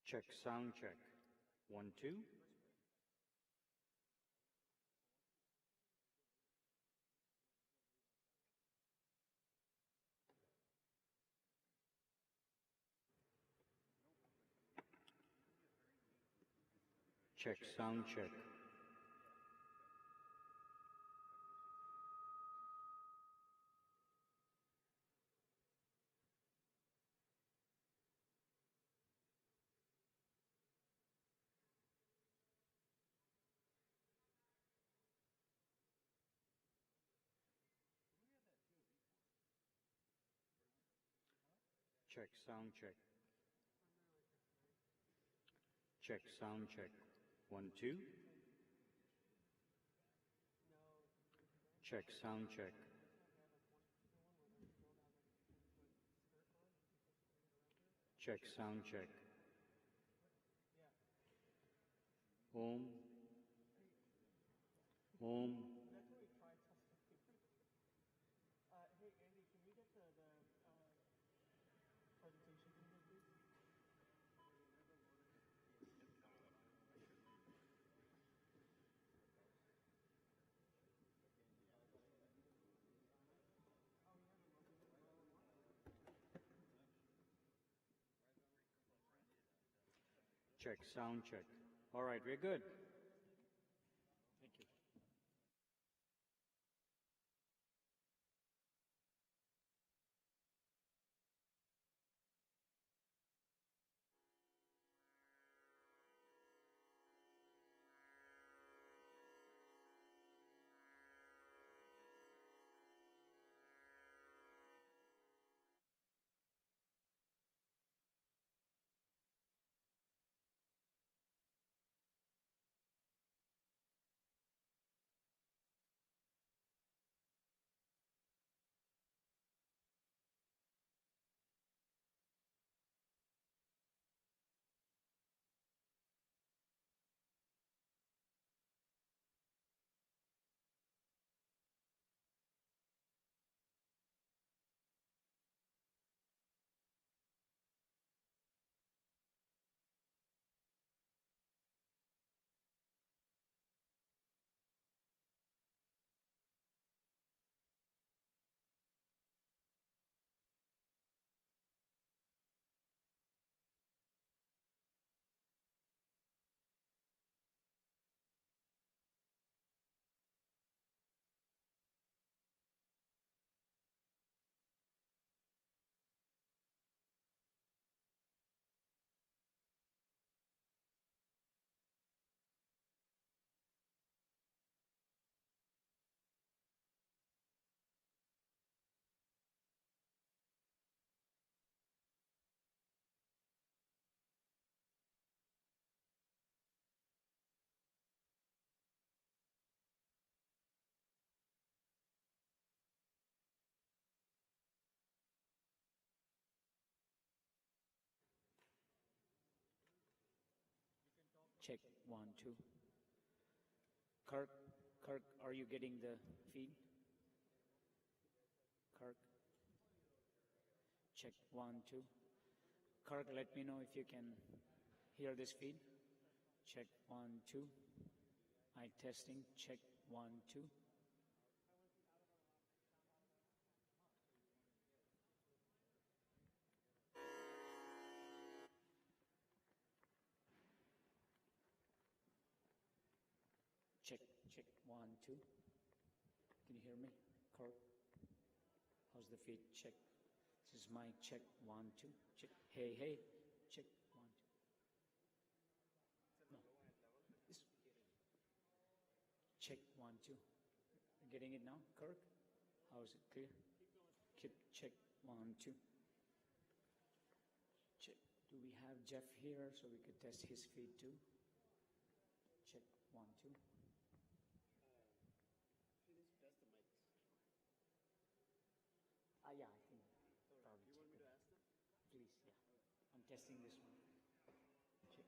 Check, sound check. 1, 2. Check, sound check. Check, sound check. Check, sound check. 1, 2. Check, sound check. Check, sound check. Om. Om. That's what we tried testing. Hey, Andy, can we get the presentation from here, please? Check, sound check. All right, we're good. Thank you. Check, 1, 2. Kirk, are you getting the feed? Kirk? Check, 1, 2. Kirk, let me know if you can hear this feed. Check, 1, 2. Mic testing, check, 1, 2. Check, 1, 2. Can you hear me? Kirk? How's the feed? Check. This is my check, 1, 2. Check. Hey. Check, 1, 2. No. This. Check, 1, 2. You're getting it now, Kirk? How is it? Clear? Keep check, 1, 2. Check. Do we have Jeff here so we could test his feed too? Check, 1, 2. Yeah, I think. Probably. You want me to ask them? Please, yeah. I'm testing this one. Check.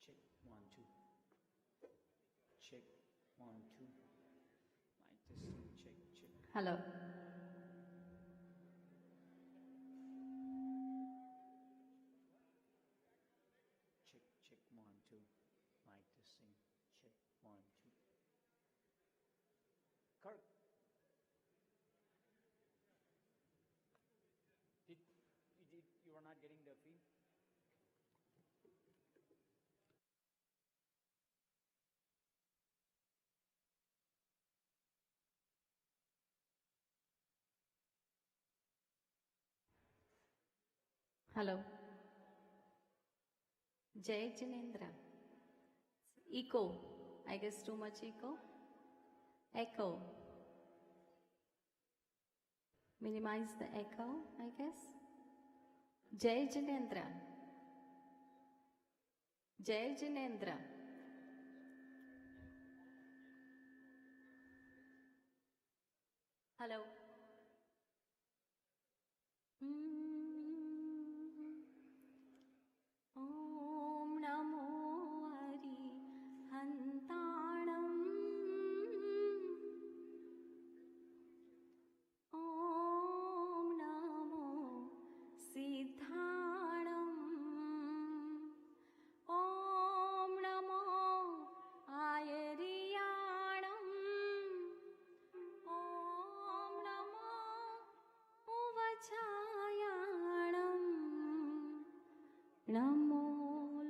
Check, 1, 2. Check, 1, 2. Mic testing. Check. Hello. Hello. Jai Jinendra. Echo. I guess too much echo. Echo. Minimize the echo, I guess. Jai Jinendra. Jai Jinendra. Hello. Om Namo Arihantanam. Om Namo Siddhanam. Om Namo Ayariyanam. Om Namo Uvachayanam. Namo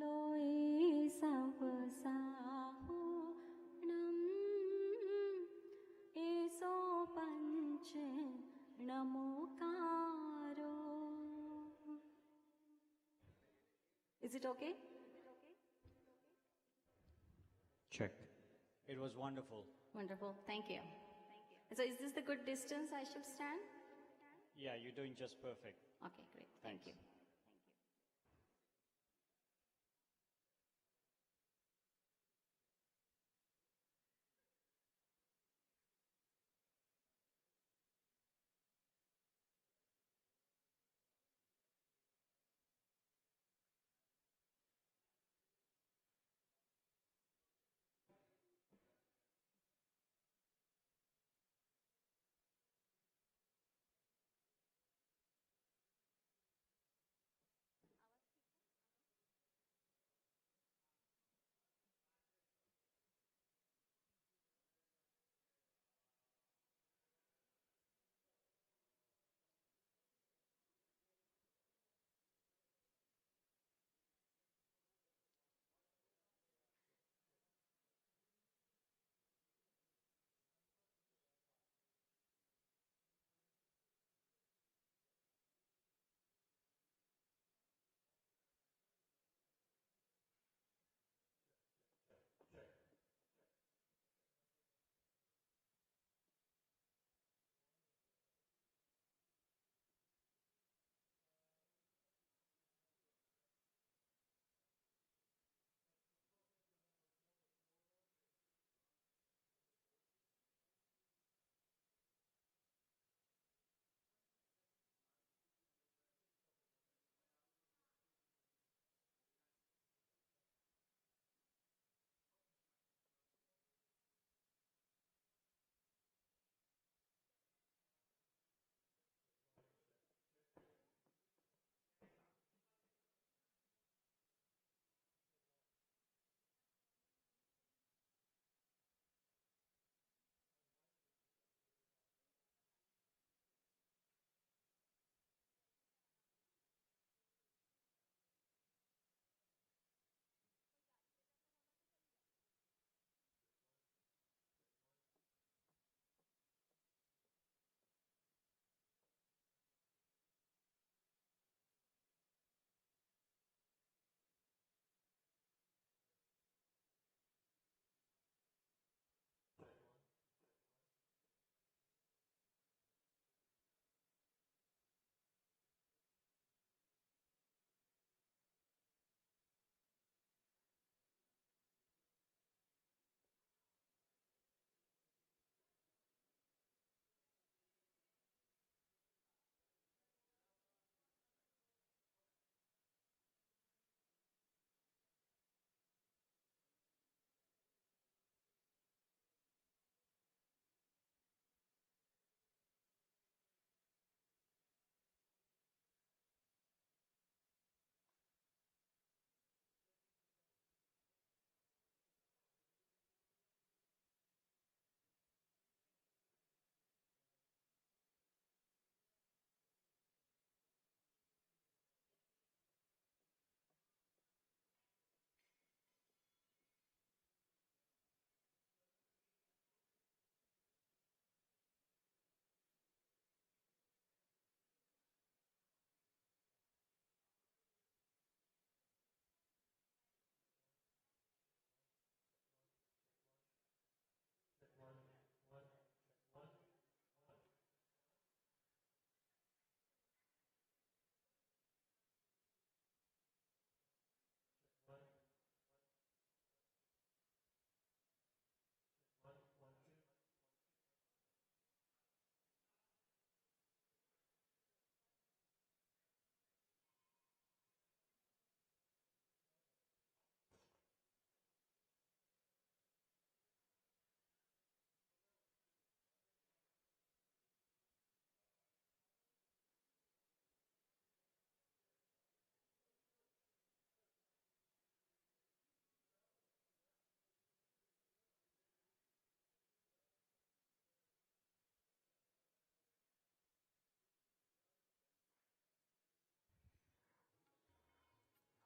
Loe Savasahonam. Eso Panche Namo Karo. Is it okay? Check. It was wonderful. Wonderful. Thank you. So is this the good distance I should stand? Yeah, you're doing just perfect. Okay, great. Thank Thanks. you.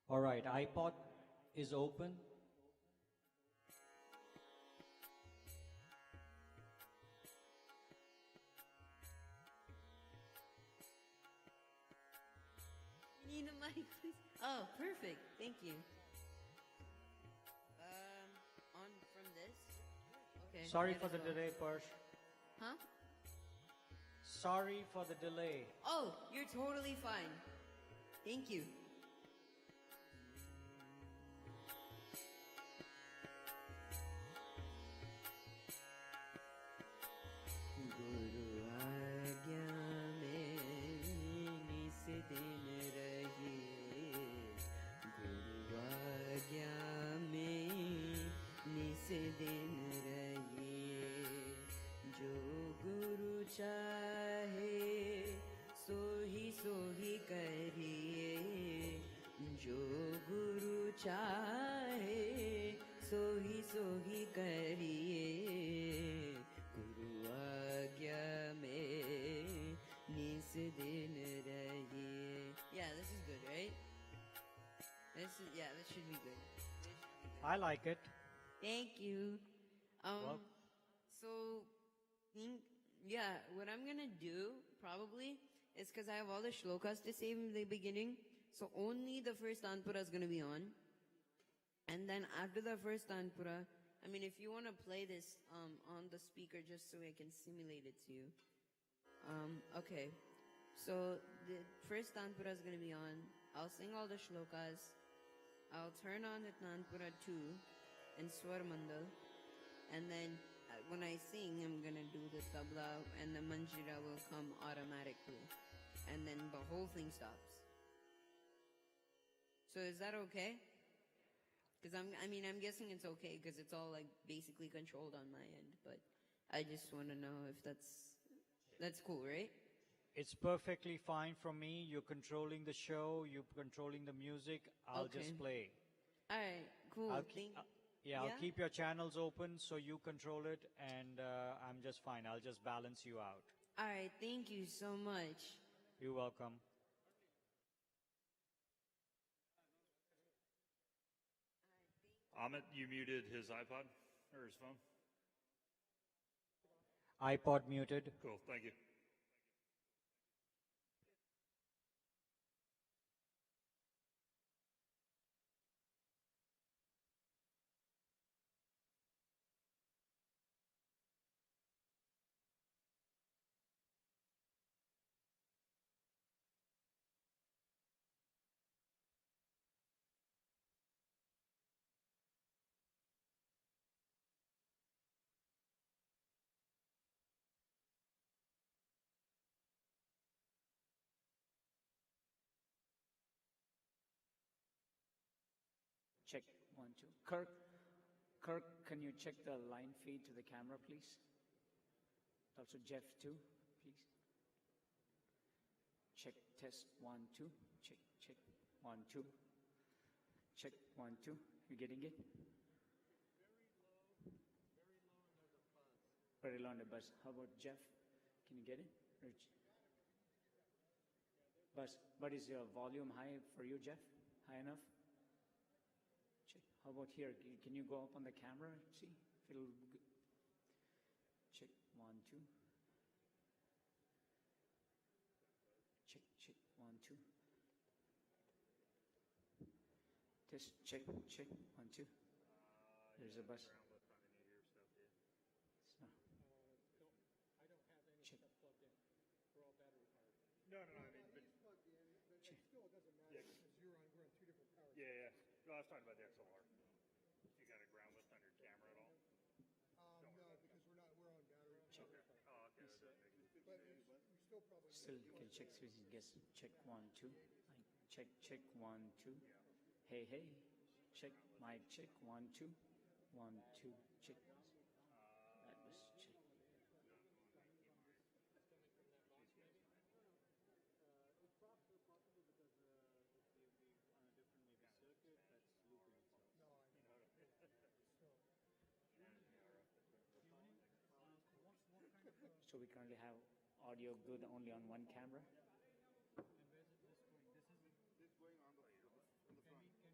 All right, iPod is open. You need a mic, please. Oh, perfect. Thank you. On from this. Okay. Sorry might for as the well. delay, Persh. Huh? Sorry for the delay. Oh, you're totally fine. Thank you. गुरु आज्ञा में निस दिन रहिए गुरु आज्ञा में निस दिन रहिए जो गुरु चाहे सो ही करिए जो गुरु चाहे सो ही करिए गुरु आज्ञा में निस दिन रहिए. Yeah, this is good, right? This should be good. I like it. Thank you. Well- So, what I'm gonna do probably is because I have all the shlokas to save in the beginning, so only the first Tanpura is gonna be on, and then after the first Tanpura, I mean, if you want to play this on the speaker just so I can simulate it to you. Okay. So the first Tanpura is gonna be on. I'll sing all the shlokas. I'll turn on the Tanpura 2 and Swar Mandal, and then when I sing, I'm gonna do the tabla and the manjira will come automatically. And then the whole thing stops. So is that okay? Because I'm guessing it's okay because it's all like basically controlled on my end. But I just want to know if that's cool, right? It's perfectly fine for me. You're controlling the show. You're controlling the music. I'll Okay. just play. All right, cool. I'll keep your channels open so you control it, and I'm just fine. I'll just balance you out. All right, thank you so much. You're welcome. Amit, you muted his iPod or his phone? iPod muted. Cool, thank you. Check 1, 2. Kirk, can you check the line feed to the camera, please? Also Jeff too, please. Check test 1, 2. Check 1, 2. Check 1, 2. You getting it? Very low on the bus. How about Jeff? Can you get it? But is your volume high for you, Jeff? High enough? Check. How about here? Can you go up on the camera? See if it'll. Check 1, 2. Check 1, 2. Test check 1, 2. There's a bus. No. I don't have any Check. stuff plugged in. We're all battery powered. No, I mean, but It's plugged in, but Check. still it doesn't matter because we're on two different power. yeah. No, I was talking about the XLR. You got a ground list on your camera at all? No, because we're on battery Check. powered. Oh, okay. That doesn't make sense. But we still probably Still can check so you guess. Check 1, 2. Check 1, 2. Hey. Check mic check 1, 2. 1, 2. Check. That was check. So we currently have audio good only on one camera. Can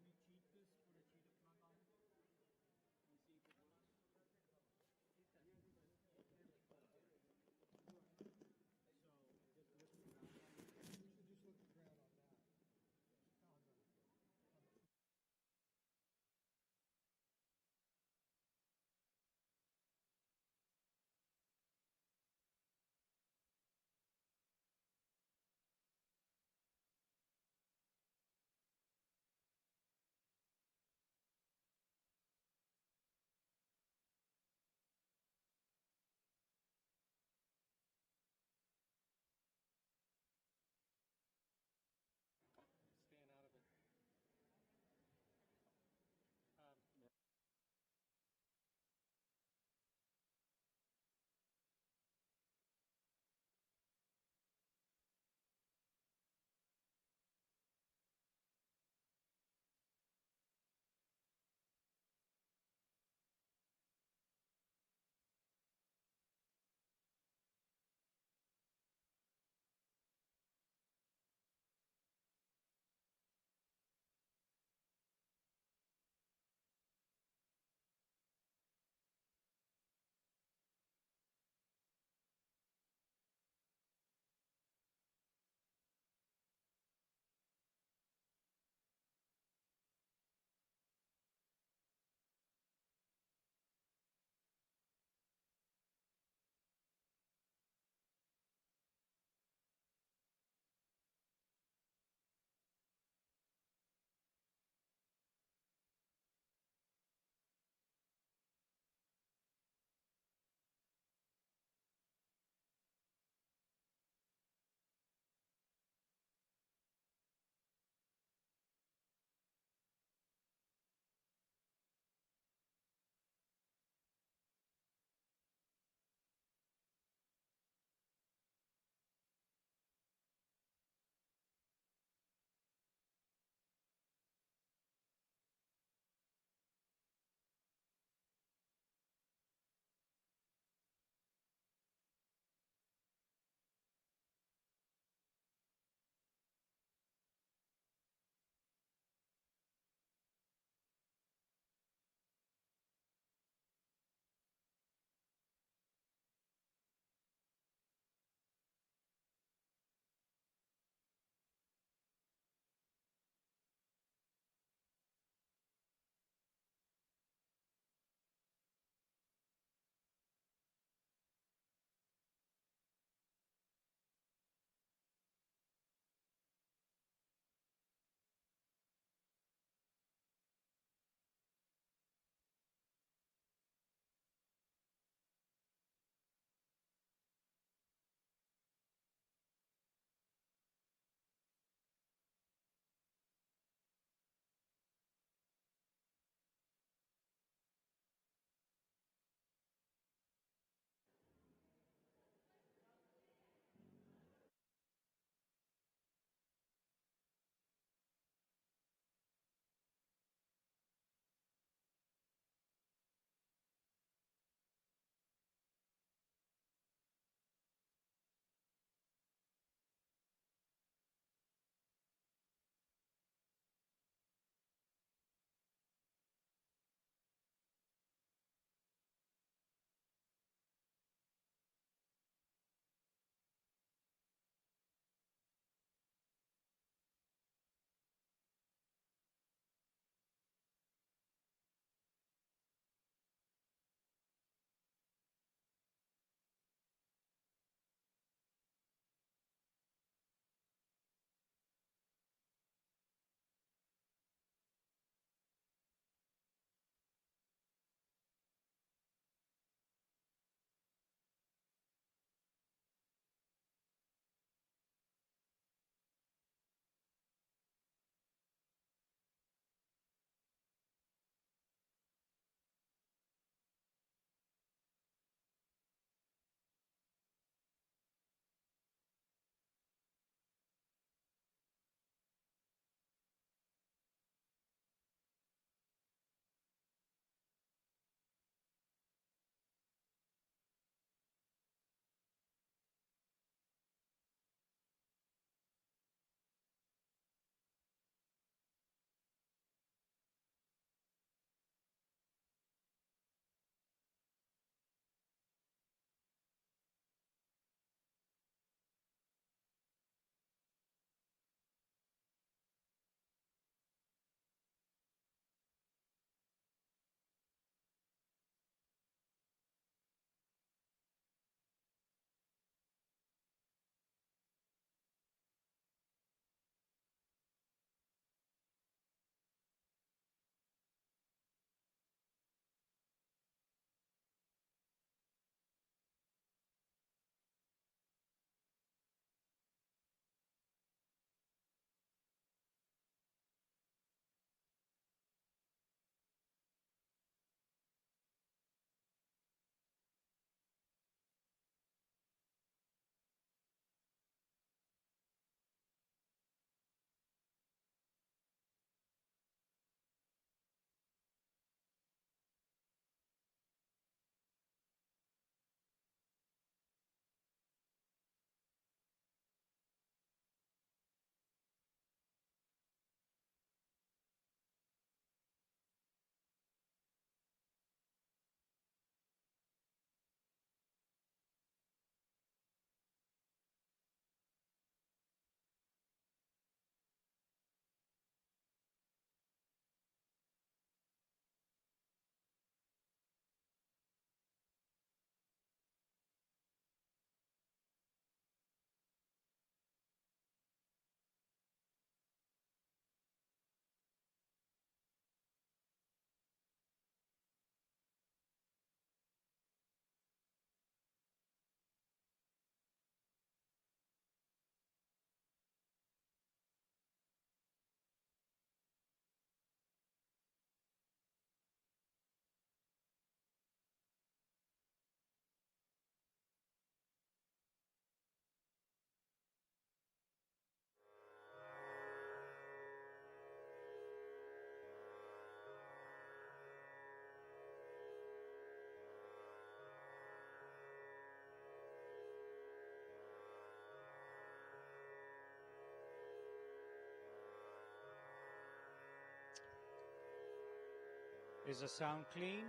Is the sound clean?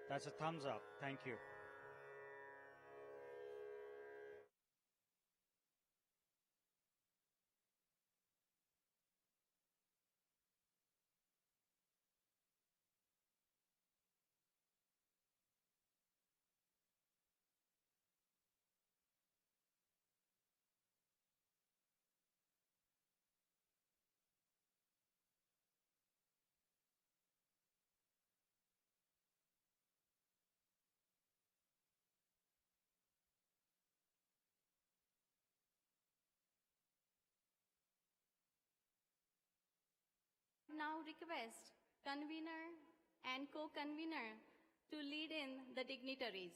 That's a thumbs up. Thank you. Now request convener and co-convener to lead in the dignitaries.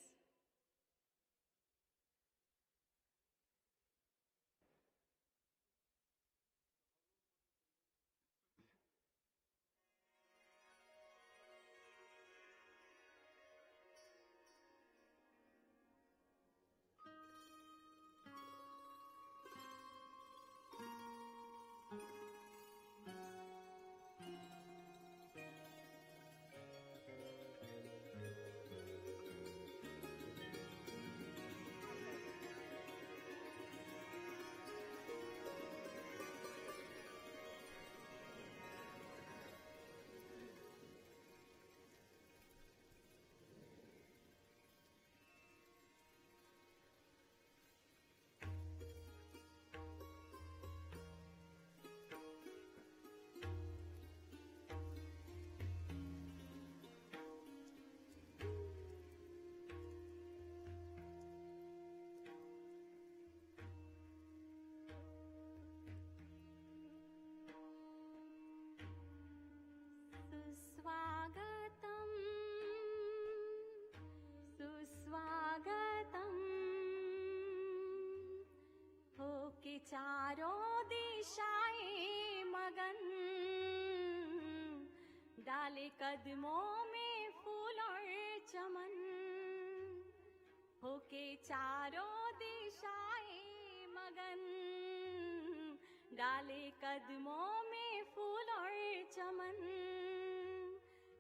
Suswagatam, suswagatam, हो के चारों दिशाएं मगन, डाले कदमों में फूल और चमन, हो के चारों दिशाएं मगन, डाले कदमों में फूल और चमन,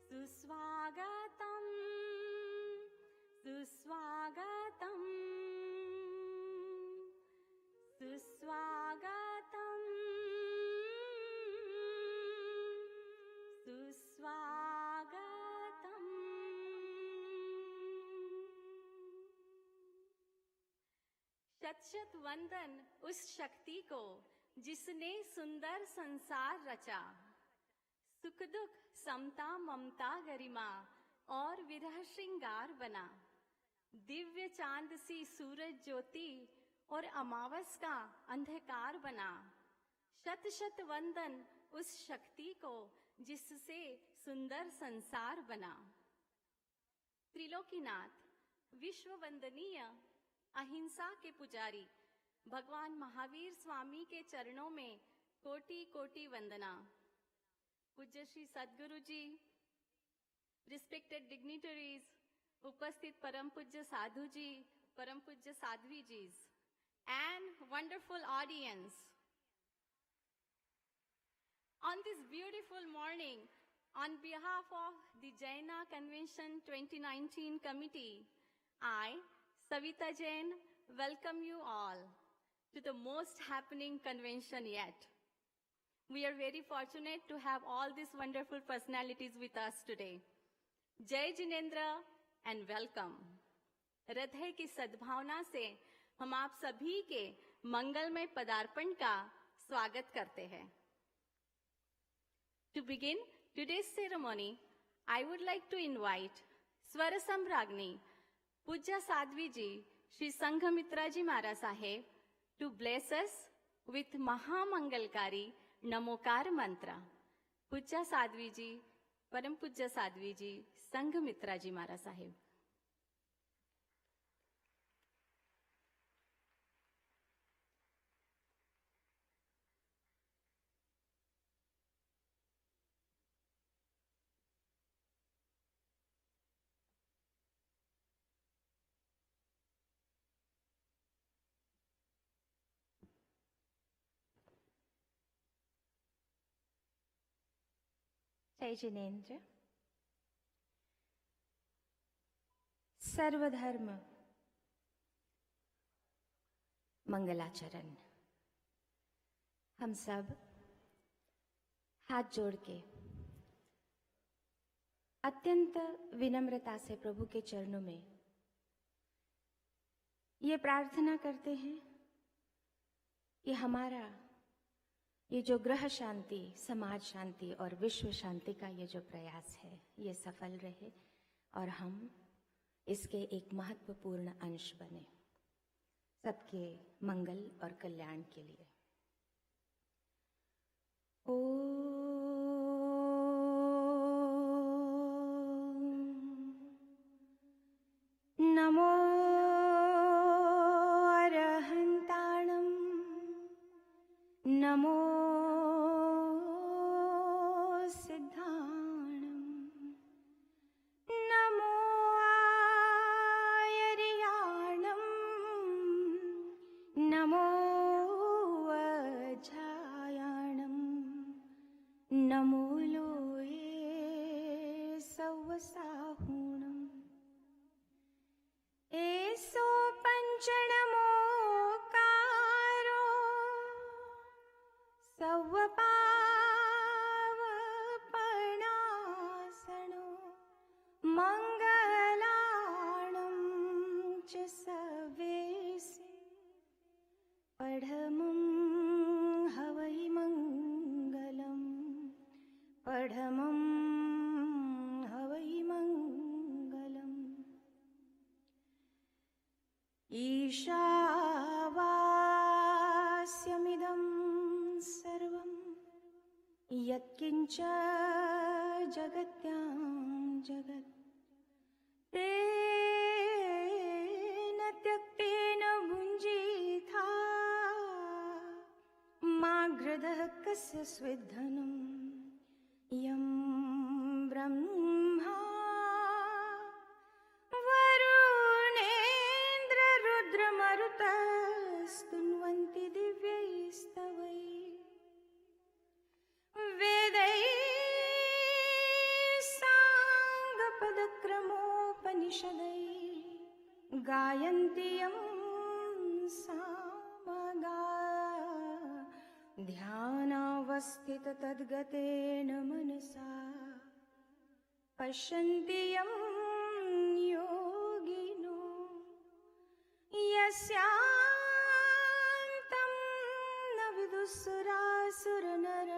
सुस्वागतम, सुस्वागतम, सुस्वागतम, सुस्वागतम। शत शत वंदन उस शक्ति को जिसने सुंदर संसार रचा, सुख दुख समता ममता गरिमा और विरह श्रृंगार बना, दिव्य चांद सी सूरज ज्योति और अमावस का अंधकार बना। शत शत वंदन उस शक्ति को जिससे सुंदर संसार बना। त्रिलोकीनाथ, विश्व वंदनीय अहिंसा के पुजारी भगवान महावीर स्वामी के चरणों में कोटि कोटि वंदना। पूज्य श्री सद्गुरु जी, रिस्पेक्टेड डिग्निटरीज, उपस्थित परम पूज्य साधु जी, परम पूज्य साध्वी जी, and wonderful audience. On this beautiful morning, on behalf of the Jaina Convention 2019 committee, I, Savita Jain, welcome you all to the most happening convention yet. We are very fortunate to have all these wonderful personalities with us today. Jai Jinendra and welcome. हृदय की सद्भावना से हम आप सभी के मंगलमय पदार्पण का स्वागत करते हैं. To begin today's ceremony, I would like to invite स्वर सम्राज्ञी पूज्य साध्वी जी श्री संघमित्रा जी महाराज साहेब to bless us with महामंगलकारी Namokar मंत्र. पूज्य साध्वी जी, परम पूज्य साध्वी जी, संघमित्रा जी महाराज साहेब. जय जिनेन्द्र। सर्वधर्म मंगलाचरण। हम सब हाथ जोड़ के अत्यंत विनम्रता से प्रभु के चरणों में ये प्रार्थना करते हैं कि हमारा ये जो ग्रह शांति, समाज शांति और विश्व शांति का ये जो प्रयास है ये सफल रहे और हम इसके एक महत्वपूर्ण अंश बने, सबके मंगल और कल्याण के लिए। नमो अरहन्ताणं, नमो सिद्धाणं, नमो आयर्याणं, नमो अजायाणं, नमो लोये सवसाहुणम्। एसो पंचनमोकारो सवपावपणासनो मंगलाणं च सवेसे पढमं हवै मंगलम्, पढमं हवै मंगलम्। ईशावास्यमिदं सर्वं यत्किञ्च जगत्यां जगत्, तेन त्यक्तेन भुञ्जीथा मा घृतः कस्य स्विद्धनं। यं ब्रह्मा रुद्रमरुतस्तुन्वन्ति दिव्यैस्तवैः, वेदैः साङ्गपदक्रमोपनिषदैः गायन्ति यं सामगा। ध्यानावस्थिततद्गतेन मनसा पश्यन्ति यं योगिनो, यस्यान्तं न विदुःसुरासुरनर।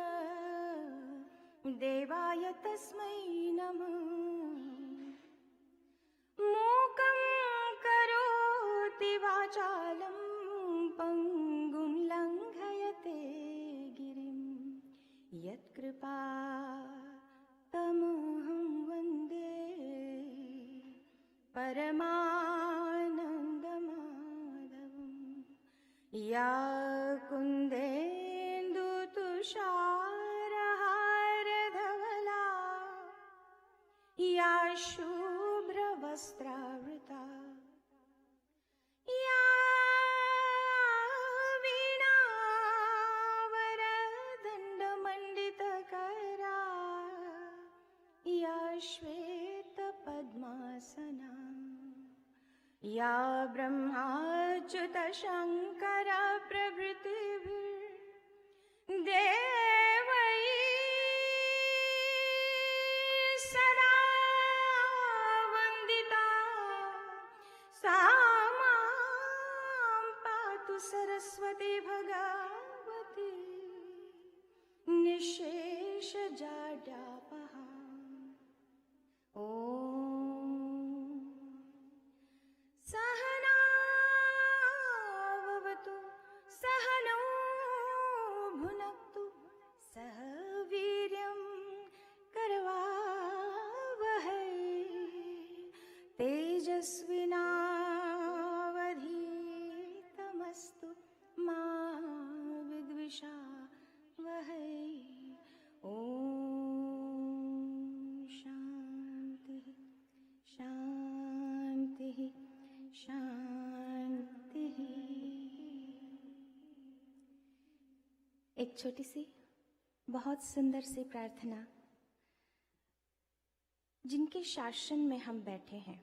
देवाय तस्मै नमः। मूकं करोति वाचालं पङ्गुं लङ्घयते गिरिं, यत्कृपा तमहं वन्दे परमानन्दमाधवम्। या कुन्देन्दुतुषारहारधवला, या शुभ्रवस्त्रावृता, या वीणावरदण्डमण्डितकरा, या श्वेतपद्मासना, या ब्रह्माच्युतशङ्कर प्रभृतिभिर्देवैः सदा वन्दिता, सा मां पातु सरस्वती भगवती निःशेषजाड्यापहा। ॐ सहनाववतु सहनौ भुनक्तु, सह वीर्यं करवावहै, तेजस्विनावधीतमस्तु मा विद्विषावहै। ॐ शान्तिः शान्तिः शान्तिः। एक छोटी सी बहुत सुंदर सी प्रार्थना जिनके शासन में हम बैठे हैं,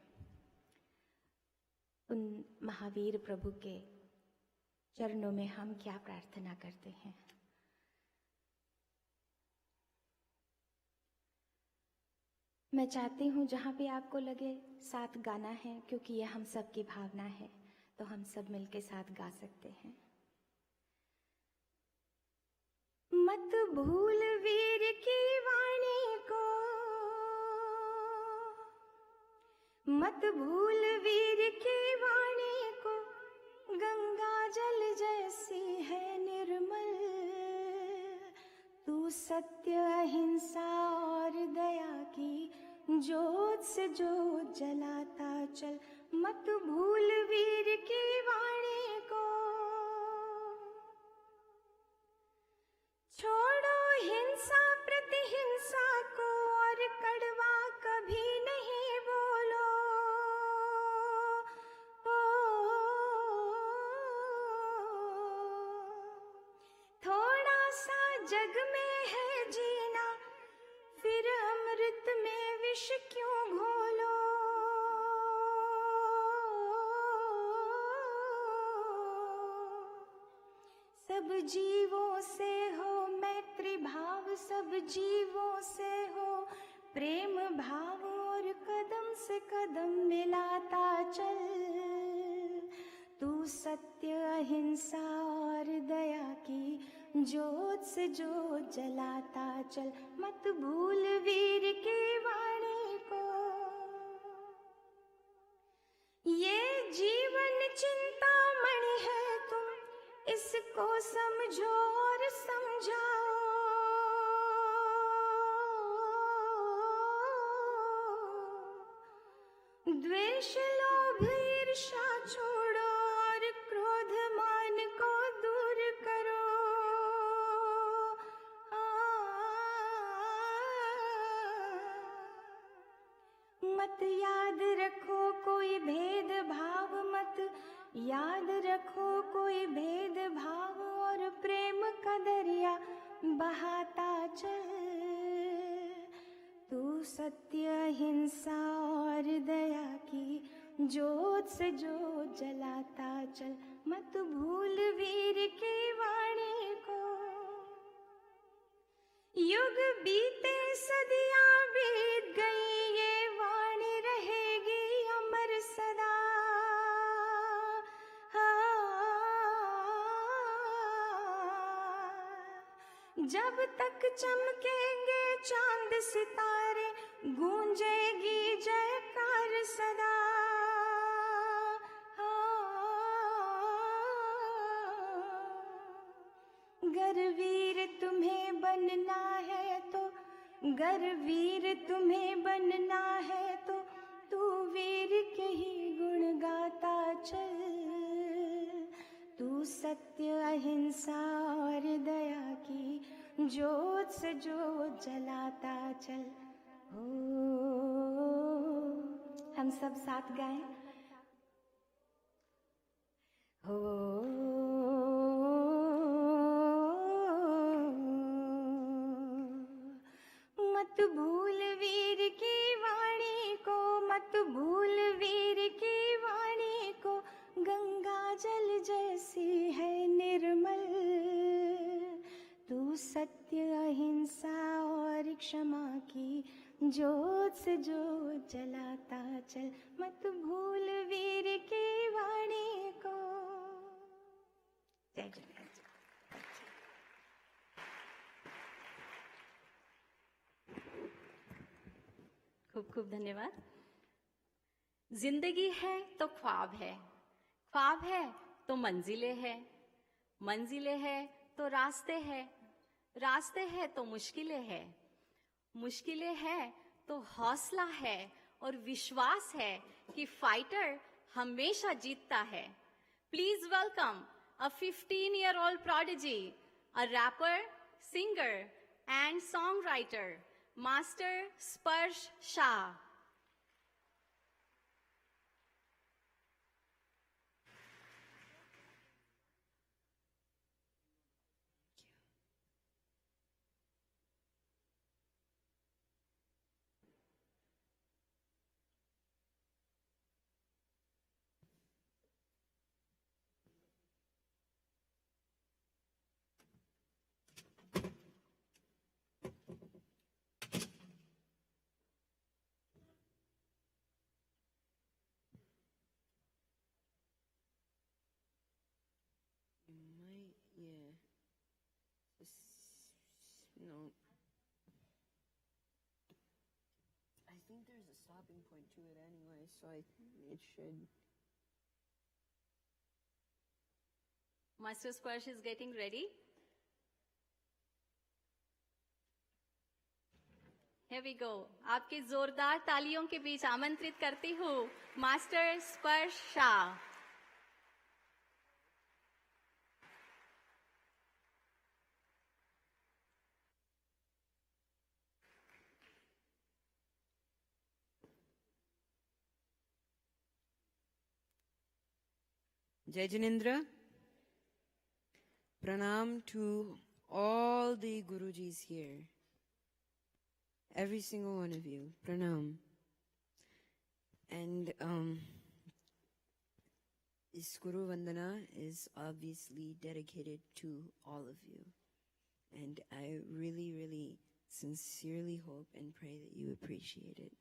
उन महावीर प्रभु के चरणों में हम क्या प्रार्थना करते हैं। मैं चाहती हूँ जहाँ भी आपको लगे साथ गाना है, क्योंकि यह हम सब की भावना है, तो हम सब मिलके साथ गा सकते हैं। मत भूल वीर की वाणी को, मत भूल वीर की वाणी को, गंगा जल जैसी है निर्मल। तू सत्य अहिंसा और दया की जोत से जोत जलाता चल। मत भूल वीर की वाणी को, छोड़ो हिंसा प्रतिहिंसा को, और कड़वा कभी नहीं बोलो। थोड़ा सा जग में है जीना, फिर अमृत में विष क्यों घोलो। सब जीवों से हो मैत्री भाव, सब जीवों से हो प्रेम भाव, और कदम से कदम मिलाता चल। तू सत्य अहिंसा और दया की जोत से जोत जलाता चल। मत भूल वीर की वाणी को, ये जीवन चिंतामणि है, तुम इसको समझो और समझाओ। द्वेष लोभ ईर्ष्या छोड़ो, और क्रोध मान को दूर करो। मत याद रखो कोई भेद भाव, मत याद रखो कोई भेद भाव, और प्रेम का दरिया बहाता चल। तू सत्य अहिंसा और दया की जोत से जोत जलाता चल। मत भूल वीर की वाणी को, युग बीते सदियां बीत गई, ये वाणी रहेगी अमर सदा। जब तक चमकेंगे चांद सितारे, गूंजेगी जयकार सदा। गर वीर तुम्हें बनना है तो, गर वीर तुम्हें बनना है तो, तू वीर के ही गुण गाता चल। तू सत्य अहिंसा और दया की जोत से जोत जलाता चल। हो, हम सब साथ गाएं। हो, मत भूल वीर की वाणी को, मत भूल वीर की वाणी को, गंगा जल जैसी है निर्मल। तू सत्य अहिंसा और क्षमा की जोत से जोत जलाता चल। मत भूल वीर की वाणी को। जय झूलेलाल। खूब खूब धन्यवाद। जिंदगी है तो ख्वाब है, ख्वाब है तो मंजिलें है, मंजिलें है तो रास्ते हैं, रास्ते हैं तो मुश्किलें है, मुश्किलें है तो हौसला है और विश्वास है कि फाइटर हमेशा जीतता है। Please welcome a 15-year-old prodigy, a rapper, singer and songwriter, Master Sparsh Shah. think there's a stopping point to it anyway, so it should. Master Sparsh is getting ready. Here we go. आपके जोरदार तालियों के बीच आमंत्रित करती हूँ master स्पर्श Shah. Jai Jinendra. Pranam to all the Gurujis here. Every single one of you. Pranam. And this Guru Vandana is obviously dedicated to all of you. And I really, really sincerely hope and pray that you appreciate it.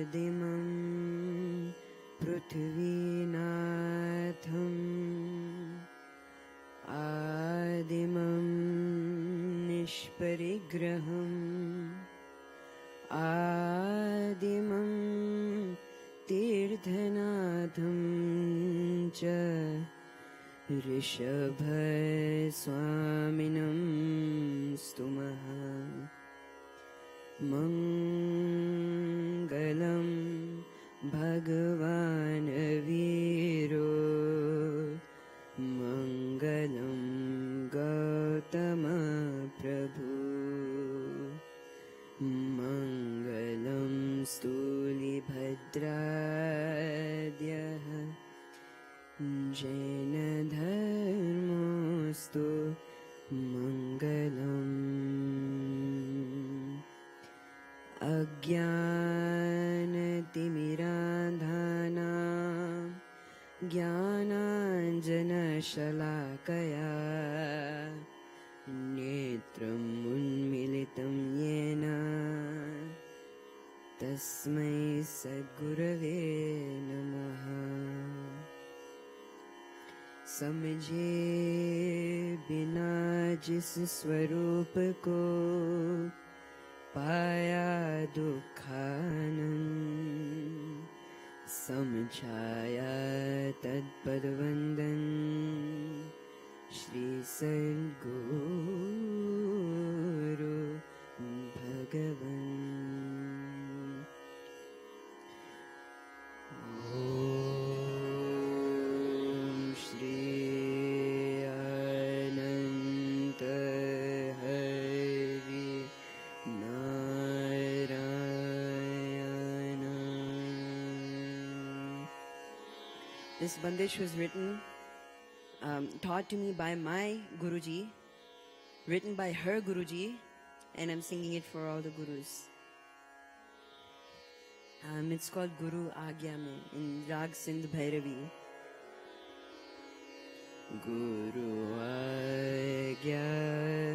Adimam Prithvinatham Adimam Nishparigraham Adimam Tirthanatham Cha Rishabha Swaminam Stumaha Mangalam Bhagavan Viro Mangalam Gautama Prabhu Mangalam Stuli Bhadradhyah Jaina Dharmostu Mangalam Ajnanatimirandhana Jnananjanashalakaya Netram Unmilitam Yena Tasmai Sadgurave Namaha समझे बिना जिस स्वरूप को पाया दुखानंद समझाया तत्पद वंदन श्री सद्गुरु भगवन This bandish was written, taught to me by my Guruji, written by her Guruji, and I'm singing it for all the Gurus. It's called Guru Agya Mein in Rag Sindh Bhairavi. Guru Agya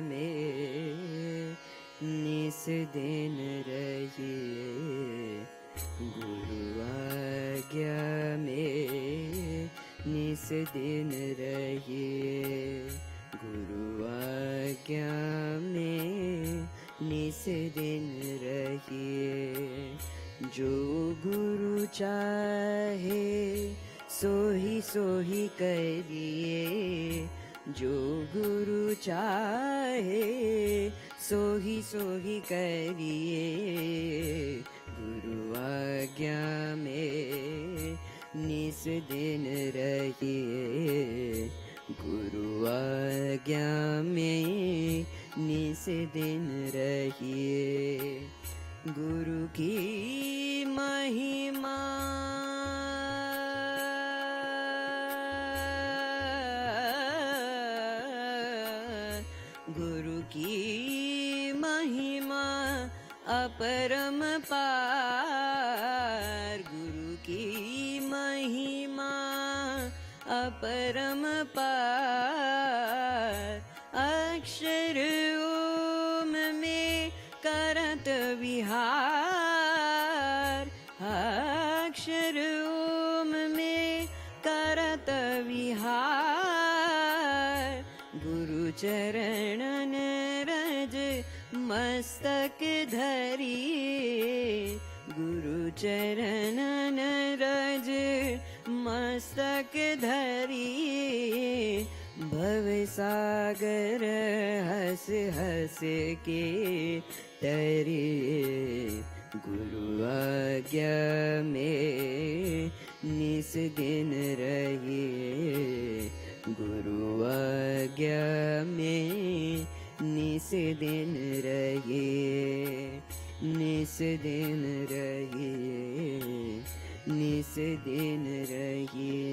Mein Nis Din Rahiye Guru Agya Mein Nis Din Rahiye Guru Agya Mein Nis Din Rahiye Jo Guru chahe sohi kariye Jo Guru chahe sohi kariye Guru Agya Mein Nis Din Rahiye Guru Agya Mein Nis Din Rahiye Guru ki mahima अपरम पार गुरु की महिमा अपरम पार अक्षर ओम में करत विहार अक्षर ओम में करत विहार गुरु चरणन रज मस्तक धरिए गुरु चरणन रज मस्तक धरिए भव सागर हंस हंस के तरिए गुरु आज्ञा में निस दिन रहिए गुरु आज्ञा में निस दिन रहिए निस दिन रहिए निस दिन रहिए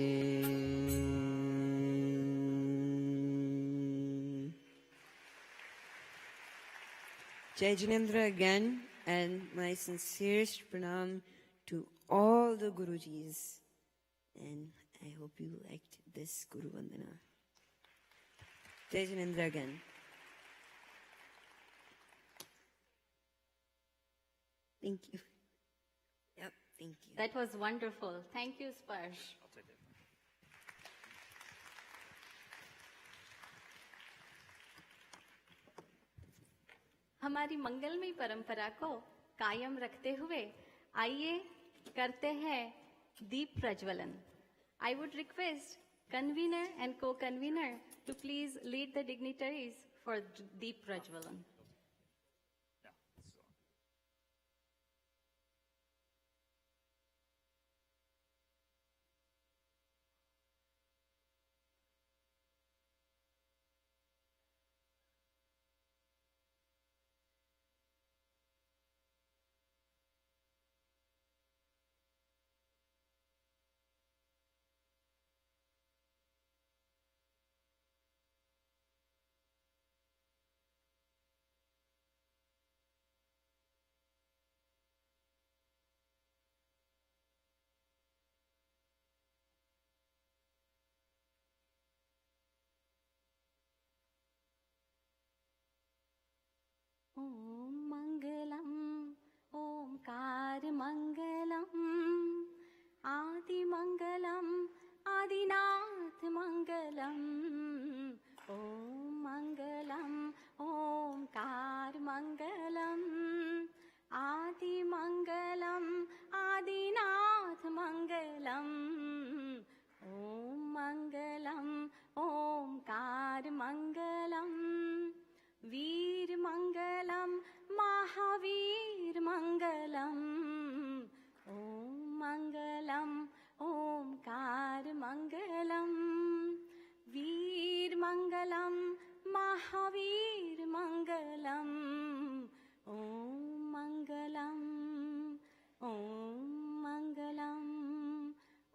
Jai Jinendra again, and my sincerest pranam to all the Gurujis. And I hope you liked this Guru Vandana. Jai Jinendra again. Thank you. Yep, thank you. That was wonderful. Thank you, Sparsh. I'll take it. हमारी मंगलमयी परंपरा को कायम रखते हुए आइए करते हैं दीप प्रज्वलन. I would request convener and co-convener to please lead the dignitaries for deep prajwalan. ॐ मङ्गलम् ओंकार मङ्गलम् आदिमङ्गलम् आदिनाथ मङ्गलम् ॐ मङ्गलम् ओंकार मङ्गलम् आदिमङ्गलम् आदिनाथ मङ्गलम् ॐ मङ्गलम् ओंकार मङ्गलम् वीर मंगलम महावीर मंगलम ओम मंगलम ओमकार मंगलम वीर मंगलम महावीर मंगलम ओम मंगलम ओम मंगलम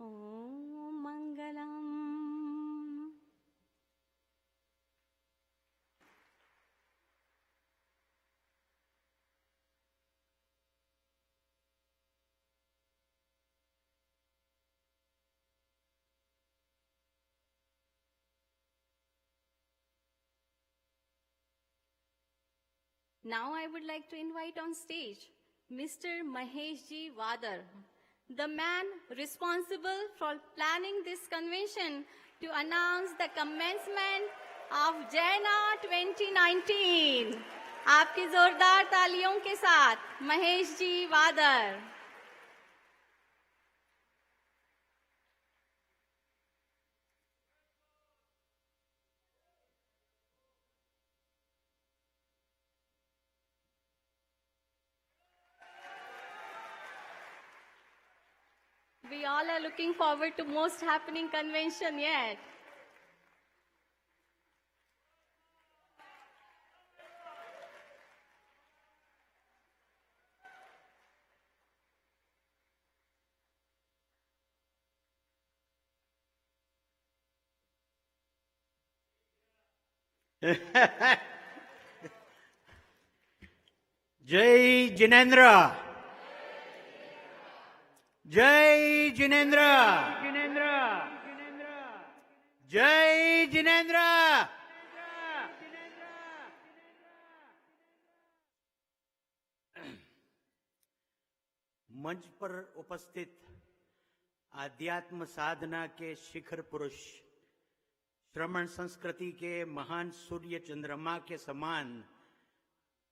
ओम मंगलम. Now I would like to invite on stage Mr. Mahesh Ji Wadar, the man responsible for planning this convention, to announce the commencement of Jaina 2019. आपकी जोरदार तालियों के साथ Mahesh ji whether. We all are looking forward to most happening convention yet. जय जिनेन्द्र, जय जिनेन्द्र, जय जिनेन्द्र। मंच पर उपस्थित आध्यात्म साधना के शिखर पुरुष, श्रमण संस्कृति के महान सूर्य चंद्रमा के समान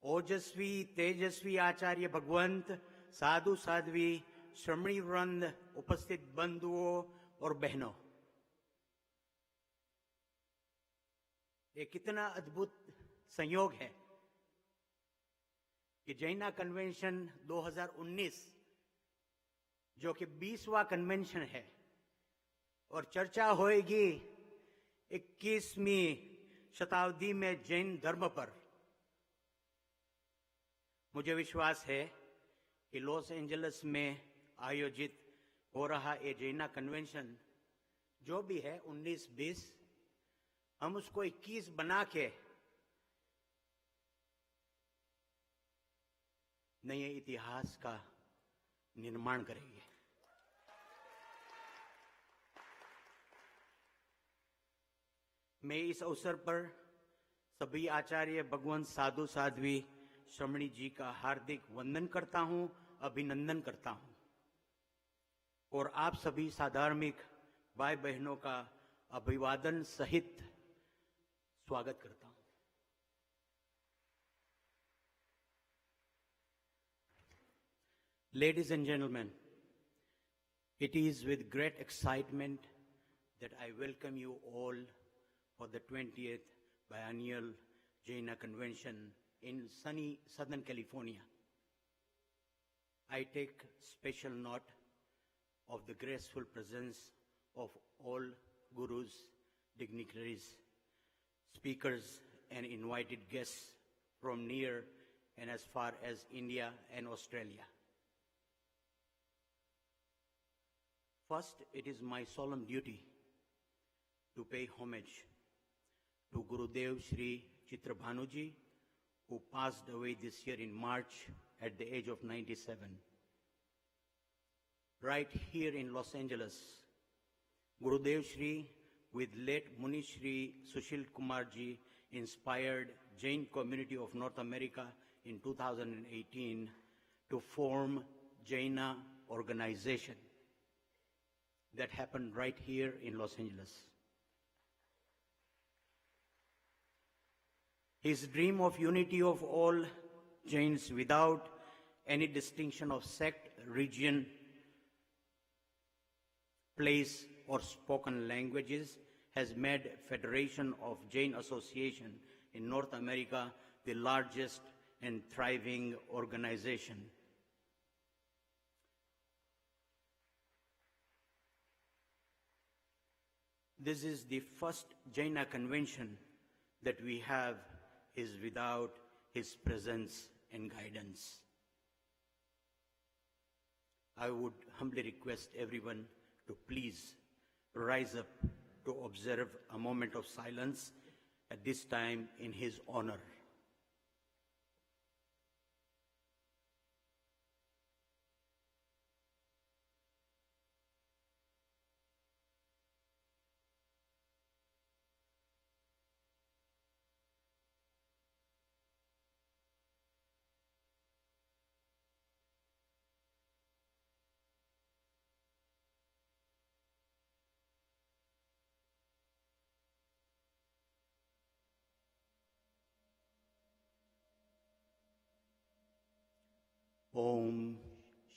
ओजस्वी तेजस्वी आचार्य भगवंत, साधु साध्वी, श्रमणी वृंद, उपस्थित बंधुओं और बहनों, ये कितना अद्भुत संयोग है कि जैना कन्वेंशन 2019 जो कि 20वां कन्वेंशन है और चर्चा होएगी 21वीं शताब्दी में जैन धर्म पर। मुझे विश्वास है कि लॉस एंजलिस में आयोजित हो रहा ये जैना कन्वेंशन जो भी है 19-20, हम उसको 21 बना के नए इतिहास का निर्माण करेंगे। मैं इस अवसर पर सभी आचार्य भगवंत, साधु साध्वी, श्रमणी जी का हार्दिक वंदन करता हूं, अभिनंदन करता हूं और आप सभी साधार्मिक भाई बहनों का अभिवादन सहित स्वागत करता हूं। Ladies and gentlemen, it is with great excitement that I welcome you all for the 20th biennial Jaina Convention in sunny Southern California. I take special note of the graceful presence of all gurus, dignitaries, speakers, and invited guests from near and as far as India and Australia. First, it is my solemn duty to pay homage to Gurudev Shri Chitrabhanuji, who passed away this year in March at the age of 97. Right here in Los Angeles, Gurudev Shri with late Muni Shri Sushil Kumarji inspired Jain community of North America in 2018 to form Jaina organization. That happened right here in Los Angeles. His dream of unity of all Jains without any distinction of sect, region, place, or spoken languages has made Federation of Jain Association in North America the largest and thriving organization. This is the first Jaina convention that we have is without his presence and guidance. I would humbly request everyone to please rise up to observe a moment of silence at this time in his honor. Om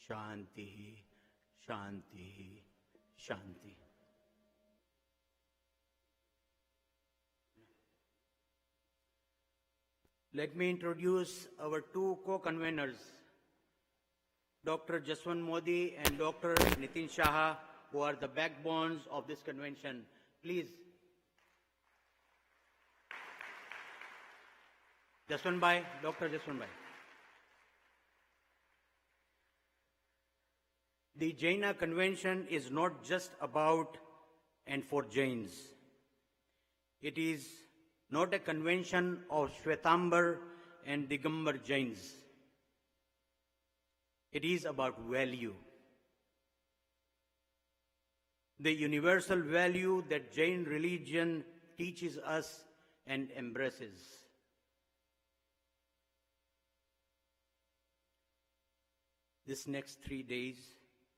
Shanti, Shanti, Shanti. Let me introduce our two co-conveners, Dr. Jaswant Modi and Dr. Nitin Shah, who are the backbones of this convention. Please. Jaswant Bhai, Dr. Jaswant Bhai. The Jaina Convention is not just about and for Jains. It is not a convention of Shwetambar and Digambar Jains. It is about value. The universal value that Jain religion teaches us and embraces. This next 3 days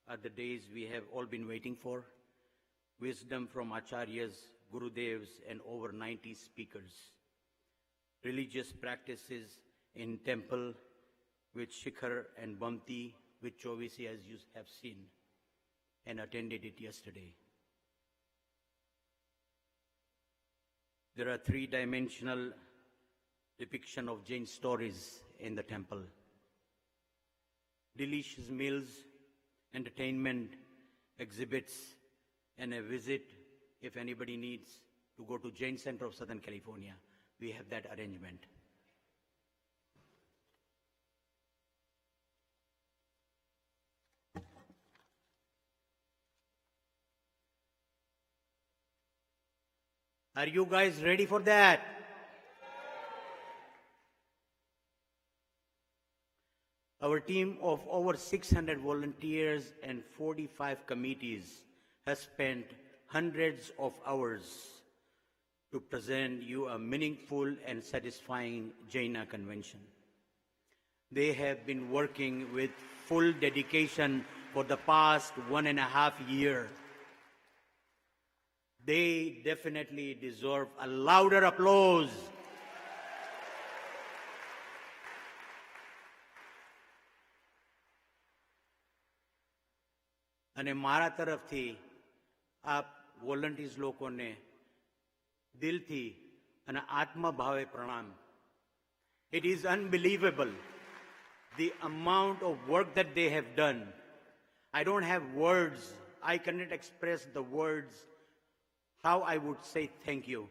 are the days we have all been waiting for. Wisdom from Acharyas, Gurudevs, and over 90 speakers. Religious practices in temple with Shikhar and Bhamti, with Chovisi, as you have seen and attended it yesterday. There are three-dimensional depiction of Jain stories in the temple. Delicious meals, entertainment, exhibits, and a visit if anybody needs to go to Jain Center of Southern California. We have that arrangement. Are you guys ready for that? Our team of over 600 volunteers and 45 committees has spent hundreds of hours to present you a meaningful and satisfying Jaina Convention. They have been working with full dedication for the past 1.5 years. They definitely deserve a louder applause. અને મારા તરફથી આપ વોલન્ટીર્સ લોકોને દિલથી અને આત્મભાવે પ્રણામ. It is unbelievable the amount of work that they have done. I don't have words. I cannot express the words how I would say thank you.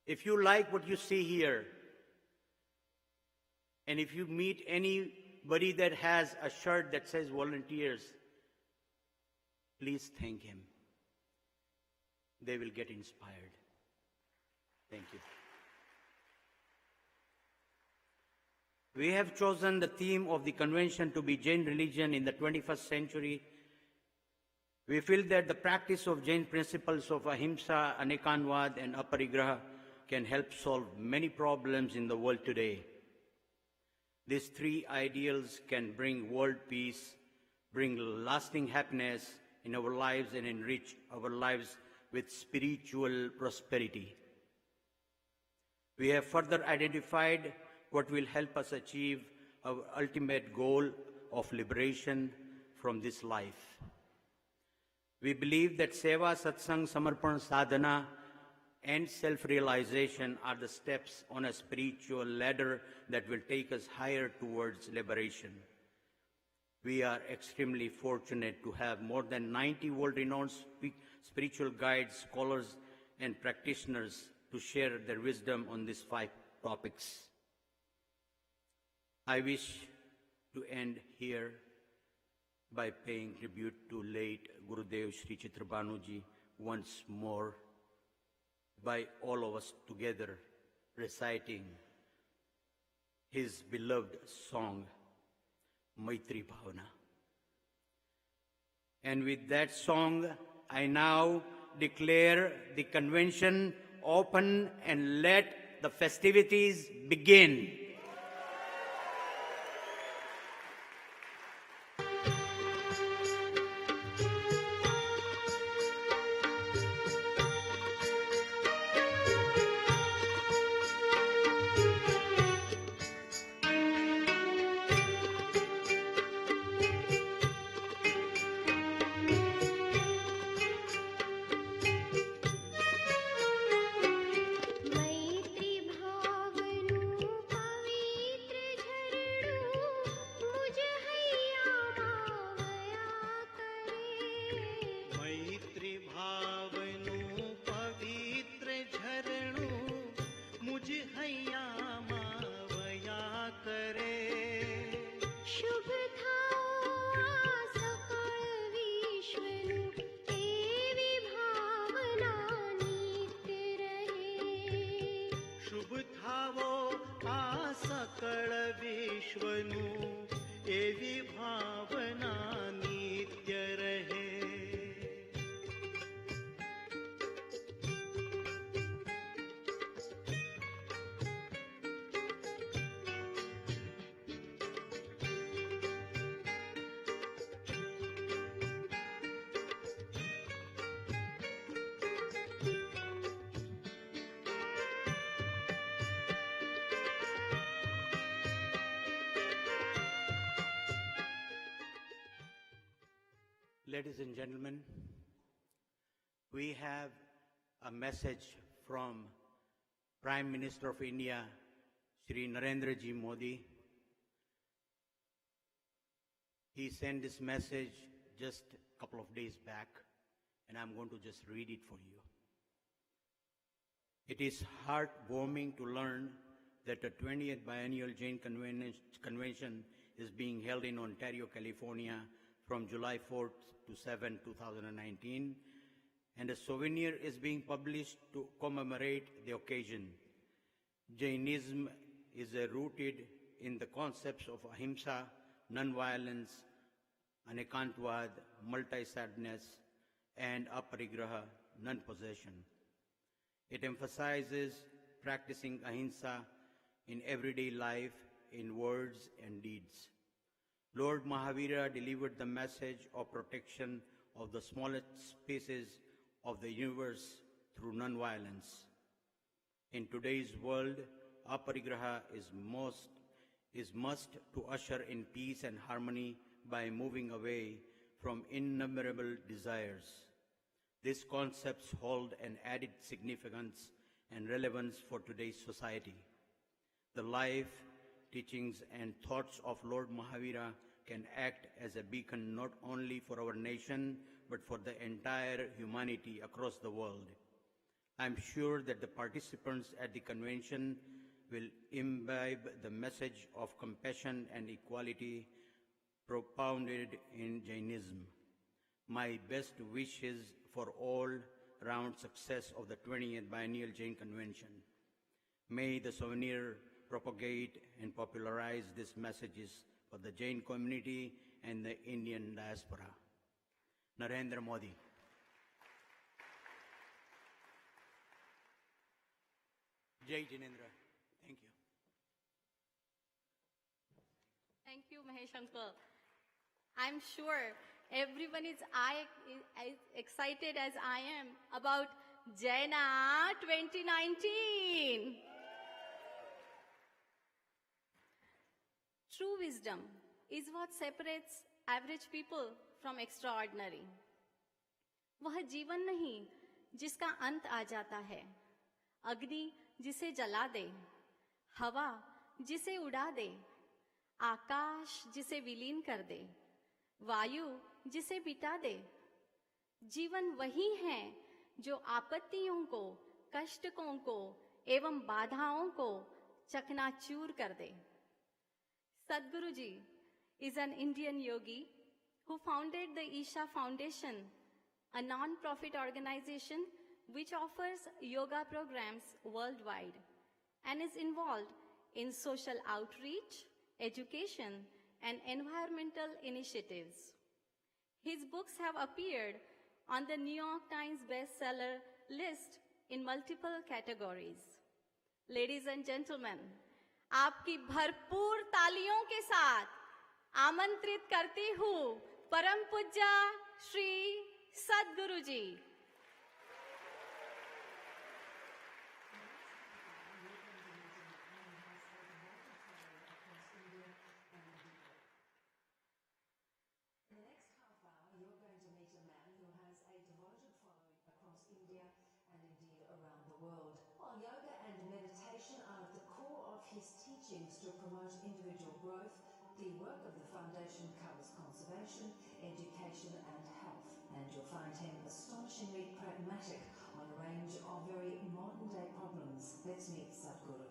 If you like what you see here, and if you meet anybody that has a shirt that says volunteers, please thank him. They will get inspired. Thank you. We have chosen the theme of the convention to be Jain religion in the 21st century. We feel that the practice of Jain principles of ahimsa, anekanvad, and aparigraha can help solve many problems in the world today. These three ideals can bring world peace, bring lasting happiness in our lives, and enrich our lives with spiritual prosperity. We have further identified what will help us achieve our ultimate goal of liberation from this life. We believe that seva, satsang, samarpan, sadhana, and self-realization are the steps on a spiritual ladder that will take us higher towards liberation. We are extremely fortunate to have more than 90 world-renowned spiritual guides, scholars, and practitioners to share their wisdom on these 5 topics. I wish to end here by paying tribute to late Gurudev Sri Chitrabanuji once more, by all of us together reciting his beloved song, Maitri Bhavana. And with that song, I now declare the convention open and let the festivities begin. मैत्री भावनु આ સકળ વિશ્વનું એવી ભાવના નિત્ય રહે. Ladies and gentlemen, we have a message from Prime Minister of India, Shri Narendra Ji Modi. He sent this message just a couple of days back, and I'm going to just read it for you. It is heartwarming to learn that the 20th Biennial Jain Convention is being held in Ontario, California from July 4th to 7, 2019, and a souvenir is being published to commemorate the occasion. Jainism is rooted in the concepts of ahimsa, non-violence, anekantvad, multi-sadness, and aparigraha, non-possession. It emphasizes practicing ahimsa in everyday life, in words and deeds. Lord Mahavira delivered the message of protection of the smallest species of the universe through non-violence. In today's world, aparigraha is must to usher in peace and harmony by moving away from innumerable desires. These concepts hold an added significance and relevance for today's society. The life, teachings, and thoughts of Lord Mahavira can act as a beacon not only for our nation, but for the entire humanity across the world. I'm sure that the participants at the convention will imbibe the message of compassion and equality propounded in Jainism. My best wishes for all-round success of the 20th Biennial Jain Convention. May the souvenir propagate and popularize these messages for the Jain community and the Indian diaspora. Narendra Modi. Jai Jinendra. Thank you. Thank you, Mahesh uncle. I'm sure everyone is as excited as I am about Jaina 2019. True wisdom is what separates average people from extraordinary. वह जीवन नहीं जिसका अंत आ जाता है, अग्नि जिसे जला दे, हवा जिसे उड़ा दे, आकाश जिसे विलीन कर दे, वायु जिसे बिता दे। जीवन वही है जो आपत्तियों को, कष्टों को एवं बाधाओं को चकनाचूर कर दे। Sadhguru Ji is an Indian yogi who founded the Isha Foundation, a non-profit organization which offers yoga programs worldwide and is involved in social outreach, education, and environmental initiatives. His books have appeared on the New York Times bestseller list in multiple categories. Ladies and gentlemen, आपकी भरपूर तालियों के साथ आमंत्रित करती हूँ परम पूज्य श्री सद्गुरु जी। In the next half hour, you're going to meet a man who has a devoted following across India and indeed around the world. While yoga and meditation are at the core of his teachings to promote individual growth, the work of the foundation covers conservation, education and health. And you'll find him astonishingly pragmatic on a range of very modern-day problems. Let's meet Sadhguru.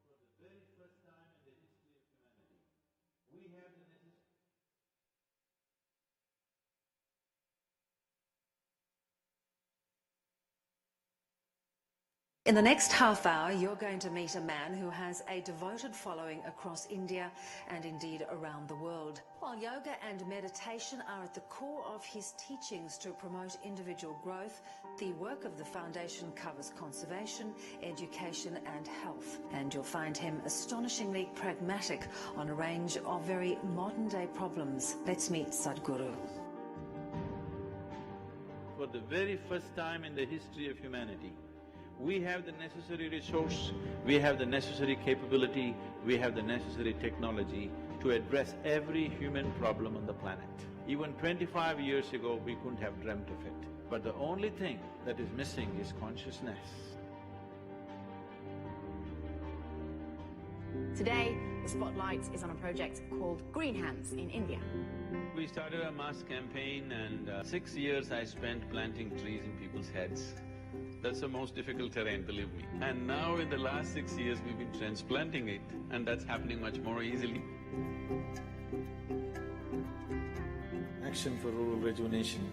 For the very first time in the history of humanity, we have the necessity. In the next half hour, you're going to meet a man who has a devoted following across India and indeed around the world. While yoga and meditation are at the core of his teachings to promote individual growth, the work of the foundation covers conservation, education and health. And you'll find him astonishingly pragmatic on a range of very modern-day problems. Let's meet Sadhguru. For the very first time in the history of humanity, we have the necessary resource, we have the necessary capability, we have the necessary technology to address every human problem on the planet. Even 25 years ago, we couldn't have dreamt of it. But the only thing that is missing is consciousness. Today, the spotlight is on a project called Green Hands in India. We started a mass campaign and 6 years I spent planting trees in people's heads. That's the most difficult terrain, believe me. And now in the last 6 years, we've been transplanting it, and that's happening much more easily. Action for Rural Rejuvenation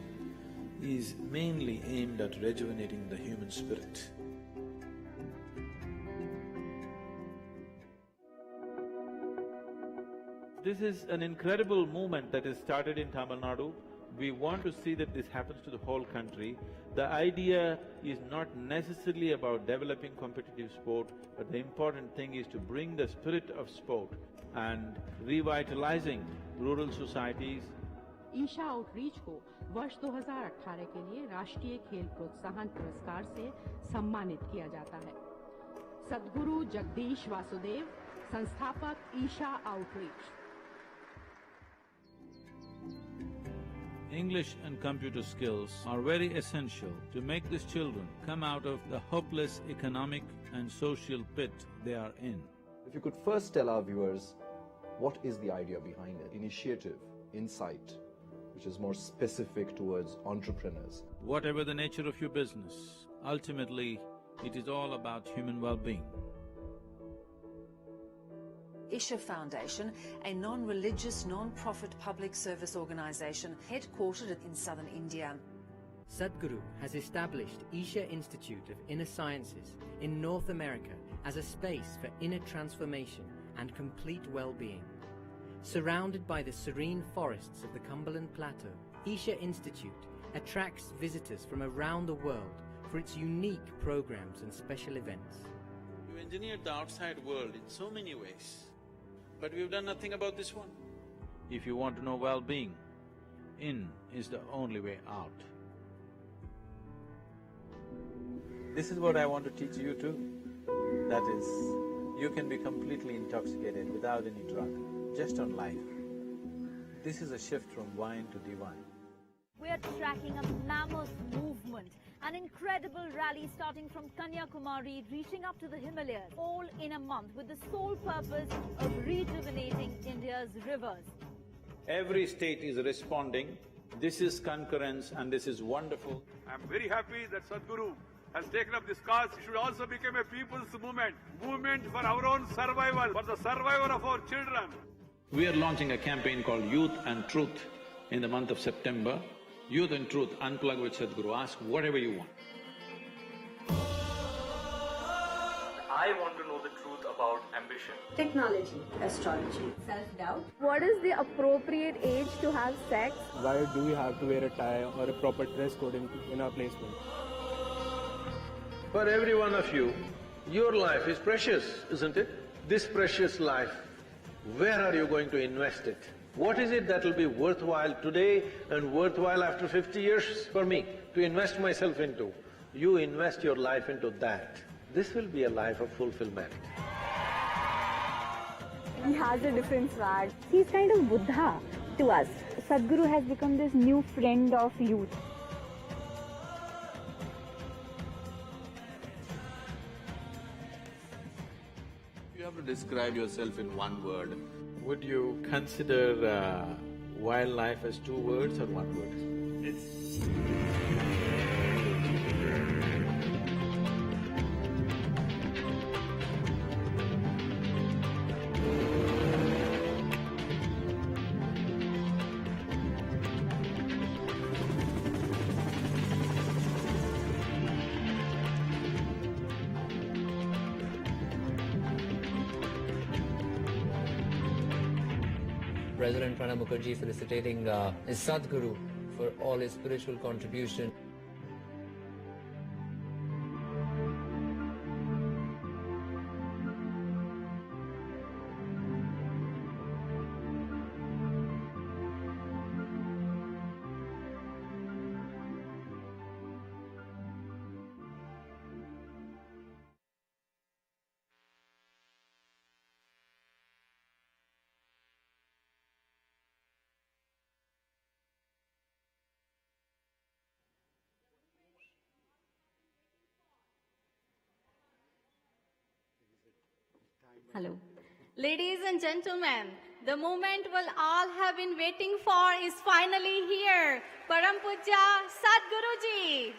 is mainly aimed at rejuvenating the human spirit. This is an incredible movement that is started in Tamil Nadu. We want to see that this happens to the whole country. The idea is not necessarily about developing competitive sport, but the important thing is to bring the spirit of sport and revitalizing rural societies. Isha Outreach को वर्ष 2018 के लिए राष्ट्रीय खेल प्रोत्साहन पुरस्कार से सम्मानित किया जाता है। सद्गुरु जगदीश वासुदेव, संस्थापक Isha Outreach. English and computer skills are very essential to make these children come out of the hopeless economic and social pit they are in. If you could first tell our viewers, what is the idea behind it? Initiative, insight, which is more specific towards entrepreneurs. Whatever the nature of your business, ultimately, it is all about human well-being. Isha Foundation, a non-religious, non-profit public service organisation headquartered in southern India. Sadhguru has established Isha Institute of Inner Sciences in North America as a space for inner transformation and complete well-being. Surrounded by the serene forests of the Cumberland Plateau, Isha Institute attracts visitors from around the world for its unique programs and special events. You engineered the outside world in so many ways, but we've done nothing about this one. If you want to know well-being, in is the only way out. This is what I want to teach you too. That is, you can be completely intoxicated without any drug, just on life. This is a shift from wine to divine. We are tracking a mammoth movement, an incredible rally starting from Kanyakumari, reaching up to the Himalayas, all in a month with the sole purpose of rejuvenating India's rivers. Every state is responding. This is concurrence and this is wonderful. I'm very happy that Sadhguru has taken up this cause. It should also become a people's movement for our own survival, for the survival of our children. We are launching a campaign called Youth and Truth in the month of September. Youth and Truth, unplug with Sadhguru, ask whatever you want. I want to know the truth about ambition. Technology, astrology, self-doubt. What is the appropriate age to have sex? Why do we have to wear a tie or a proper dress code in our placement? For every one of you, your life is precious, isn't it? This precious life, where are you going to invest it? What is it that will be worthwhile today and worthwhile after 50 years for me to invest myself into? You invest your life into that. This will be a life of fulfillment. He has a different swag. He's kind of Buddha to us. Sadhguru has become this new friend of youth. If you have to describe yourself in one word, would you consider wildlife as 2 words or 1 word? President Pranab Mukherjee felicitating his Sadguru for all his spiritual contribution. Hello. Ladies and gentlemen, the moment we'll all have been waiting for is finally here. Param Pujya Sadhguruji.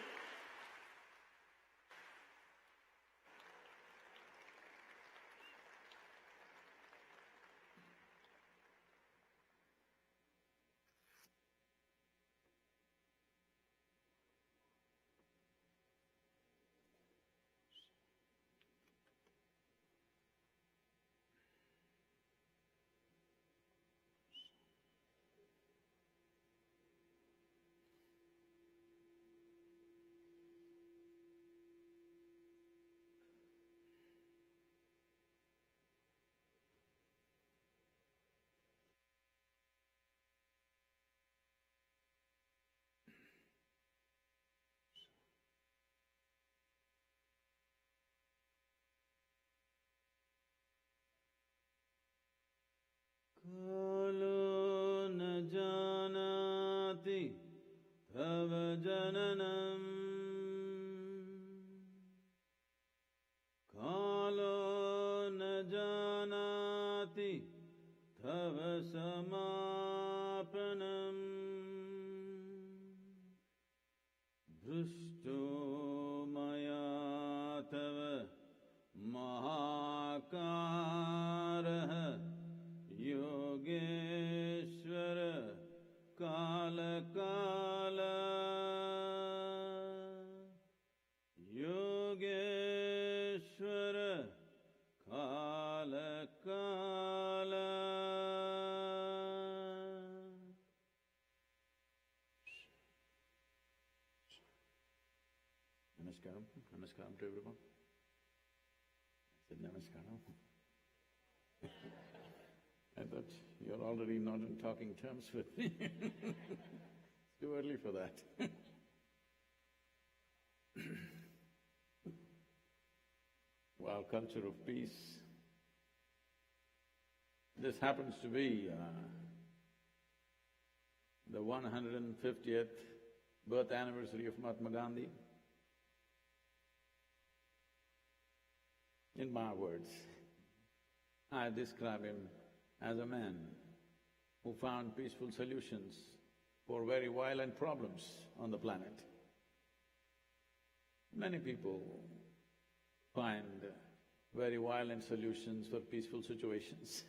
Kalo na janati tava jananam Kalo na janati tava samapanam Drishto maya tava mahakaraha Yogeshwara Kala Kala Yogeshwara Kala Kala Namaskaram, Namaskaram to everyone. I said Namaskaram. I thought you're already not in talking terms with me. It's too early for that. Well, culture of peace. This happens to be the 150th birth anniversary of Mahatma Gandhi. In my words, I describe him as a man who found peaceful solutions for very violent problems on the planet. Many people find very violent solutions for peaceful situations.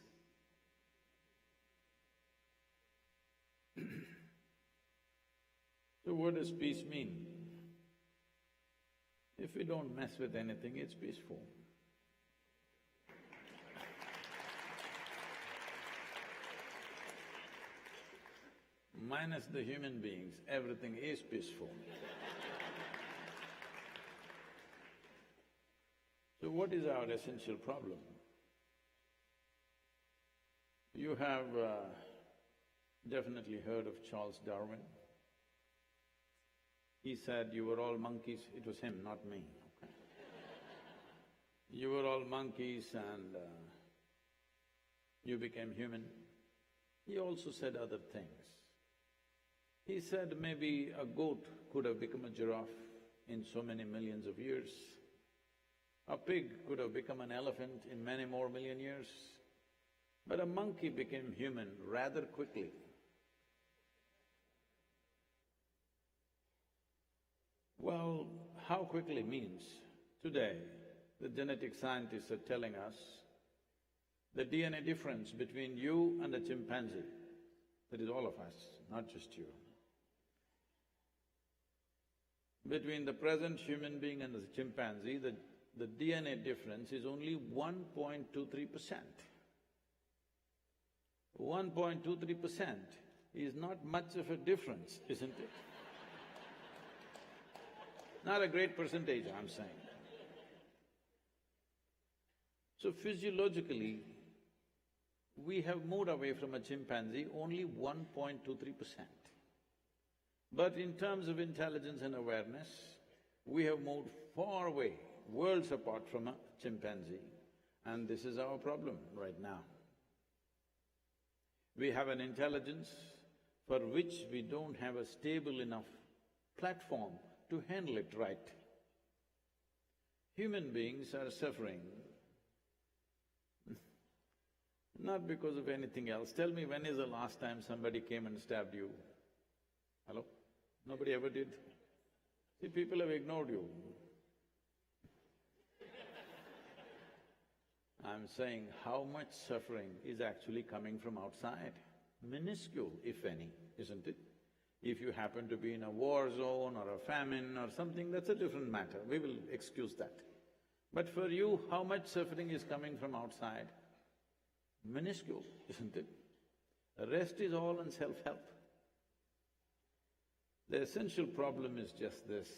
So what does peace mean? If we don't mess with anything, it's peaceful. Minus the human beings, everything is peaceful. So what is our essential problem? You have definitely heard of Charles Darwin. He said, you were all monkeys, it was him, not me. Okay. You were all monkeys and you became human. He also said other things. He said maybe a goat could have become a giraffe in so many millions of years. A pig could have become an elephant in many more million years. But a monkey became human rather quickly. Well, how quickly means, today the genetic scientists are telling us the DNA difference between you and a chimpanzee, that is all of us, not just you. Between the present human being and the chimpanzee, the DNA difference is only 1.23%. 1.23% is not much of a difference, isn't it? Not a great percentage, I'm saying. So physiologically, we have moved away from a chimpanzee only 1.23%. But in terms of intelligence and awareness, we have moved far away, worlds apart from a chimpanzee, and this is our problem right now. We have an intelligence for which we don't have a stable enough platform to handle it right. Human beings are suffering not because of anything else. Tell me, when is the last time somebody came and stabbed you? Hello? Nobody ever did? See, people have ignored you. I'm saying how much suffering is actually coming from outside. Minuscule, if any, isn't it? If you happen to be in a war zone or a famine or something, that's a different matter, we will excuse that. But for you, how much suffering is coming from outside? Minuscule, isn't it? The rest is all in self-help. The essential problem is just this: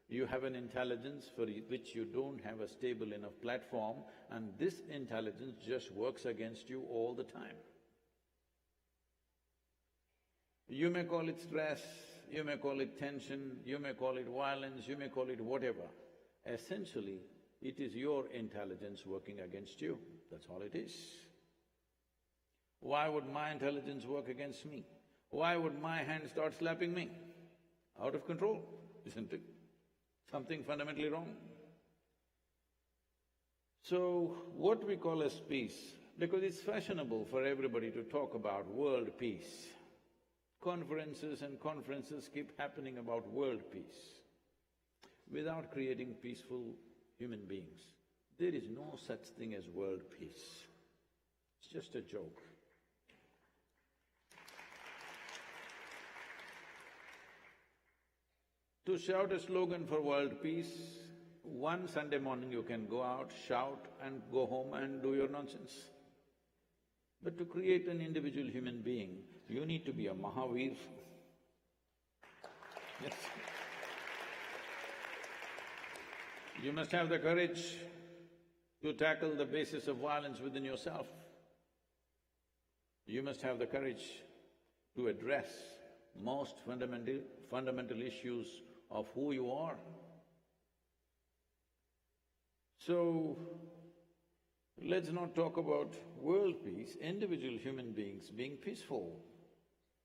you have an intelligence for which you don't have a stable enough platform, and this intelligence just works against you all the time. You may call it stress, you may call it tension, you may call it violence, you may call it whatever. Essentially, it is your intelligence working against you, that's all it is. Why would my intelligence work against me? Why would my hand start slapping me? Out of control, isn't it? Something fundamentally wrong. So, what we call as peace, because it's fashionable for everybody to talk about world peace. Conferences and conferences keep happening about world peace without creating peaceful human beings. There is no such thing as world peace. It's just a joke. To shout a slogan for world peace, one Sunday morning you can go out, shout and go home and do your nonsense. But to create an individual human being, you need to be a Mahavir. Yes. You must have the courage to tackle the basis of violence within yourself. You must have the courage to address most fundamental issues of who you are. So, let's not talk about world peace. Individual human beings being peaceful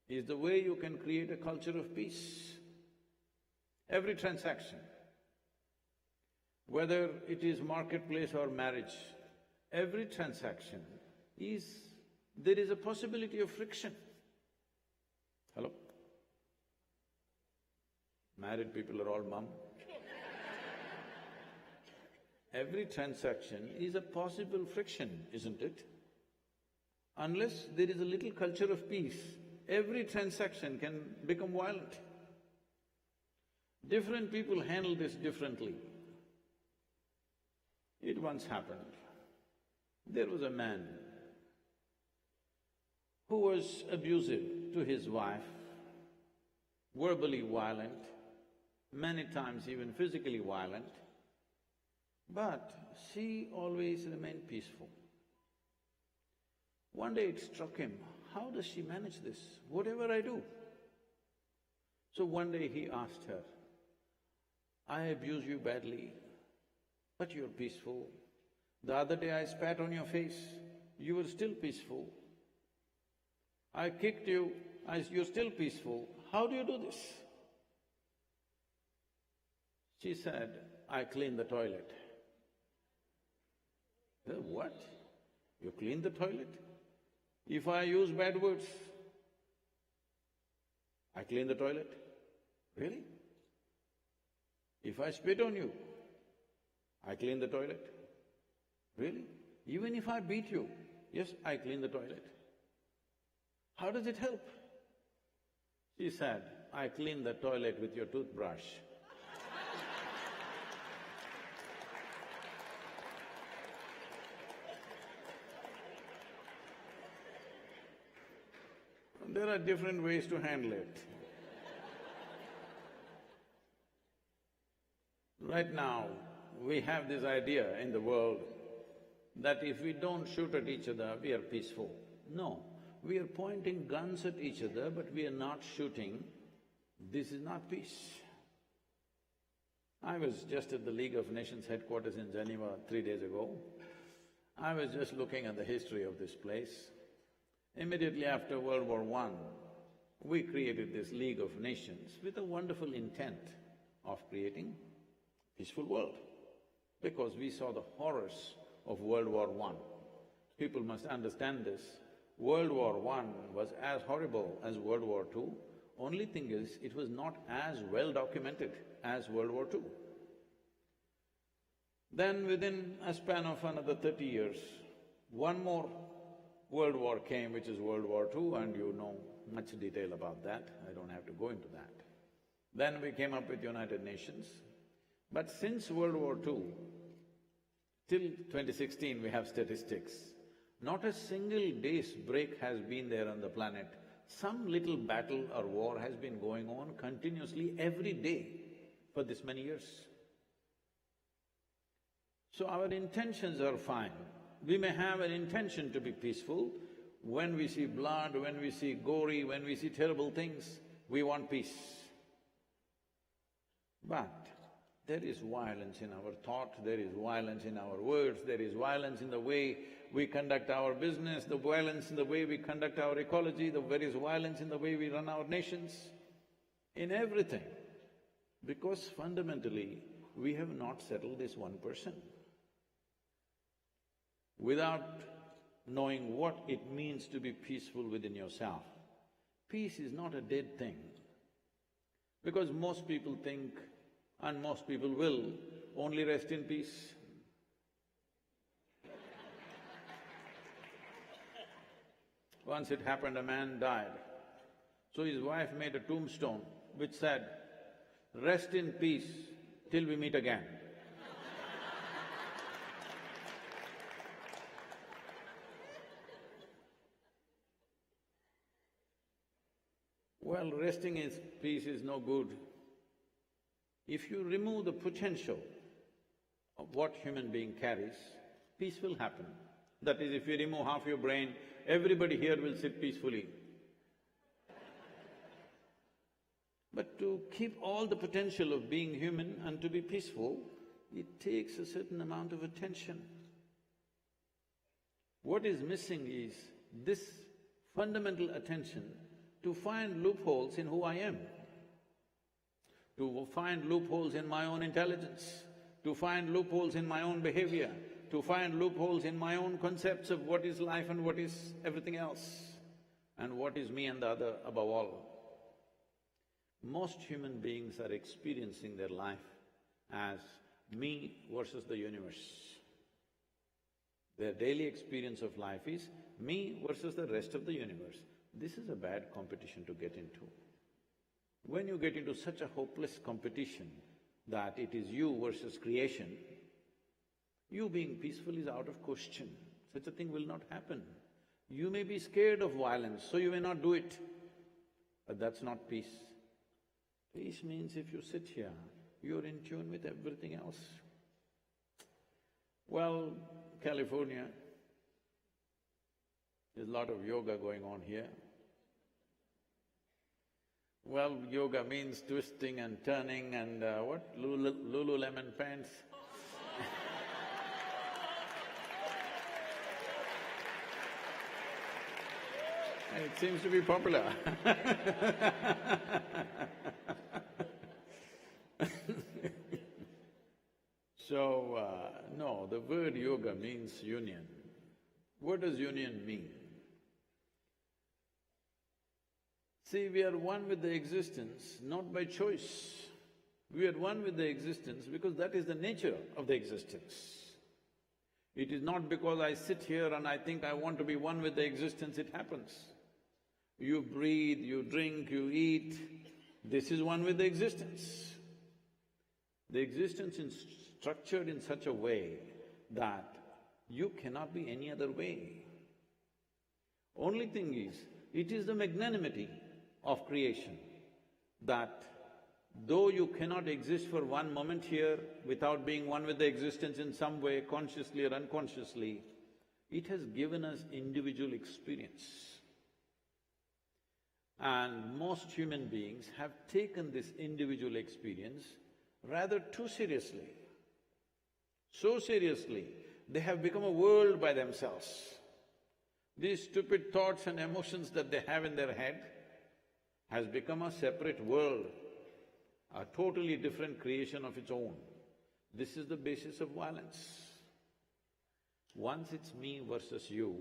is the way you can create a culture of peace. Every transaction, whether it is marketplace or marriage, every transaction there is a possibility of friction. Hello? Married people are all mum. Every transaction is a possible friction, isn't it? Unless there is a little culture of peace, every transaction can become violent. Different people handle this differently. It once happened, there was a man who was abusive to his wife, verbally violent, many times even physically violent, but she always remained peaceful. One day it struck him, how does she manage this, whatever I do? So one day he asked her, I abuse you badly, but you're peaceful. The other day I spat on your face, you were still peaceful. I kicked you, you're still peaceful. How do you do this? She said, I clean the toilet. What? You clean the toilet? If I use bad words, I clean the toilet? Really? If I spit on you, I clean the toilet? Really? Even if I beat you, yes, I clean the toilet. How does it help? She said, I clean the toilet with your toothbrush. There are different ways to handle it. Right now, we have this idea in the world that if we don't shoot at each other, we are peaceful. No, we are pointing guns at each other, but we are not shooting. This is not peace. I was just at the League of Nations headquarters in Geneva 3 days ago. I was just looking at the history of this place. Immediately after World War I, we created this League of Nations with a wonderful intent of creating peaceful world, because we saw the horrors of World War I. People must understand this. World War I was as horrible as World War II. Only thing is, it was not as well documented as World War II. Then within a span of another 30 years, one more World War came, which is World War II, and you know much detail about that, I don't have to go into that. Then we came up with United Nations. But since World War II, till 2016 we have statistics, not a single day's break has been there on the planet. Some little battle or war has been going on continuously every day for this many years. So our intentions are fine. We may have an intention to be peaceful. When we see blood, when we see gory, when we see terrible things, we want peace. But there is violence in our thought, there is violence in our words, there is violence in the way we conduct our business, the violence in the way we conduct our ecology, there is violence in the way we run our nations, in everything. Because fundamentally, we have not settled this one person. Without knowing what it means to be peaceful within yourself, peace is not a dead thing. Because most people think, and most people will, only rest in peace. Once it happened, a man died. So his wife made a tombstone which said, "Rest in peace till we meet again." Well, resting in peace is no good. If you remove the potential of what human being carries, peace will happen. That is, if you remove half your brain, everybody here will sit peacefully. But to keep all the potential of being human and to be peaceful, it takes a certain amount of attention. What is missing is this fundamental attention to find loopholes in who I am, to find loopholes in my own intelligence, to find loopholes in my own behavior, to find loopholes in my own concepts of what is life and what is everything else, and what is me and the other above all. Most human beings are experiencing their life as me versus the universe. Their daily experience of life is me versus the rest of the universe. This is a bad competition to get into. When you get into such a hopeless competition that it is you versus creation, you being peaceful is out of question. Such a thing will not happen. You may be scared of violence, so you may not do it, but that's not peace. Peace means if you sit here, you're in tune with everything else. Well, California, there's a lot of yoga going on here. Well, yoga means twisting and turning and what? Lululemon pants. It seems to be popular. So, no, the word yoga means union. What does union mean? See, we are one with the existence, not by choice. We are one with the existence because that is the nature of the existence. It is not because I sit here and I think I want to be one with the existence, it happens. You breathe, you drink, you eat, this is one with the existence. The existence is structured in such a way that you cannot be any other way. Only thing is, It is the magnanimity of creation that though you cannot exist for one moment here without being one with the existence in some way, consciously or unconsciously, it has given us individual experience. And most human beings have taken this individual experience rather too seriously. So seriously, they have become a world by themselves. These stupid thoughts and emotions that they have in their head has become a separate world, a totally different creation of its own. This is the basis of violence. Once it's me versus you,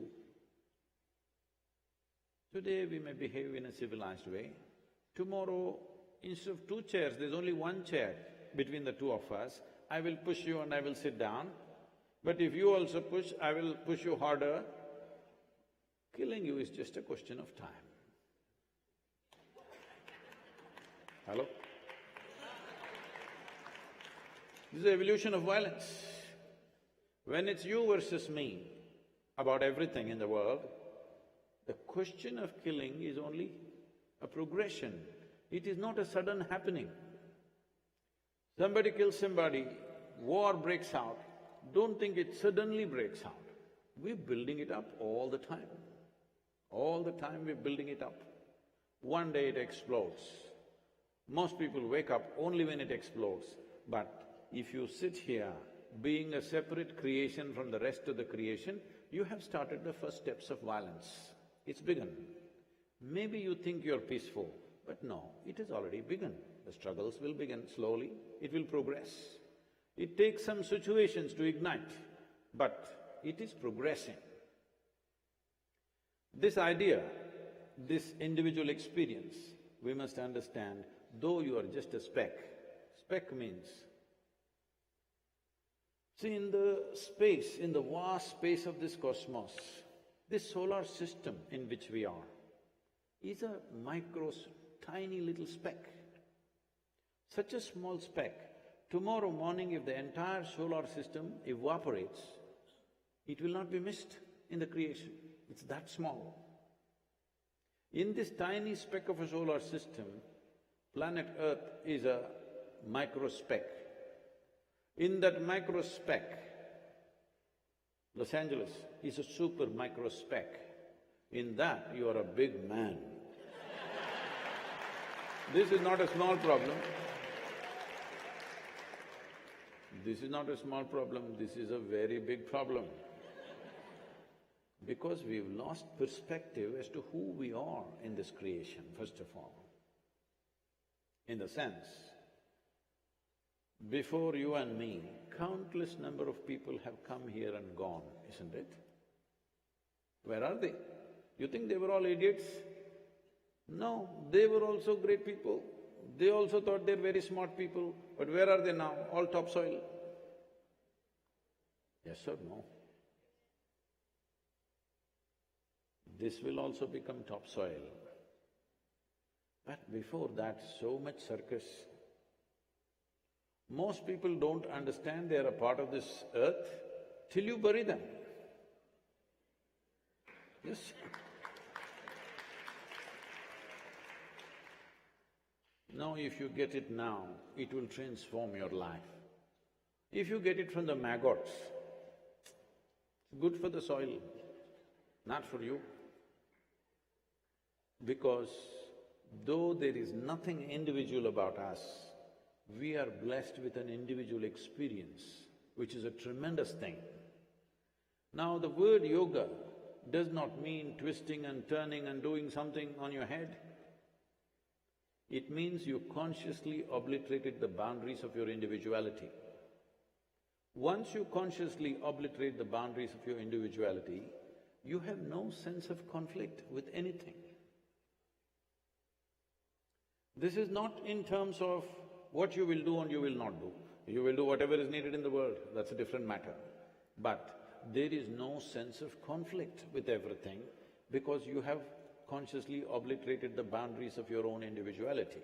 today we may behave in a civilized way. Tomorrow, instead of two chairs, there's only one chair between the two of us. I will push you and I will sit down. But if you also push, I will push you harder. Killing you is just a question of time. Hello? This is the evolution of violence. When it's you versus me about everything in the world, the question of killing is only a progression. It is not a sudden happening. Somebody kills somebody, war breaks out, don't think it suddenly breaks out. We're building it up all the time. All the time we're building it up. One day it explodes. Most people wake up only when it explodes. But if you sit here, being a separate creation from the rest of the creation, you have started the first steps of violence. It's begun. Maybe you think you're peaceful, but no, it has already begun. The struggles will begin slowly, it will progress. It takes some situations to ignite, but it is progressing. This idea, this individual experience, we must understand, though you are just a speck. Speck means, see, in the space, in the vast space of this cosmos, this solar system in which we are is a tiny little speck. Such a small speck, tomorrow morning if the entire solar system evaporates, it will not be missed in the creation. It's that small. In this tiny speck of a solar system, planet Earth is a microspeck. In that microspeck, Los Angeles is a super microspeck. In that, you are a big man. This is not a small problem. This is not a small problem, this is a very big problem. Because we've lost perspective as to who we are in this creation, first of all. In the sense, before you and me, countless number of people have come here and gone, isn't it? Where are they? You think they were all idiots? No, they were also great people. They also thought they're very smart people, but where are they now? All topsoil. Yes or no? This will also become topsoil. But before that, so much circus. Most people don't understand they are a part of this earth till you bury them. Yes. Now if you get it now, it will transform your life. If you get it from the maggots, it's good for the soil, not for you. Because though there is nothing individual about us, we are blessed with an individual experience, which is a tremendous thing. Now the word yoga does not mean twisting and turning and doing something on your head. It means you consciously obliterated the boundaries of your individuality. Once you consciously obliterate the boundaries of your individuality, you have no sense of conflict with anything. This is not in terms of what you will do and you will not do. You will do whatever is needed in the world, that's a different matter. But there is no sense of conflict with everything because you have consciously obliterated the boundaries of your own individuality.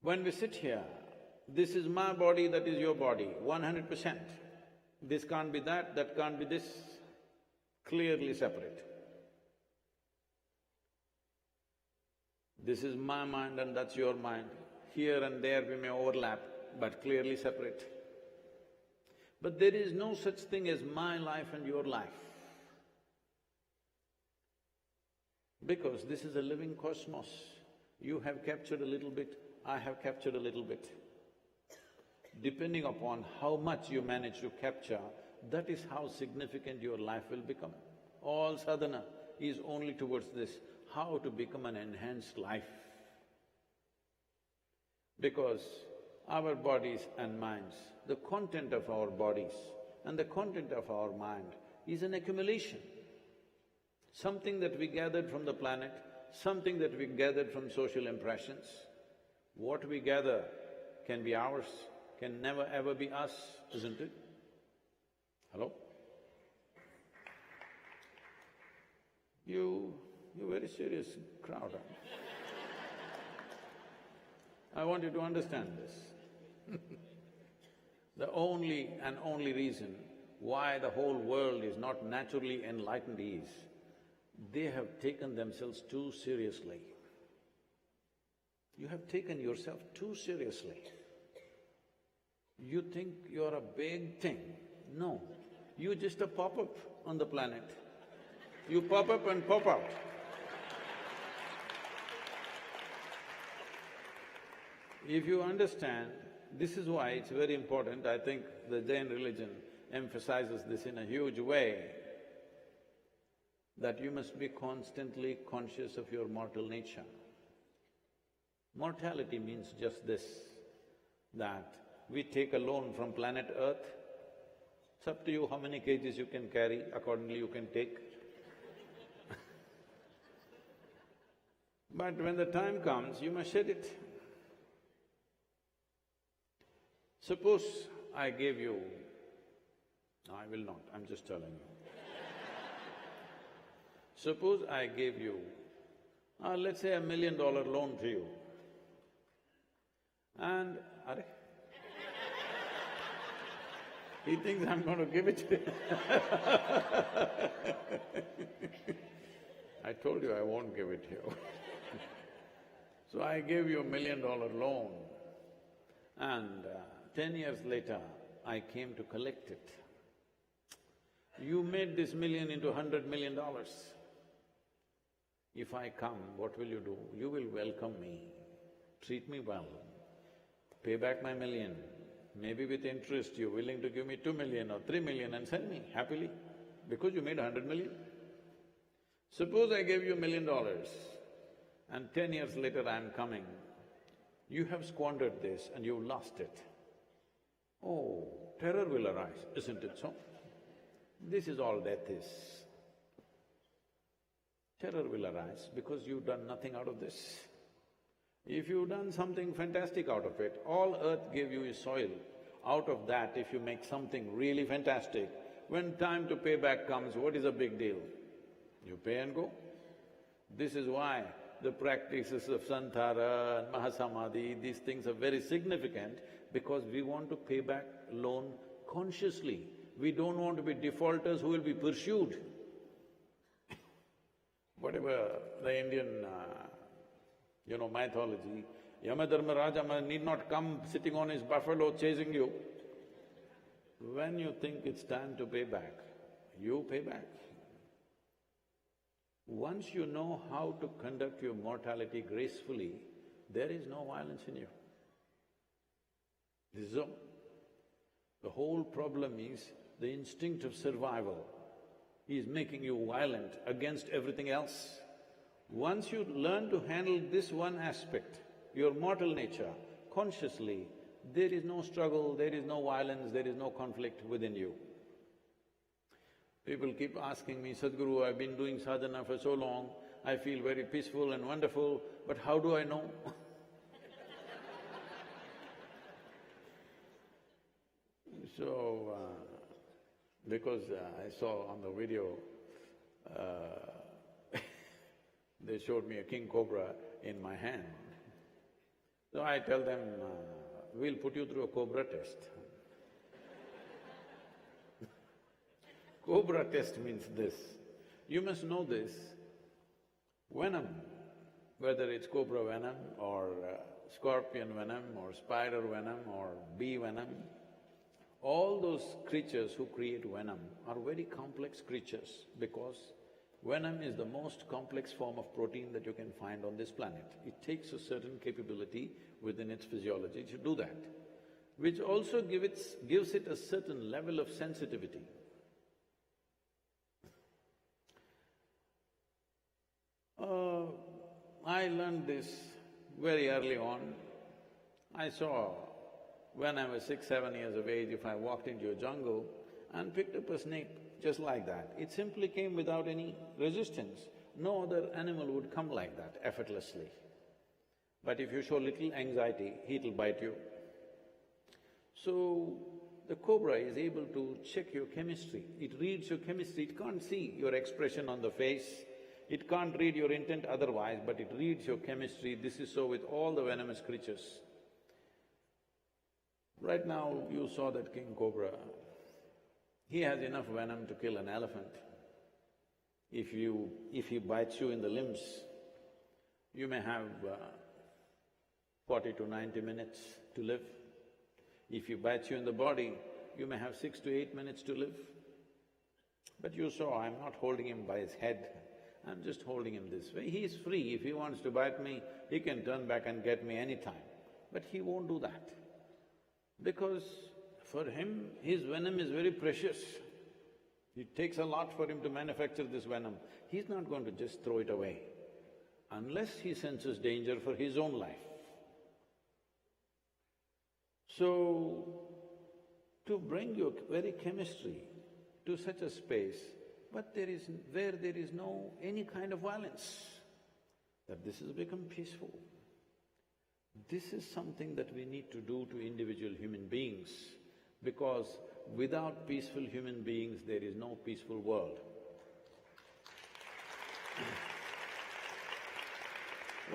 When we sit here, this is my body, that is your body, 100%. This can't be that can't be this, clearly separate. This is my mind and that's your mind. Here and there we may overlap, but clearly separate. But there is no such thing as my life and your life. Because this is a living cosmos. You have captured a little bit, I have captured a little bit. Depending upon how much you manage to capture, that is how significant your life will become. All sadhana is only towards this, how to become an enhanced life. Because our bodies and minds, the content of our bodies and the content of our mind is an accumulation. Something that we gathered from the planet, something that we gathered from social impressions. What we gather can be ours, can never ever be us, isn't it? Hello? You're very serious crowd, huh? I want you to understand this. The only and only reason why the whole world is not naturally enlightened is they have taken themselves too seriously. You have taken yourself too seriously. You think you're a big thing. No, you're just a pop-up on the planet. You pop up and pop out. If you understand, this is why it's very important, I think the Jain religion emphasizes this in a huge way, that you must be constantly conscious of your mortal nature. Mortality means just this, that we take a loan from planet Earth. It's up to you how many kgs you can carry, accordingly you can take. But when the time comes, you must shed it. Suppose I gave you… No, I will not, I'm just telling you. Suppose I gave you, let's say $1 million loan to you, and… Arre? He thinks I'm going to give it to him. I told you I won't give it to you. So I gave you $1 million loan, and 10 years later, I came to collect it. You made this million into $100 million. If I come, what will you do? You will welcome me, treat me well, pay back my million. Maybe with interest you're willing to give me 2 million or 3 million and send me happily, because you made 100 million. Suppose I gave you $1 million and 10 years later I'm coming, you have squandered this and you've lost it. Oh, terror will arise, isn't it so? This is all death is. Terror will arise because you've done nothing out of this. If you've done something fantastic out of it, all earth gave you is soil. Out of that, if you make something really fantastic, when time to pay back comes, what is a big deal? You pay and go. This is why the practices of Santhara and Mahasamadhi, these things are very significant, because we want to pay back loan consciously. We don't want to be defaulters who will be pursued. Whatever the Indian mythology, Yamadharmaraja need not come sitting on his buffalo chasing you. When you think it's time to pay back, you pay back. Once you know how to conduct your mortality gracefully, there is no violence in you. This is all. The whole problem is the instinct of survival is making you violent against everything else. Once you learn to handle this one aspect, your mortal nature, consciously, there is no struggle, there is no violence, there is no conflict within you. People keep asking me, Sadhguru, I've been doing sadhana for so long, I feel very peaceful and wonderful, but how do I know? So, because I saw on the video, they showed me a king cobra in my hand. So I tell them, we'll put you through a cobra test. Cobra test means this. You must know this. Venom whether it's cobra venom or scorpion venom or spider venom or bee venom, all those creatures who create venom are very complex creatures because venom is the most complex form of protein that you can find on this planet. It takes a certain capability within its physiology to do that, which also gives it a certain level of sensitivity. I learned this very early on. I saw when I was 6, 7 years of age, if I walked into a jungle and picked up a snake just like that, it simply came without any resistance. No other animal would come like that effortlessly. But if you show little anxiety, it'll bite you. So, the cobra is able to check your chemistry. It reads your chemistry. It can't see your expression on the face, it can't read your intent otherwise, but it reads your chemistry. This is so with all the venomous creatures. Right now, you saw that king cobra. He has enough venom to kill an elephant. If he bites you in the limbs, you may have 40 to 90 minutes to live. If he bites you in the body, you may have 6 to 8 minutes to live. But you saw, I'm not holding him by his head, I'm just holding him this way. He is free. If he wants to bite me, he can turn back and get me anytime. But he won't do that. Because for him, his venom is very precious. It takes a lot for him to manufacture this venom. He's not going to just throw it away unless he senses danger for his own life. So, to bring your very chemistry to such a space, but where there is no any kind of violence, that this has become peaceful. This is something that we need to do to individual human beings, because without peaceful human beings, there is no peaceful world.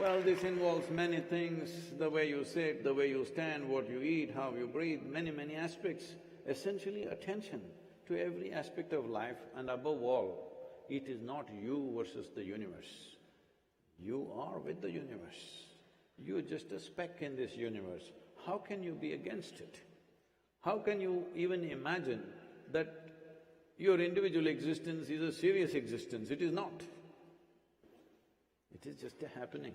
Well, this involves many things, the way you sit, the way you stand, what you eat, how you breathe, many aspects. Essentially attention to every aspect of life, and above all, it is not you versus the universe. You are with the universe. You're just a speck in this universe. How can you be against it? How can you even imagine that your individual existence is a serious existence? It is not. It is just a happening.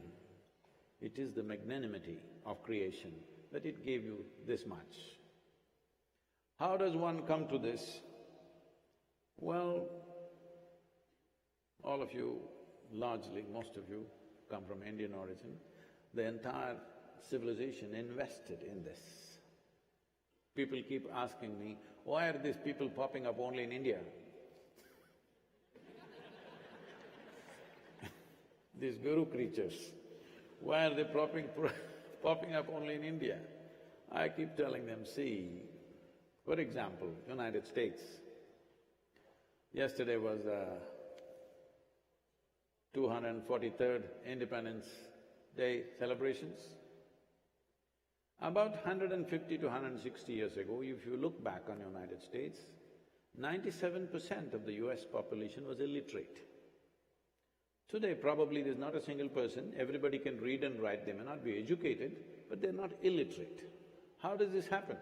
It is the magnanimity of creation that it gave you this much. How does one come to this? Well, all of you, largely, most of you come from Indian origin. The entire civilization invested in this. People keep asking me, why are these people popping up only in India? These guru creatures, why are they popping up only in India? I keep telling them, see, for example, United States. Yesterday was the 243rd Independence Day celebrations. About 150 to 160 years ago, if you look back on United States, 97% of the US population was illiterate. Today, probably there's not a single person, everybody can read and write, they may not be educated, but they're not illiterate. How does this happen?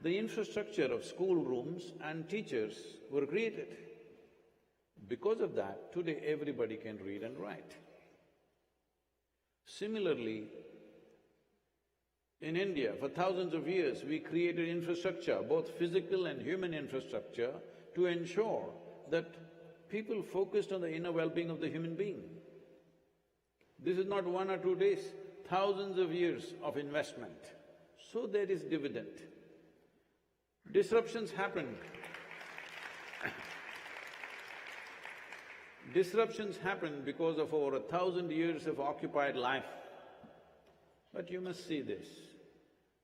The infrastructure of schoolrooms and teachers were created. Because of that, today everybody can read and write. Similarly, in India, for thousands of years, we created infrastructure, both physical and human infrastructure, to ensure that people focused on the inner well-being of the human being. This is not 1 or 2 days, thousands of years of investment. So there is dividend. Disruptions happened. Disruptions happened because of over 1,000 years of occupied life. But you must see this.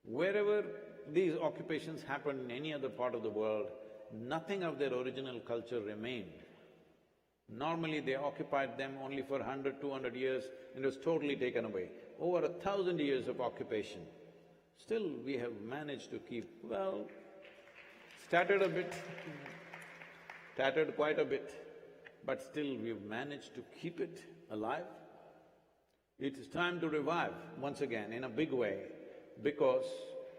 Wherever these occupations happened in any other part of the world, nothing of their original culture remained. Normally they occupied them only for 100, 200 years and it was totally taken away. Over 1,000 years of occupation. Still we have managed to keep, well, tattered quite a bit, but still we've managed to keep it alive. It is time to revive once again in a big way, because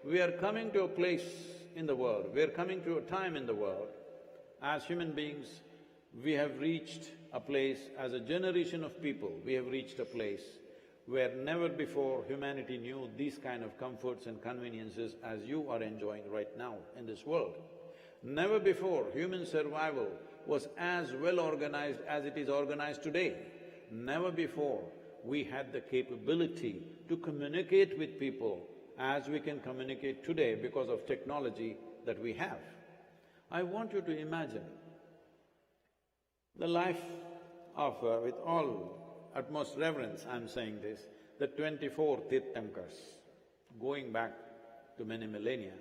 we are coming to a place in the world, we are coming to a time in the world. As human beings, we have reached a place, as a generation of people, we have reached a place where never before humanity knew these kind of comforts and conveniences as you are enjoying right now in this world. Never before human survival was as well organized as it is organized today. Never before we had the capability to communicate with people as we can communicate today because of technology that we have. I want you to imagine the life of, with all utmost reverence I'm saying this, the 24 Tirthankars, going back to many millennia,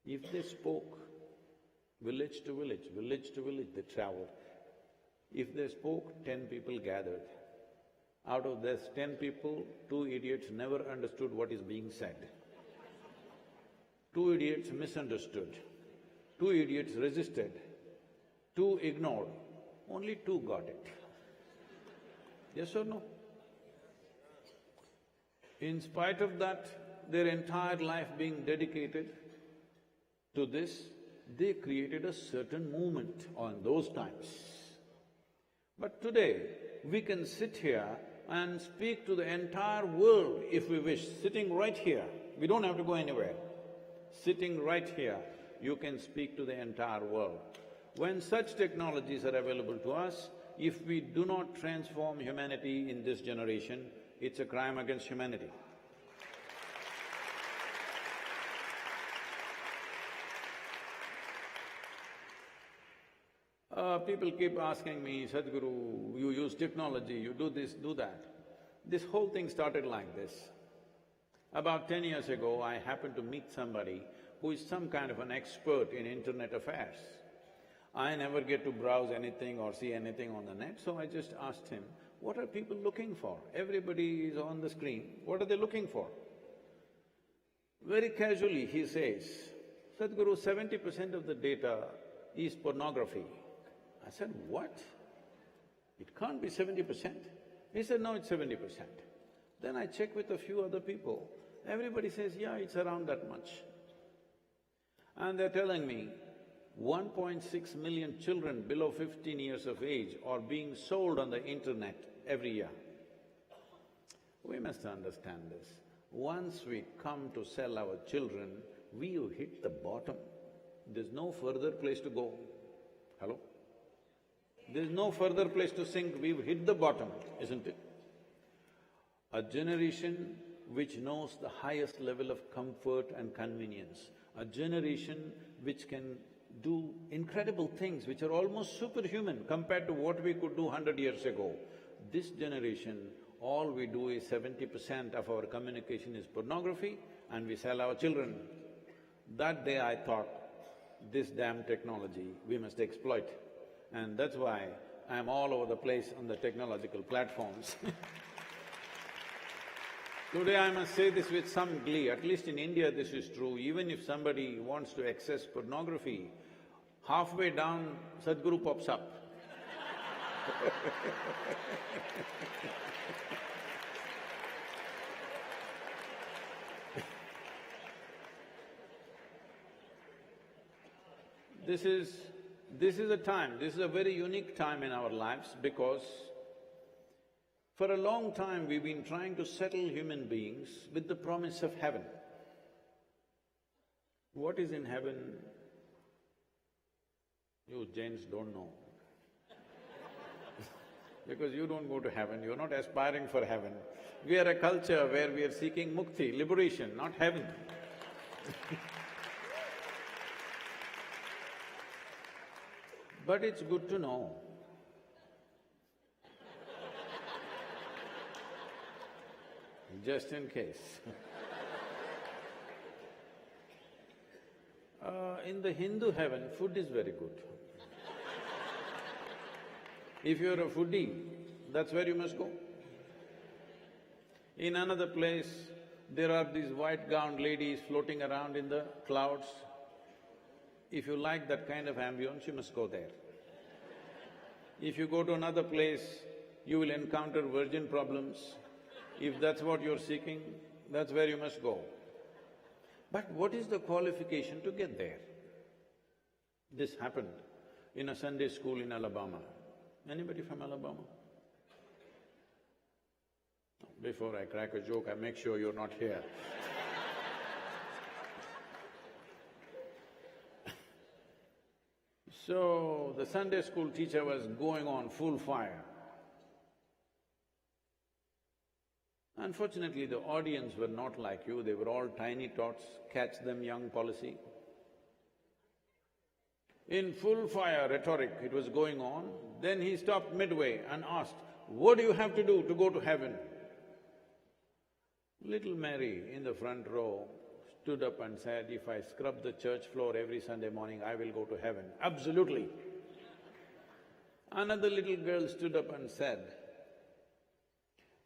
if they spoke village to village they traveled. If they spoke, 10 people gathered. Out of those 10 people, 2 idiots never understood what is being said. 2 idiots misunderstood. 2 idiots resisted. 2 ignored. Only 2 got it. Yes or no? In spite of that, their entire life being dedicated to this, they created a certain movement on those times. But today, we can sit here and speak to the entire world if we wish, sitting right here. We don't have to go anywhere. Sitting right here, you can speak to the entire world. When such technologies are available to us, if we do not transform humanity in this generation, it's a crime against humanity. People keep asking me, Sadhguru, you use technology, you do this, do that. This whole thing started like this. About 10 years ago, I happened to meet somebody who is some kind of an expert in internet affairs. I never get to browse anything or see anything on the net, so I just asked him, what are people looking for? Everybody is on the screen, what are they looking for? Very casually he says, Sadhguru, 70% of the data is pornography. I said, what? It can't be 70%. He said, no, it's 70%. Then I checked with a few other people. Everybody says, yeah, it's around that much. And they're telling me, 1.6 million children below 15 years of age are being sold on the internet every year. We must understand this. Once we come to sell our children, we have hit the bottom. There's no further place to go. Hello? There's no further place to sink, we've hit the bottom, isn't it? A generation which knows the highest level of comfort and convenience, a generation which can do incredible things which are almost superhuman compared to what we could do 100 years ago. This generation, all we do is 70% of our communication is pornography and we sell our children. That day I thought, this damn technology we must exploit. And that's why I'm all over the place on the technological platforms. Today I must say this with some glee, at least in India this is true, even if somebody wants to access pornography, halfway down Sadhguru pops up. This is a time, this is a very unique time in our lives because for a long time we've been trying to settle human beings with the promise of heaven. What is in heaven? You Jains don't know. Because you don't go to heaven, you're not aspiring for heaven. We are a culture where we are seeking mukti, liberation, not heaven. But it's good to know. Just in case. In the Hindu heaven, food is very good. If you're a foodie, that's where you must go. In another place, there are these white-gowned ladies floating around in the clouds. If you like that kind of ambience, you must go there. If you go to another place, you will encounter virgin problems. If that's what you're seeking, that's where you must go. But what is the qualification to get there? This happened in a Sunday school in Alabama. Anybody from Alabama? Before I crack a joke, I make sure you're not here. So, the Sunday school teacher was going on full fire. Unfortunately, the audience were not like you, they were all tiny tots, catch them young policy. In full fire rhetoric it was going on, then he stopped midway and asked, "What do you have to do to go to heaven?" Little Mary in the front row stood up and said, "If I scrub the church floor every Sunday morning, I will go to heaven." Absolutely. Another little girl stood up and said,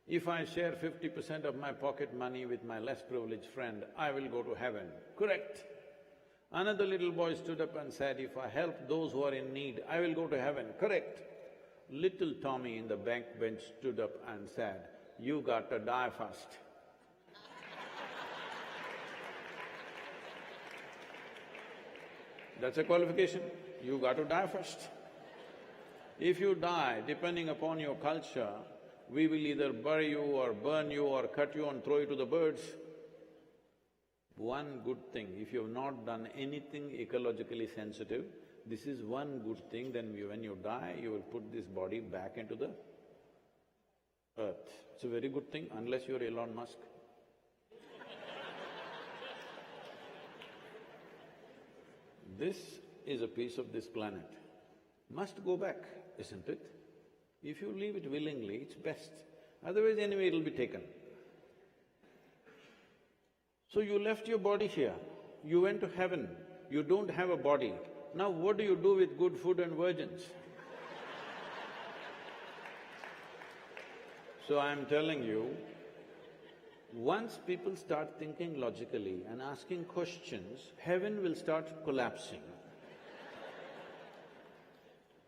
"If I share 50% of my pocket money with my less privileged friend, I will go to heaven." Correct. Another little boy stood up and said, "If I help those who are in need, I will go to heaven." Correct. Little Tommy in the back bench stood up and said, "You got to die first." That's a qualification, you got to die first. If you die, depending upon your culture, we will either bury you or burn you or cut you and throw you to the birds. One good thing, if you have not done anything ecologically sensitive, this is one good thing, then when you die, you will put this body back into the earth. It's a very good thing, unless you're Elon Musk. This is a piece of this planet, must go back, isn't it? If you leave it willingly, it's best, otherwise anyway it'll be taken. So you left your body here, you went to heaven, you don't have a body. Now what do you do with good food and virgins? So I'm telling you, once people start thinking logically and asking questions, heaven will start collapsing.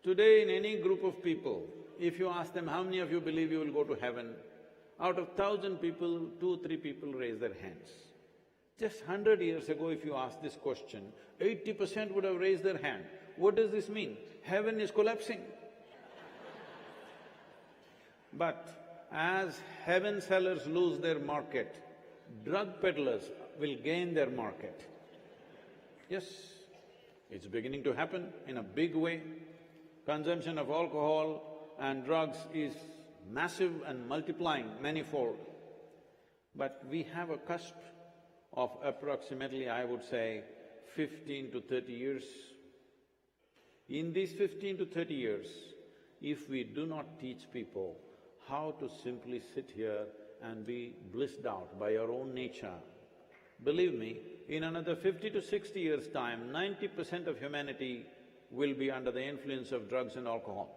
Today in any group of people, if you ask them, how many of you believe you will go to heaven? Out of 1,000 people, 2-3 people raise their hands. Just 100 years ago, if you asked this question, 80% would have raised their hand. What does this mean? Heaven is collapsing. But as heaven sellers lose their market, drug peddlers will gain their market. Yes, it's beginning to happen in a big way. Consumption of alcohol and drugs is massive and multiplying manifold. But we have a cusp of approximately, I would say, 15 to 30 years. In these 15 to 30 years, if we do not teach people how to simply sit here and be blissed out by your own nature, believe me, in another 50 to 60 years' time, 90% of humanity will be under the influence of drugs and alcohol,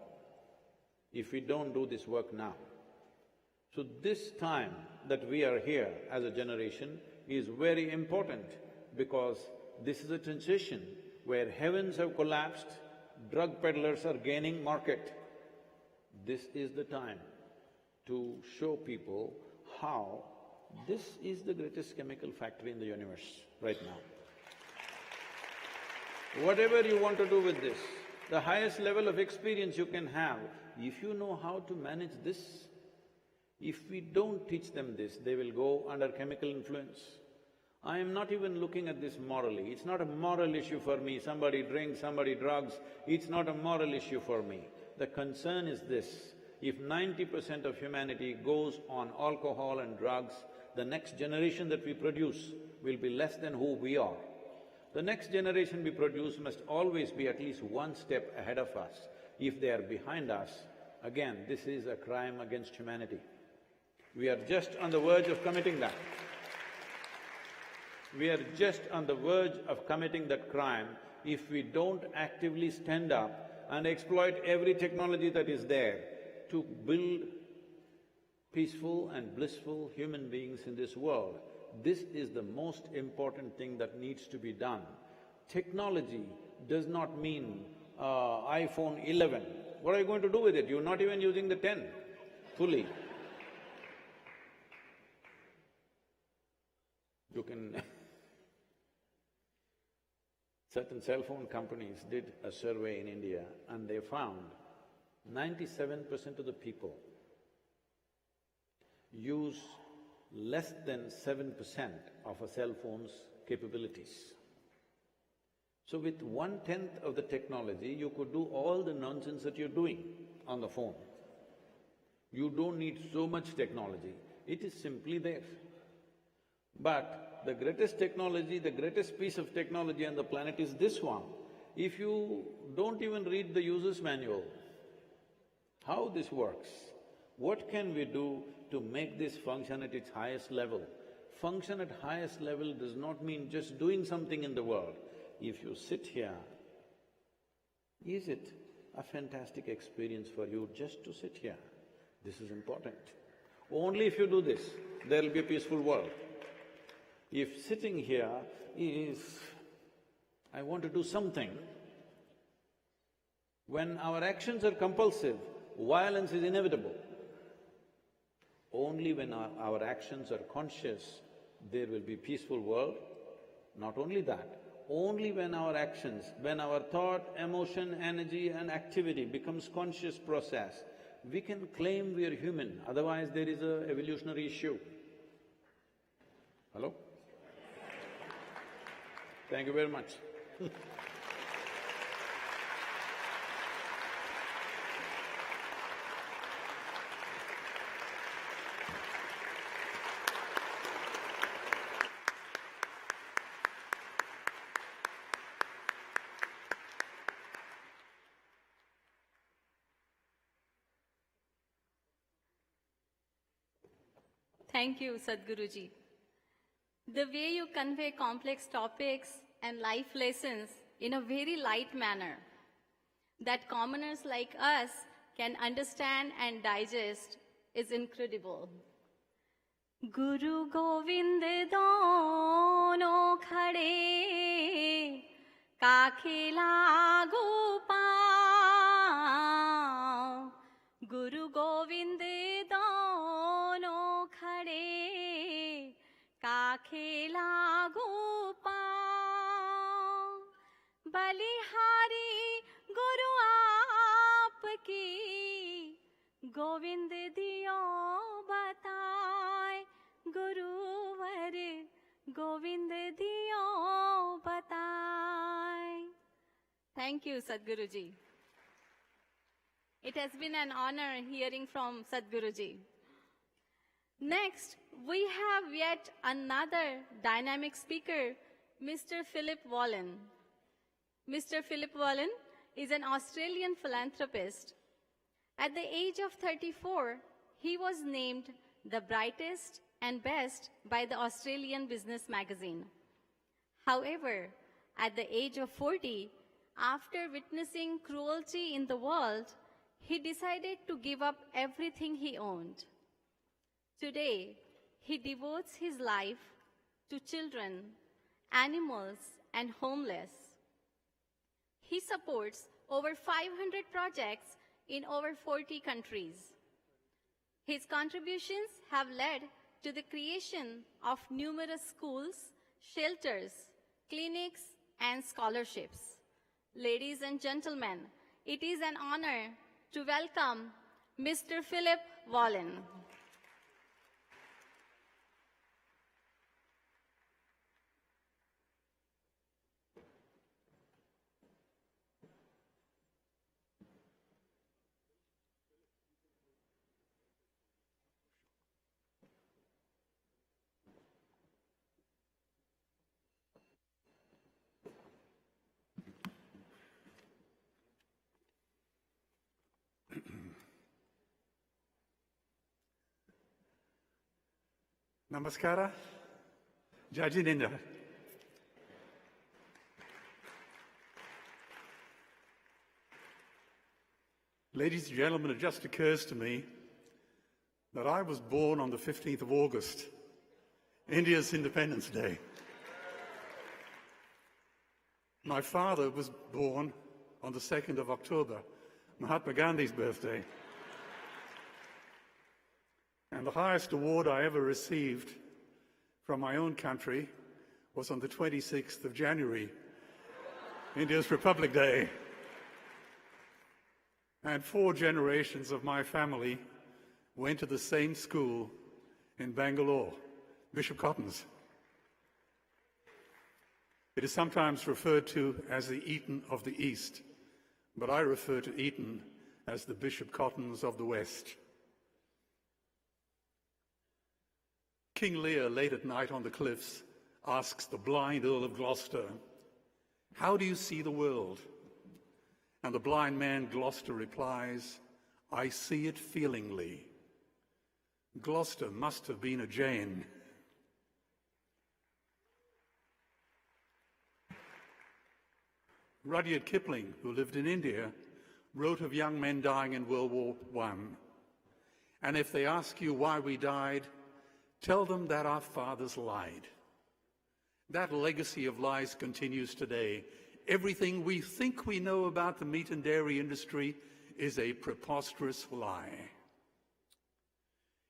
if we don't do this work now. So this time that we are here as a generation is very important, because this is a transition where heavens have collapsed, drug peddlers are gaining market. This is the time to show people how this is the greatest chemical factory in the universe right now. Whatever you want to do with this, the highest level of experience you can have, if you know how to manage this, if we don't teach them this, they will go under chemical influence. I am not even looking at this morally, it's not a moral issue for me, somebody drinks, somebody drugs, it's not a moral issue for me. The concern is this, if 90% of humanity goes on alcohol and drugs, the next generation that we produce will be less than who we are. The next generation we produce must always be at least one step ahead of us. If they are behind us, again, this is a crime against humanity. We are just on the verge of committing that. We are just on the verge of committing that crime if we don't actively stand up and exploit every technology that is there to build peaceful and blissful human beings in this world. This is the most important thing that needs to be done. Technology does not mean iPhone 11. What are you going to do with it? You're not even using the 10 fully. You can… Certain cell phone companies did a survey in India and they found 97% of the people use less than 7% of a cell phone's capabilities. So with 1/10 of the technology, you could do all the nonsense that you're doing on the phone. You don't need so much technology, it is simply there. But the greatest technology, the greatest piece of technology on the planet is this one. If you don't even read the user's manual, how this works, what can we do to make this function at its highest level? Function at highest level does not mean just doing something in the world. If you sit here, is it a fantastic experience for you just to sit here? This is important. Only if you do this, there'll be a peaceful world. If sitting here is, I want to do something, when our actions are compulsive, violence is inevitable. Only when our actions are conscious, there will be peaceful world. Not only that, only when our actions, when our thought, emotion, energy and activity becomes conscious process, we can claim we are human, otherwise there is an evolutionary issue. Hello? Thank you very much. Thank you, Sadhguruji. The way you convey complex topics and life lessons in a very light manner that commoners like us can understand and digest is incredible. Guru Govind dono khade Kakhe लागू पाँव, गुरु गोविंद दोनों खड़े काखे लागू पाँव, बलिहारी गुरु आपकी गोविंद दियो बताए, गुरुवर गोविंद दियो बताए. Thank you, Sadhguruji. It has been an honor hearing from Sadhguruji. Next, we have yet another dynamic speaker, Mr. Philip Wallen. Mr. Philip Wallen is an Australian philanthropist. At the age of 34, he was named the brightest and best by the Australian Business Magazine. However, at the age of 40, after witnessing cruelty in the world, he decided to give up everything he owned. Today, he devotes his life to children, animals, and homeless. He supports over 500 projects in over 40 countries. His contributions have led to the creation of numerous schools, shelters, clinics, and scholarships. Ladies and gentlemen, it is an honor to welcome Mr. Philip Wallen. Namaskara, Jajinendra. Ladies and gentlemen, it just occurs to me that I was born on the 15th of August, India's Independence Day. My father was born on the 2nd of October, Mahatma Gandhi's birthday. And the highest award I ever received from my own country was on the 26th of January, India's Republic Day. And 4 generations of my family went to the same school in Bangalore, Bishop Cotton's. It is sometimes referred to as the Eton of the East, but I refer to Eton as the Bishop Cotton's of the West. King Lear, late at night on the cliffs, asks the blind Earl of Gloucester, "How do you see the world?" And the blind man Gloucester replies, "I see it feelingly." Gloucester must have been a Jain. Rudyard Kipling, who lived in India, wrote of young men dying in World War I. And if they ask you why we died, tell them that our fathers lied. That legacy of lies continues today. Everything we think we know about the meat and dairy industry is a preposterous lie.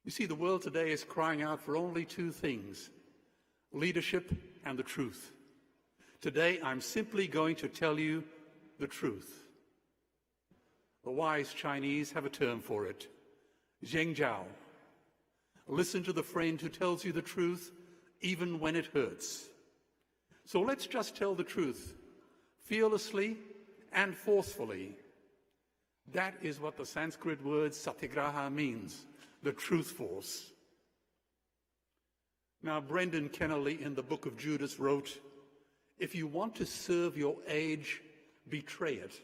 You see, the world today is crying out for only 2 things: leadership and the truth. Today, I'm simply going to tell you the truth. The wise Chinese have a term for it: zhengzhao. Listen to the friend who tells you the truth, even when it hurts. So let's just tell the truth, fearlessly and forcefully. That is what the Sanskrit word satyagraha means, the truth force. Now, Brendan Kennelly in the Book of Judas wrote, "If you want to serve your age, betray it."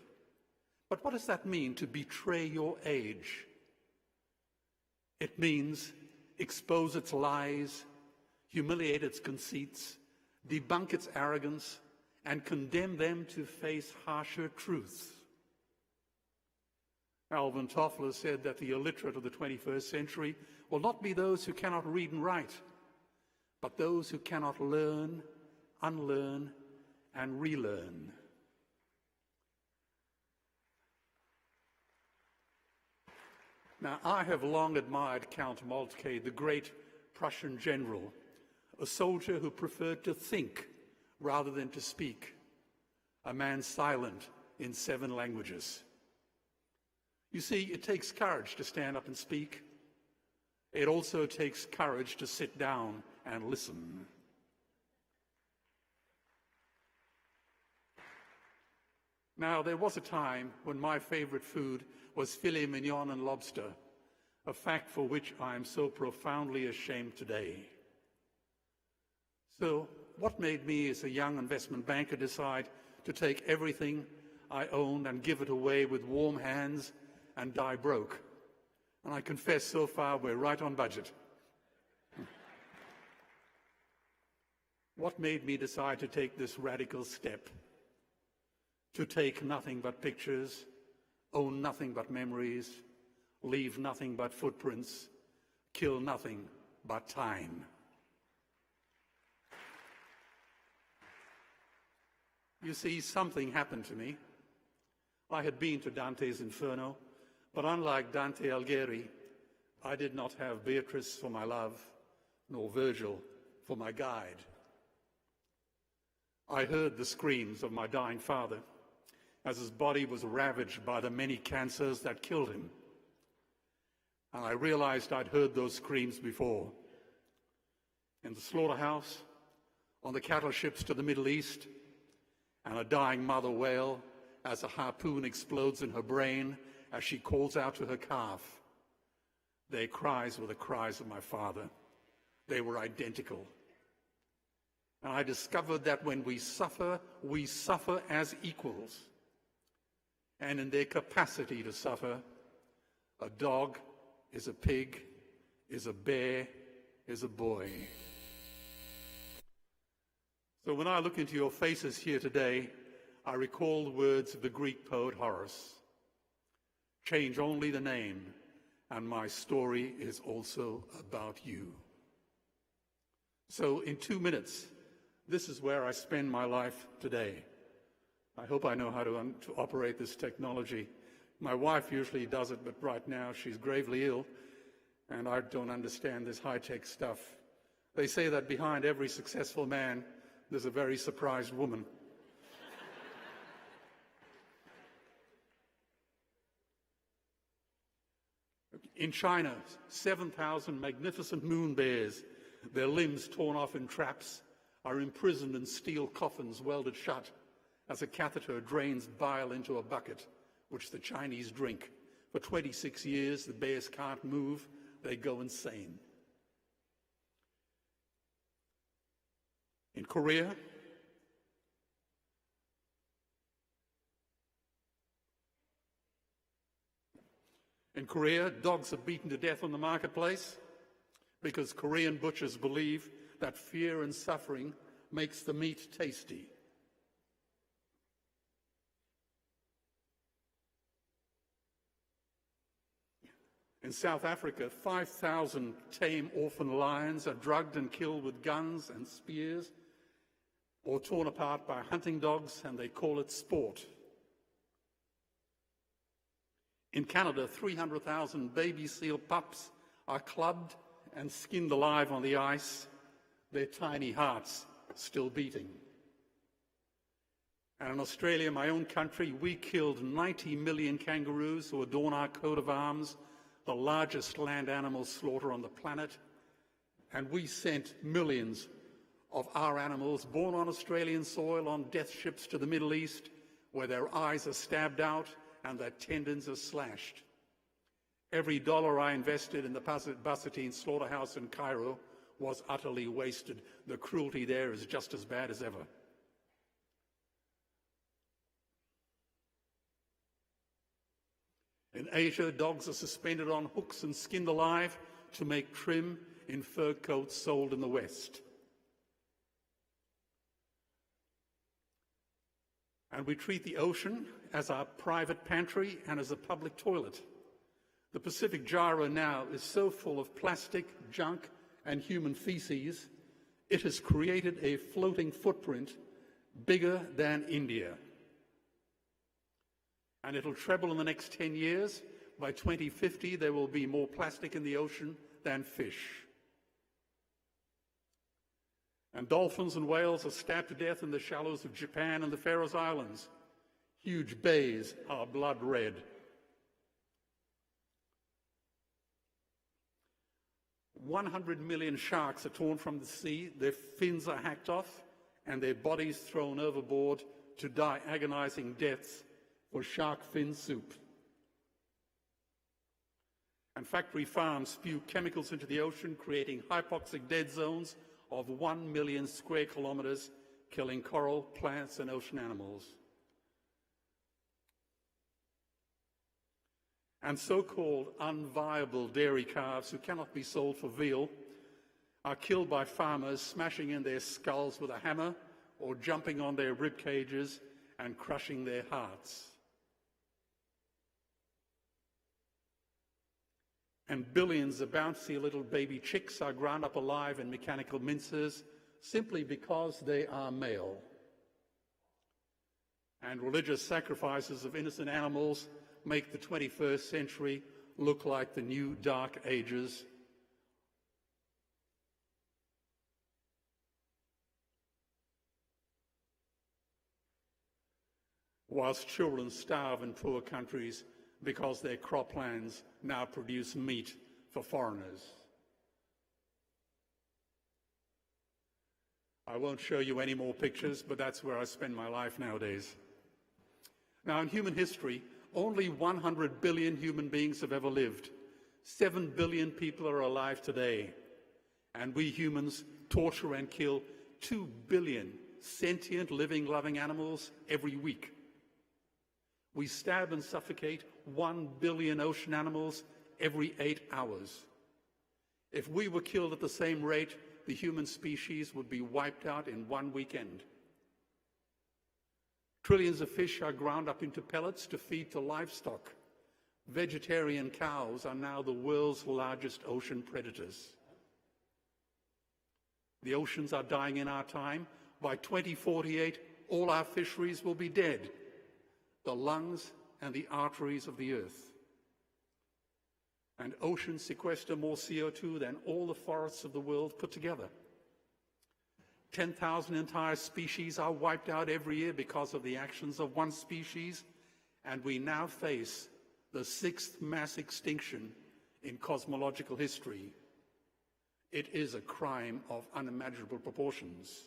But what does that mean, to betray your age? It means expose its lies, humiliate its conceits, debunk its arrogance, and condemn them to face harsher truths. Alvin Toffler said that the illiterate of the 21st century will not be those who cannot read and write, but those who cannot learn, unlearn, and relearn. Now, I have long admired Count Moltke, the great Prussian general, a soldier who preferred to think rather than to speak, a man silent in 7 languages. You see, it takes courage to stand up and speak. It also takes courage to sit down and listen. Now, there was a time when my favorite food was filet mignon and lobster, a fact for which I am so profoundly ashamed today. So, what made me as a young investment banker decide to take everything I owned and give it away with warm hands and die broke? And I confess, so far, we're right on budget. What made me decide to take this radical step? To take nothing but pictures, own nothing but memories, leave nothing but footprints, kill nothing but time. You see, something happened to me. I had been to Dante's Inferno, but unlike Dante Alighieri, I did not have Beatrice for my love, nor Virgil for my guide. I heard the screams of my dying father as his body was ravaged by the many cancers that killed him. And I realized I'd heard those screams before. In the slaughterhouse, on the cattle ships to the Middle East, and a dying mother whale as a harpoon explodes in her brain as she calls out to her calf. Their cries were the cries of my father. They were identical. And I discovered that when we suffer as equals. And in their capacity to suffer, a dog is a pig, is a bear, is a boy. So when I look into your faces here today, I recall the words of the Greek poet Horace. Change only the name, and my story is also about you. So in 2 minutes, this is where I spend my life today. I hope I know how to operate this technology. My wife usually does it, but right now she's gravely ill, and I don't understand this high-tech stuff. They say that behind every successful man, there's a very surprised woman. In China, 7,000 magnificent moon bears, their limbs torn off in traps, are imprisoned in steel coffins welded shut as a catheter drains bile into a bucket, which the Chinese drink. For 26 years, the bears can't move, they go insane. In Korea, dogs are beaten to death on the marketplace because Korean butchers believe that fear and suffering makes the meat tasty. In South Africa, 5,000 tame orphan lions are drugged and killed with guns and spears or torn apart by hunting dogs, and they call it sport. In Canada, 300,000 baby seal pups are clubbed and skinned alive on the ice, their tiny hearts still beating. And in Australia, my own country, we killed 90 million kangaroos who adorn our coat of arms, the largest land animal slaughter on the planet, and we sent millions of our animals born on Australian soil on death ships to the Middle East, where their eyes are stabbed out and their tendons are slashed. Every dollar I invested in the Basatine slaughterhouse in Cairo was utterly wasted. The cruelty there is just as bad as ever. In Asia, dogs are suspended on hooks and skinned alive to make trim in fur coats sold in the West. And we treat the ocean as our private pantry and as a public toilet. The Pacific gyre now is so full of plastic, junk, and human feces, it has created a floating footprint bigger than India. And it'll treble in the next 10 years. By 2050, there will be more plastic in the ocean than fish. And dolphins and whales are stabbed to death in the shallows of Japan and the Faroe Islands. Huge bays are blood red. $100 million sharks are torn from the sea, their fins are hacked off, and their bodies thrown overboard to die agonizing deaths for shark fin soup. And factory farms spew chemicals into the ocean, creating hypoxic dead zones of 1 million square kilometers, killing coral, plants, and ocean animals. And so-called unviable dairy calves who cannot be sold for veal are killed by farmers smashing in their skulls with a hammer or jumping on their rib cages and crushing their hearts. And billions of bouncy little baby chicks are ground up alive in mechanical mincers simply because they are male. And religious sacrifices of innocent animals make the 21st century look like the new Dark Ages. Whilst children starve in poor countries because their croplands now produce meat for foreigners. I won't show you any more pictures, but that's where I spend my life nowadays. Now, in human history, only 100 billion human beings have ever lived. 7 billion people are alive today. And we humans torture and kill 2 billion sentient, living, loving animals every week. We stab and suffocate 1 billion ocean animals every 8 hours. If we were killed at the same rate, the human species would be wiped out in one weekend. Trillions of fish are ground up into pellets to feed to livestock. Vegetarian cows are now the world's largest ocean predators. The oceans are dying in our time. By 2048, all our fisheries will be dead, the lungs and the arteries of the earth. And oceans sequester more CO2 than all the forests of the world put together. 10,000 entire species are wiped out every year because of the actions of one species, and we now face the 6th mass extinction in cosmological history. It is a crime of unimaginable proportions.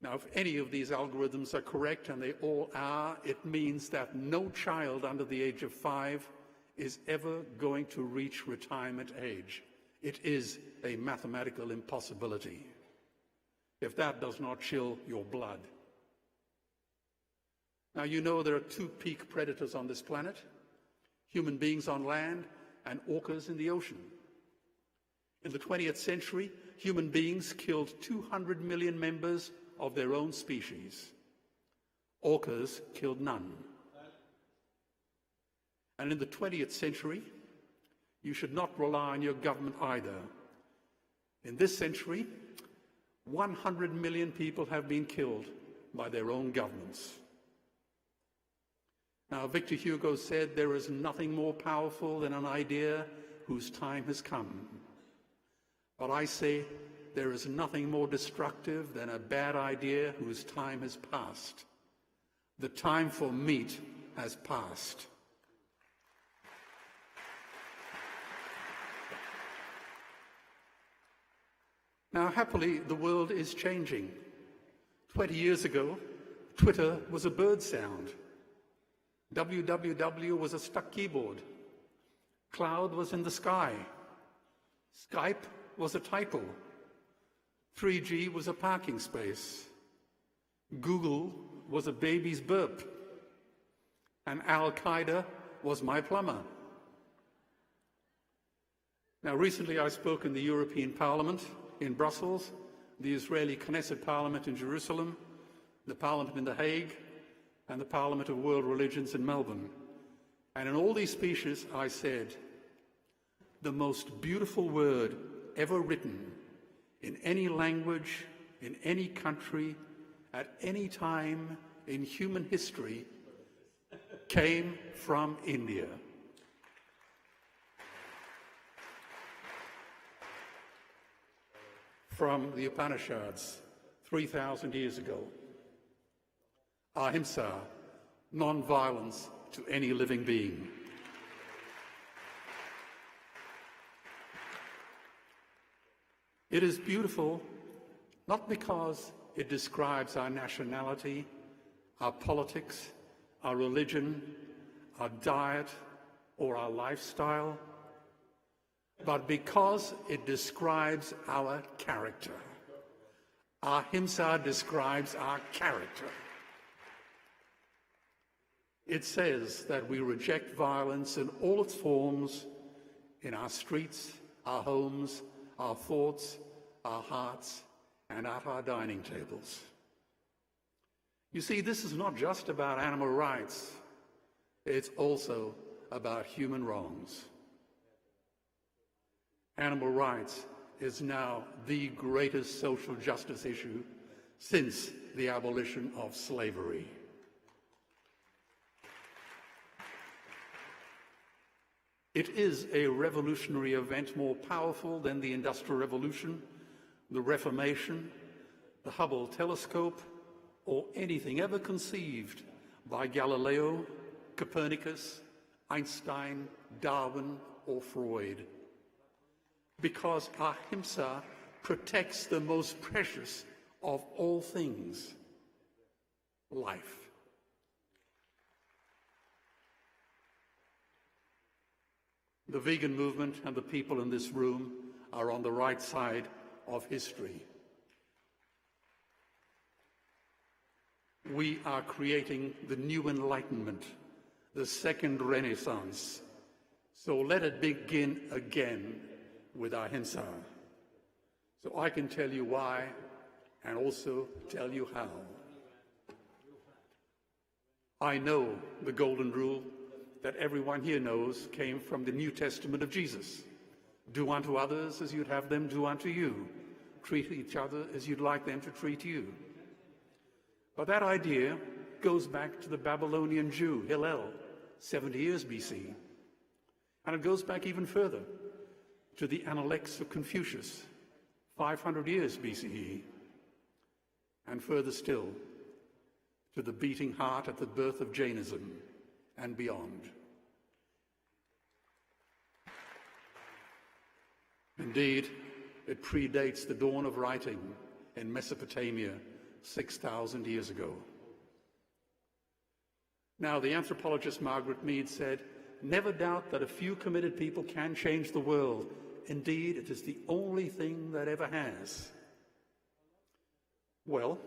Now, if any of these algorithms are correct, and they all are, it means that no child under the age of 5 is ever going to reach retirement age. It is a mathematical impossibility. If that does not chill your blood. Now, you know there are 2 peak predators on this planet: human beings on land and orcas in the ocean. In the 20th century, human beings killed 200 million members of their own species. Orcas killed none. And in the 20th century, you should not rely on your government either. In this century, 100 million people have been killed by their own governments. Now, Victor Hugo said, "There is nothing more powerful than an idea whose time has come." But I say, there is nothing more destructive than a bad idea whose time has passed. The time for meat has passed. Now, happily, the world is changing. 20 years ago, Twitter was a bird sound. www was a stuck keyboard. Cloud was in the sky. Skype was a typo. 3G was a parking space. Google was a baby's burp. And Al-Qaeda was my plumber. Now, recently I spoke in the European Parliament in Brussels, the Israeli Knesset Parliament in Jerusalem, the Parliament in The Hague, and the Parliament of World Religions in Melbourne. And in all these speeches I said, the most beautiful word ever written in any language, in any country, at any time in human history came from India. From the Upanishads 3,000 years ago. Ahimsa, non-violence to any living being. It is beautiful not because it describes our nationality, our politics, our religion, our diet, or our lifestyle, but because it describes our character. Ahimsa describes our character. It says that we reject violence in all its forms in our streets, our homes, our thoughts, our hearts, and at our dining tables. You see, this is not just about animal rights. It's also about human wrongs. Animal rights is now the greatest social justice issue since the abolition of slavery. It is a revolutionary event more powerful than the Industrial Revolution, the Reformation, the Hubble telescope, or anything ever conceived by Galileo, Copernicus, Einstein, Darwin, or Freud. Because ahimsa protects the most precious of all things, life. The vegan movement and the people in this room are on the right side of history. We are creating the new enlightenment, the second renaissance. So let it begin again with ahimsa. So I can tell you why and also tell you how. I know the golden rule that everyone here knows came from the New Testament of Jesus. Do unto others as you'd have them do unto you. Treat each other as you'd like them to treat you. But that idea goes back to the Babylonian Jew, Hillel, 70 years BC. And it goes back even further to the Analects of Confucius, 500 years BCE. And further still, to the beating heart at the birth of Jainism and beyond. Indeed, it predates the dawn of writing in Mesopotamia 6,000 years ago. Now, the anthropologist Margaret Mead said, "Never doubt that a few committed people can change the world. Indeed, it is the only thing that ever has." Well,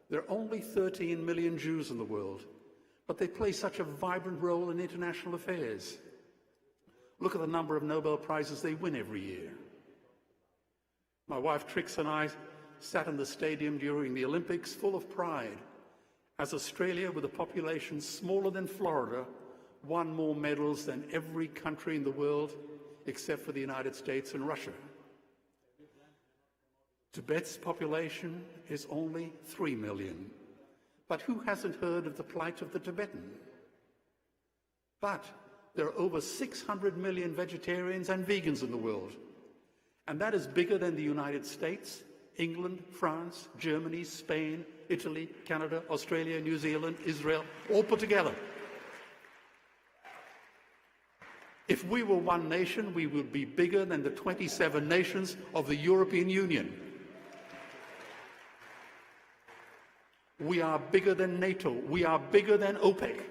there are only 13 million Jews in the world, but they play such a vibrant role in international affairs. Look at the number of Nobel Prizes they win every year. My wife Trix and I sat in the stadium during the Olympics full of pride as Australia, with a population smaller than Florida, won more medals than every country in the world except for the United States and Russia. Tibet's population is only 3 million. But who hasn't heard of the plight of the Tibetan? But there are over 600 million vegetarians and vegans in the world. And that is bigger than the United States, England, France, Germany, Spain, Italy, Canada, Australia, New Zealand, Israel, all put together. If we were one nation, we would be bigger than the 27 nations of the European Union. We are bigger than NATO. We are bigger than OPEC.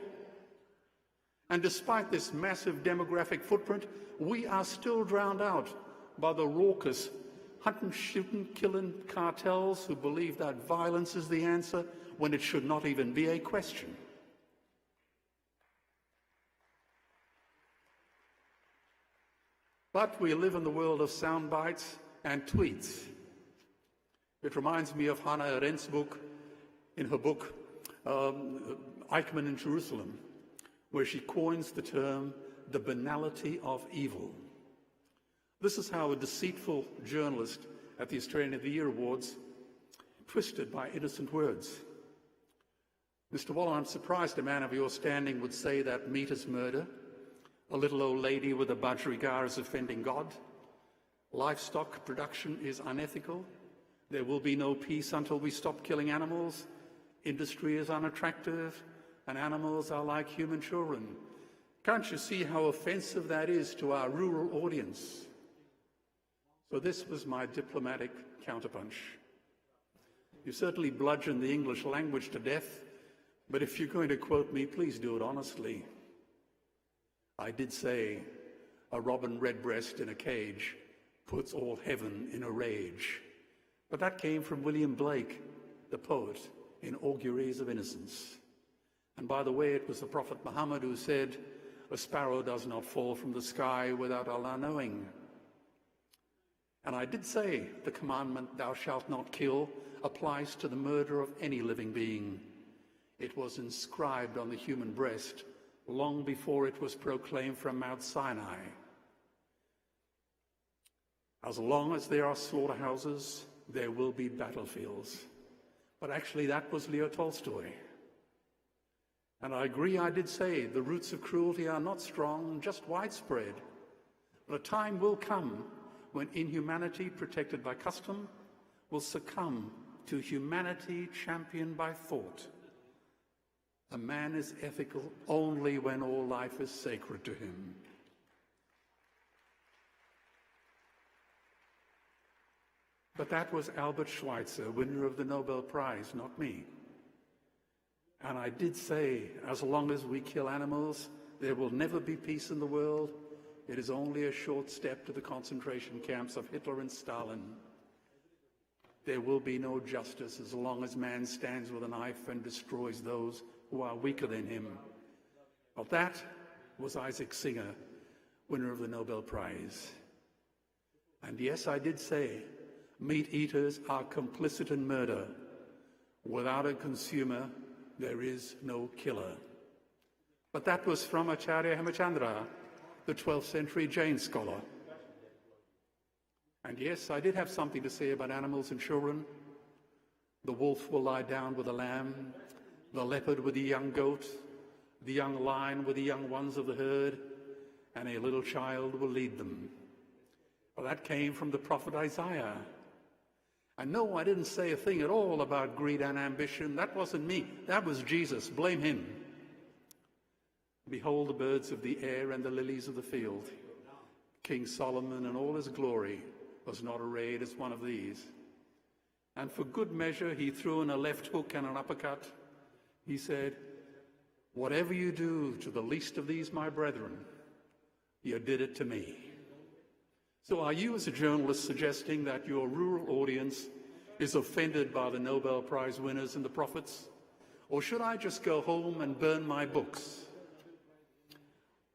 And despite this massive demographic footprint, we are still drowned out by the raucous hunting, shooting, killing cartels who believe that violence is the answer when it should not even be a question. But we live in the world of sound bites and tweets. It reminds me of Hannah Arendt's book, in her book, Eichmann in Jerusalem, where she coins the term, the banality of evil. This is how a deceitful journalist at the Australian of the Year Awards twisted by innocent words. Mr. Waller, I'm surprised a man of your standing would say that meat is murder, a little old lady with a budgerigar is offending God, livestock production is unethical, there will be no peace until we stop killing animals, industry is unattractive, and animals are like human children. Can't you see how offensive that is to our rural audience? So this was my diplomatic counterpunch. You certainly bludgeoned the English language to death, but if you're going to quote me, please do it honestly. I did say, a robin redbreast in a cage puts all heaven in a rage. But that came from William Blake, the poet, in Auguries of Innocence. And by the way, it was the Prophet Muhammad who said, a sparrow does not fall from the sky without Allah knowing. And I did say the commandment, thou shalt not kill, applies to the murder of any living being. It was inscribed on the human breast long before it was proclaimed from Mount Sinai. As long as there are slaughterhouses, there will be battlefields. But actually, that was Leo Tolstoy. And I agree, I did say the roots of cruelty are not strong, just widespread. But a time will come when inhumanity protected by custom will succumb to humanity championed by thought. A man is ethical only when all life is sacred to him. But that was Albert Schweitzer, winner of the Nobel Prize, not me. And I did say, as long as we kill animals, there will never be peace in the world. It is only a short step to the concentration camps of Hitler and Stalin. There will be no justice as long as man stands with a knife and destroys those who are weaker than him. But that was Isaac Singer, winner of the Nobel Prize. And yes, I did say, meat eaters are complicit in murder. Without a consumer, there is no killer. But that was from Acharya Hemachandra, the 12th century Jain scholar. And yes, I did have something to say about animals and children. The wolf will lie down with the lamb, the leopard with the young goat, the young lion with the young ones of the herd, and a little child will lead them. Well, that came from the prophet Isaiah. And no, I didn't say a thing at all about greed and ambition. That wasn't me. That was Jesus. Blame him. Behold the birds of the air and the lilies of the field. King Solomon in all his glory was not arrayed as one of these. And for good measure, he threw in a left hook and an uppercut. He said, whatever you do to the least of these, my brethren, you did it to me. So are you as a journalist suggesting that your rural audience is offended by the Nobel Prize winners and the prophets? Or should I just go home and burn my books?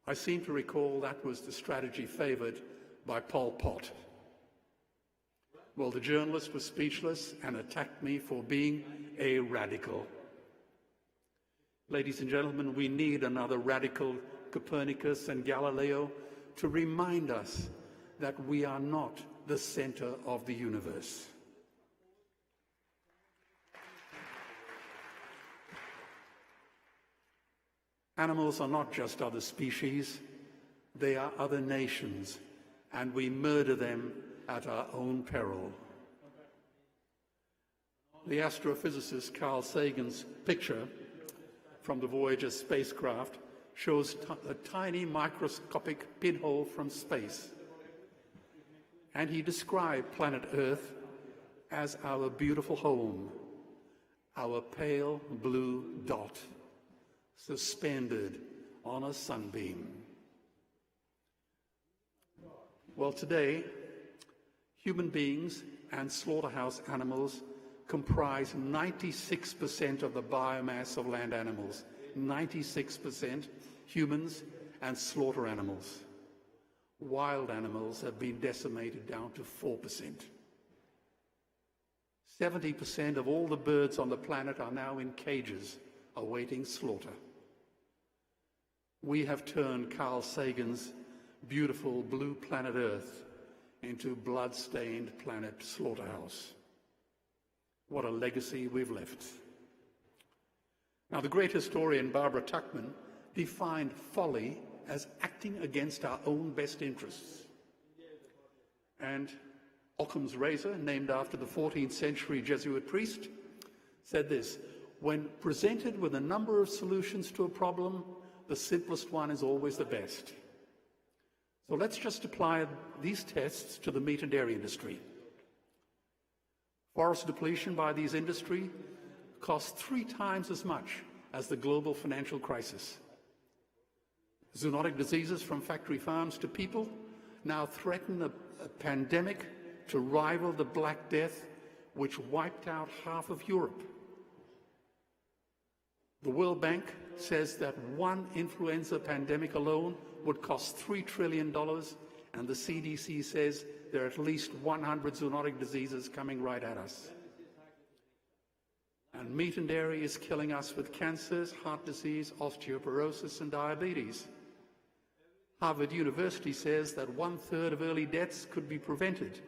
I seem to recall that was the strategy favored by Pol Pot. Well, the journalist was speechless and attacked me for being a radical. Ladies and gentlemen, we need another radical Copernicus and Galileo to remind us that we are not the center of the universe. Animals are not just other species, they are other nations, and we murder them at our own peril. The astrophysicist Carl Sagan's picture from the Voyager spacecraft shows a tiny microscopic pinhole from space. And he described planet Earth as our beautiful home, our pale blue dot, suspended on a sunbeam. Well, today, human beings and slaughterhouse animals comprise 96% of the biomass of land animals. 96% humans and slaughter animals. Wild animals have been decimated down to 4%. 70% of all the birds on the planet are now in cages awaiting slaughter. We have turned Carl Sagan's beautiful blue planet Earth into blood-stained planet slaughterhouse. What a legacy we've left. Now, the great historian Barbara Tuchman defined folly as acting against our own best interests. And Occam's razor, named after the 14th century Jesuit priest, said this: when presented with a number of solutions to a problem, the simplest one is always the best. So let's just apply these tests to the meat and dairy industry. Forest depletion by these industry costs 3 times as much as the global financial crisis. Zoonotic diseases from factory farms to people now threaten a pandemic to rival the Black Death, which wiped out half of Europe. The World Bank says that one influenza pandemic alone would cost $3 trillion, and the CDC says there are at least 100 zoonotic diseases coming right at us. And meat and dairy is killing us with cancers, heart disease, osteoporosis, and diabetes. Harvard University says that 1/3 of early deaths could be prevented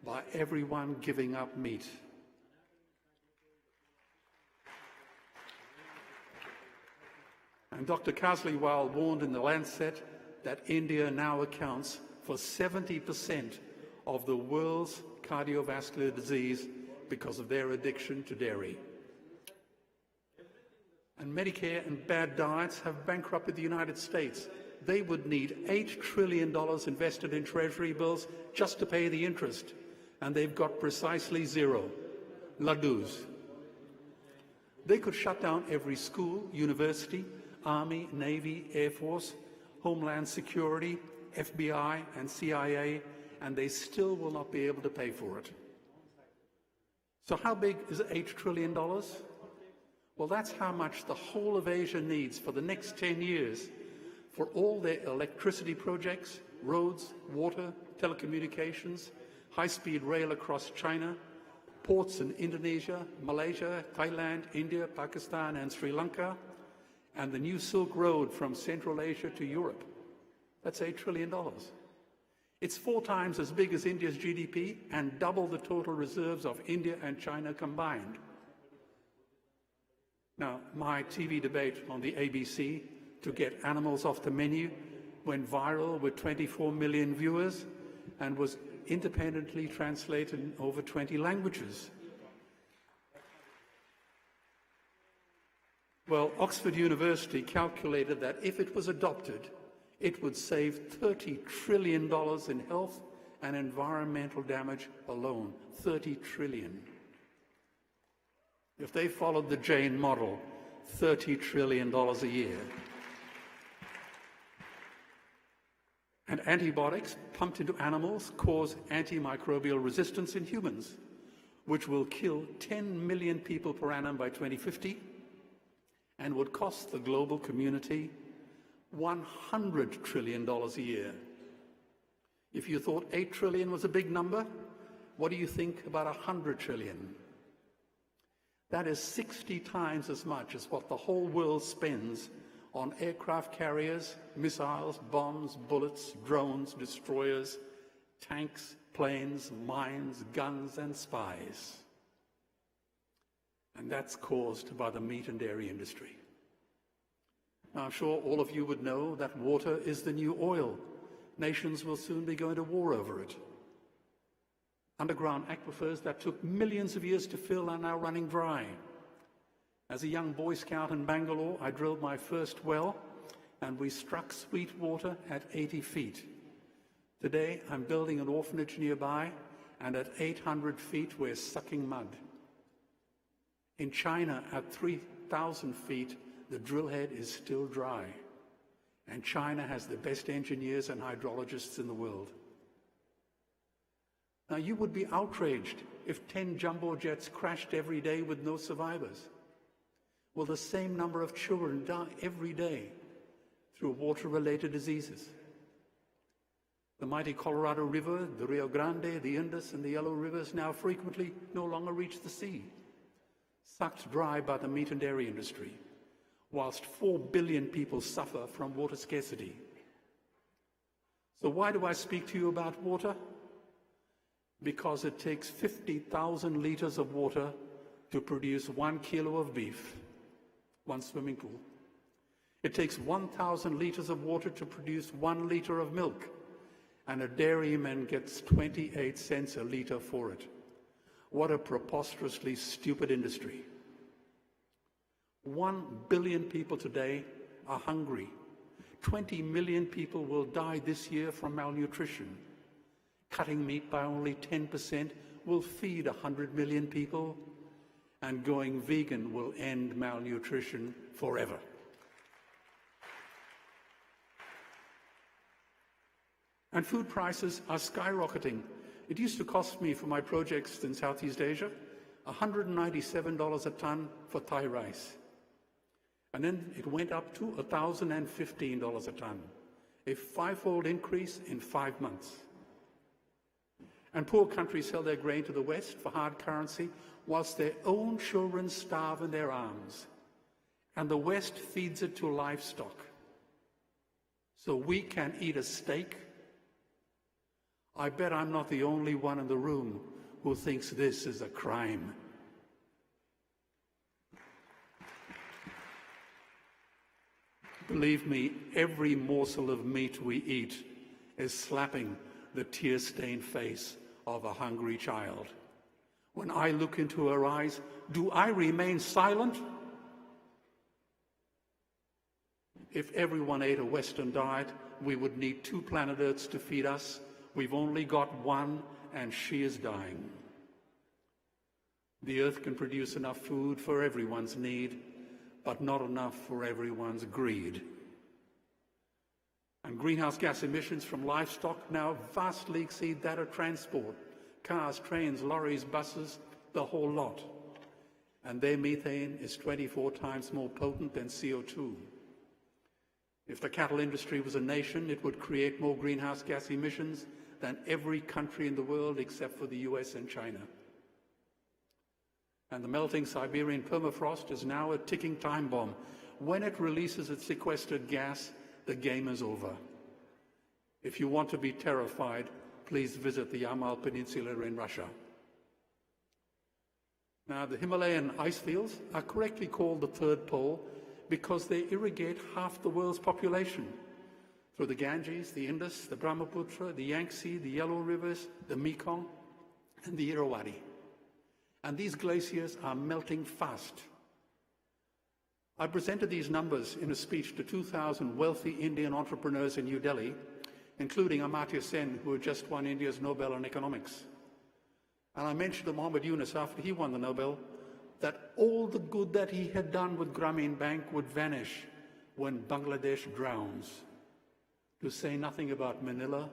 by everyone giving up meat. And Dr. Kasliwal warned in The Lancet that India now accounts for 70% of the world's cardiovascular disease because of their addiction to dairy. And Medicare and bad diets have bankrupted the United States. They would need $8 trillion invested in treasury bills just to pay the interest, and they've got precisely zero. Laddus. They could shut down every school, university, Army, Navy, Air Force, Homeland Security, FBI, and CIA, and they still will not be able to pay for it. So how big is $8 trillion? Well, that's how much the whole of Asia needs for the next 10 years for all their electricity projects, roads, water, telecommunications, high-speed rail across China, ports in Indonesia, Malaysia, Thailand, India, Pakistan, and Sri Lanka, and the new Silk Road from Central Asia to Europe. That's $8 trillion. It's 4 times as big as India's GDP and double the total reserves of India and China combined. Now, my TV debate on the ABC to get animals off the menu went viral with 24 million viewers and was independently translated in over 20 languages. Well, Oxford University calculated that if it was adopted, it would save $30 trillion in health and environmental damage alone. $30 trillion. If they followed the Jain model, $30 trillion a year. And antibiotics pumped into animals cause antimicrobial resistance in humans, which will kill 10 million people per annum by 2050 and would cost the global community $100 trillion a year. If you thought 8 trillion was a big number, what do you think about 100 trillion? That is 60 times as much as what the whole world spends on aircraft carriers, missiles, bombs, bullets, drones, destroyers, tanks, planes, mines, guns, and spies. And that's caused by the meat and dairy industry. Now, I'm sure all of you would know that water is the new oil. Nations will soon be going to war over it. Underground aquifers that took millions of years to fill are now running dry. As a young Boy Scout in Bangalore, I drilled my first well, and we struck sweet water at 80 feet. Today, I'm building an orphanage nearby, and at 800 feet, we're sucking mud. In China, at 3,000 feet, the drill head is still dry. And China has the best engineers and hydrologists in the world. Now, you would be outraged if 10 jumbo jets crashed every day with no survivors. Well, the same number of children die every day through water-related diseases. The mighty Colorado River, the Rio Grande, the Indus, and the Yellow Rivers now frequently no longer reach the sea, sucked dry by the meat and dairy industry, whilst 4 billion people suffer from water scarcity. So why do I speak to you about water? Because it takes 50,000 liters of water to produce 1 kilo of beef, 1 swimming pool. It takes 1,000 liters of water to produce 1 liter of milk, and a dairyman gets 28 cents a liter for it. What a preposterously stupid industry. 1 billion people today are hungry. 20 million people will die this year from malnutrition. Cutting meat by only 10% will feed 100 million people, and going vegan will end malnutrition forever. And food prices are skyrocketing. It used to cost me for my projects in Southeast Asia $197 a ton for Thai rice. And then it went up to $1,015 a ton, a 5-fold increase in 5 months. And poor countries sell their grain to the West for hard currency, whilst their own children starve in their arms. And the West feeds it to livestock. So we can eat a steak. I bet I'm not the only one in the room who thinks this is a crime. Believe me, every morsel of meat we eat is slapping the tear-stained face of a hungry child. When I look into her eyes, do I remain silent? If everyone ate a Western diet, we would need 2 planet Earths to feed us. We've only got 1, and she is dying. The Earth can produce enough food for everyone's need, but not enough for everyone's greed. And greenhouse gas emissions from livestock now vastly exceed that of transport. Cars, trains, lorries, buses, the whole lot. And their methane is 24 times more potent than CO2. If the cattle industry was a nation, it would create more greenhouse gas emissions than every country in the world except for the US and China. And the melting Siberian permafrost is now a ticking time bomb. When it releases its sequestered gas, the game is over. If you want to be terrified, please visit the Yamal Peninsula in Russia. Now, the Himalayan ice fields are correctly called the third pole because they irrigate half the world's population through the Ganges, the Indus, the Brahmaputra, the Yangtze, the Yellow Rivers, the Mekong, and the Irrawaddy. And these glaciers are melting fast. I presented these numbers in a speech to 2,000 wealthy Indian entrepreneurs in New Delhi, including Amartya Sen, who had just won India's Nobel in economics. And I mentioned to Mohammed Yunus after he won the Nobel that all the good that he had done with Grameen Bank would vanish when Bangladesh drowns, to say nothing about Manila,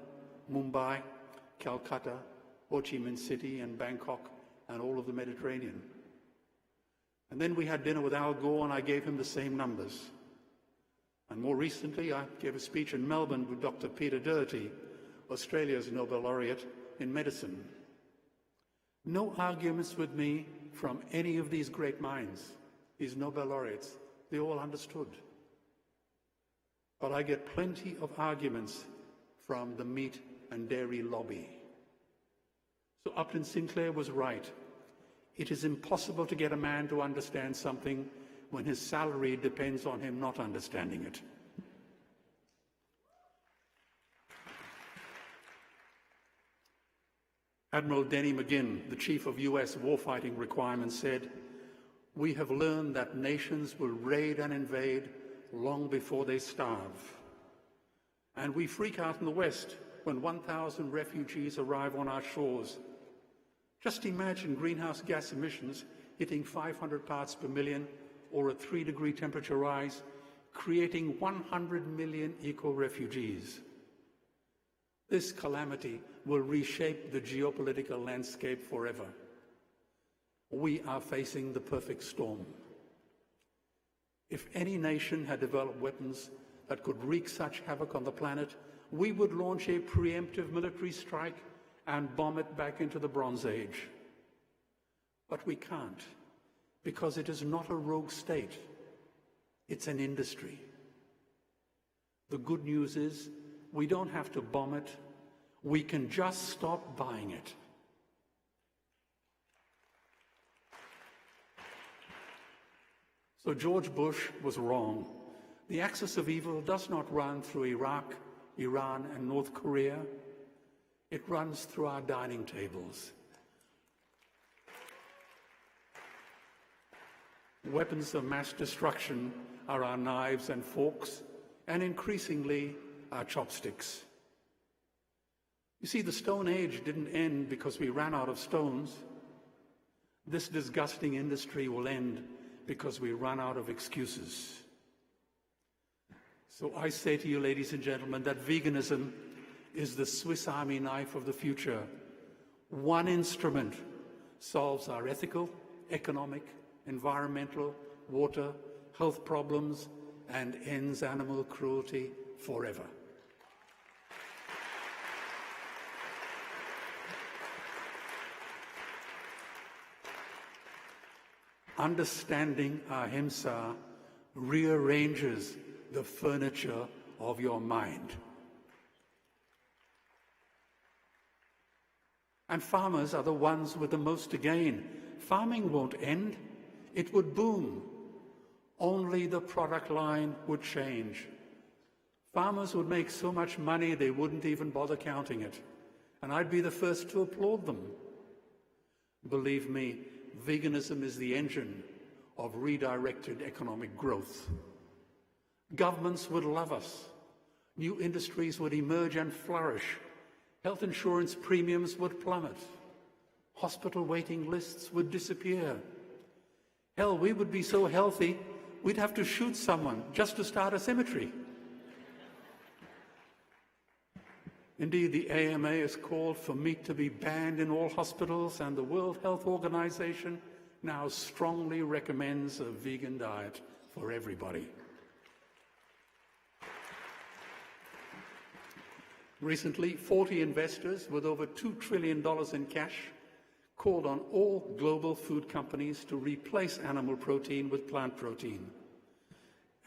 Mumbai, Calcutta, Ho Chi Minh City, and Bangkok, and all of the Mediterranean. And then we had dinner with Al Gore, and I gave him the same numbers. And more recently, I gave a speech in Melbourne with Dr. Peter Doherty, Australia's Nobel laureate in medicine. No arguments with me from any of these great minds, these Nobel laureates. They all understood. But I get plenty of arguments from the meat and dairy lobby. So Upton Sinclair was right. It is impossible to get a man to understand something when his salary depends on him not understanding it. Admiral Denny McGinn, the chief of US warfighting requirements, said, "We have learned that nations will raid and invade long before they starve. And we freak out in the West when 1,000 refugees arrive on our shores. Just imagine greenhouse gas emissions hitting 500 parts per million or a 3-degree temperature rise, creating 100 million eco-refugees. This calamity will reshape the geopolitical landscape forever. We are facing the perfect storm. If any nation had developed weapons that could wreak such havoc on the planet, we would launch a preemptive military strike and bomb it back into the Bronze Age. But we can't, because it is not a rogue state. It's an industry. The good news is we don't have to bomb it. We can just stop buying it. So George Bush was wrong. The axis of evil does not run through Iraq, Iran, and North Korea. It runs through our dining tables. Weapons of mass destruction are our knives and forks, and increasingly our chopsticks. You see, the Stone Age didn't end because we ran out of stones. This disgusting industry will end because we run out of excuses. So I say to you, ladies and gentlemen, that veganism is the Swiss Army knife of the future. One instrument solves our ethical, economic, environmental, water, health problems, and ends animal cruelty forever. Understanding ahimsa rearranges the furniture of your mind. And farmers are the ones with the most to gain. Farming won't end, it would boom. Only the product line would change. Farmers would make so much money they wouldn't even bother counting it. And I'd be the first to applaud them. Believe me, veganism is the engine of redirected economic growth. Governments would love us. New industries would emerge and flourish. Health insurance premiums would plummet. Hospital waiting lists would disappear. Hell, we would be so healthy, we'd have to shoot someone just to start a cemetery. Indeed, the AMA has called for meat to be banned in all hospitals, and the World Health Organization now strongly recommends a vegan diet for everybody. Recently, 40 investors with over $2 trillion in cash called on all global food companies to replace animal protein with plant protein.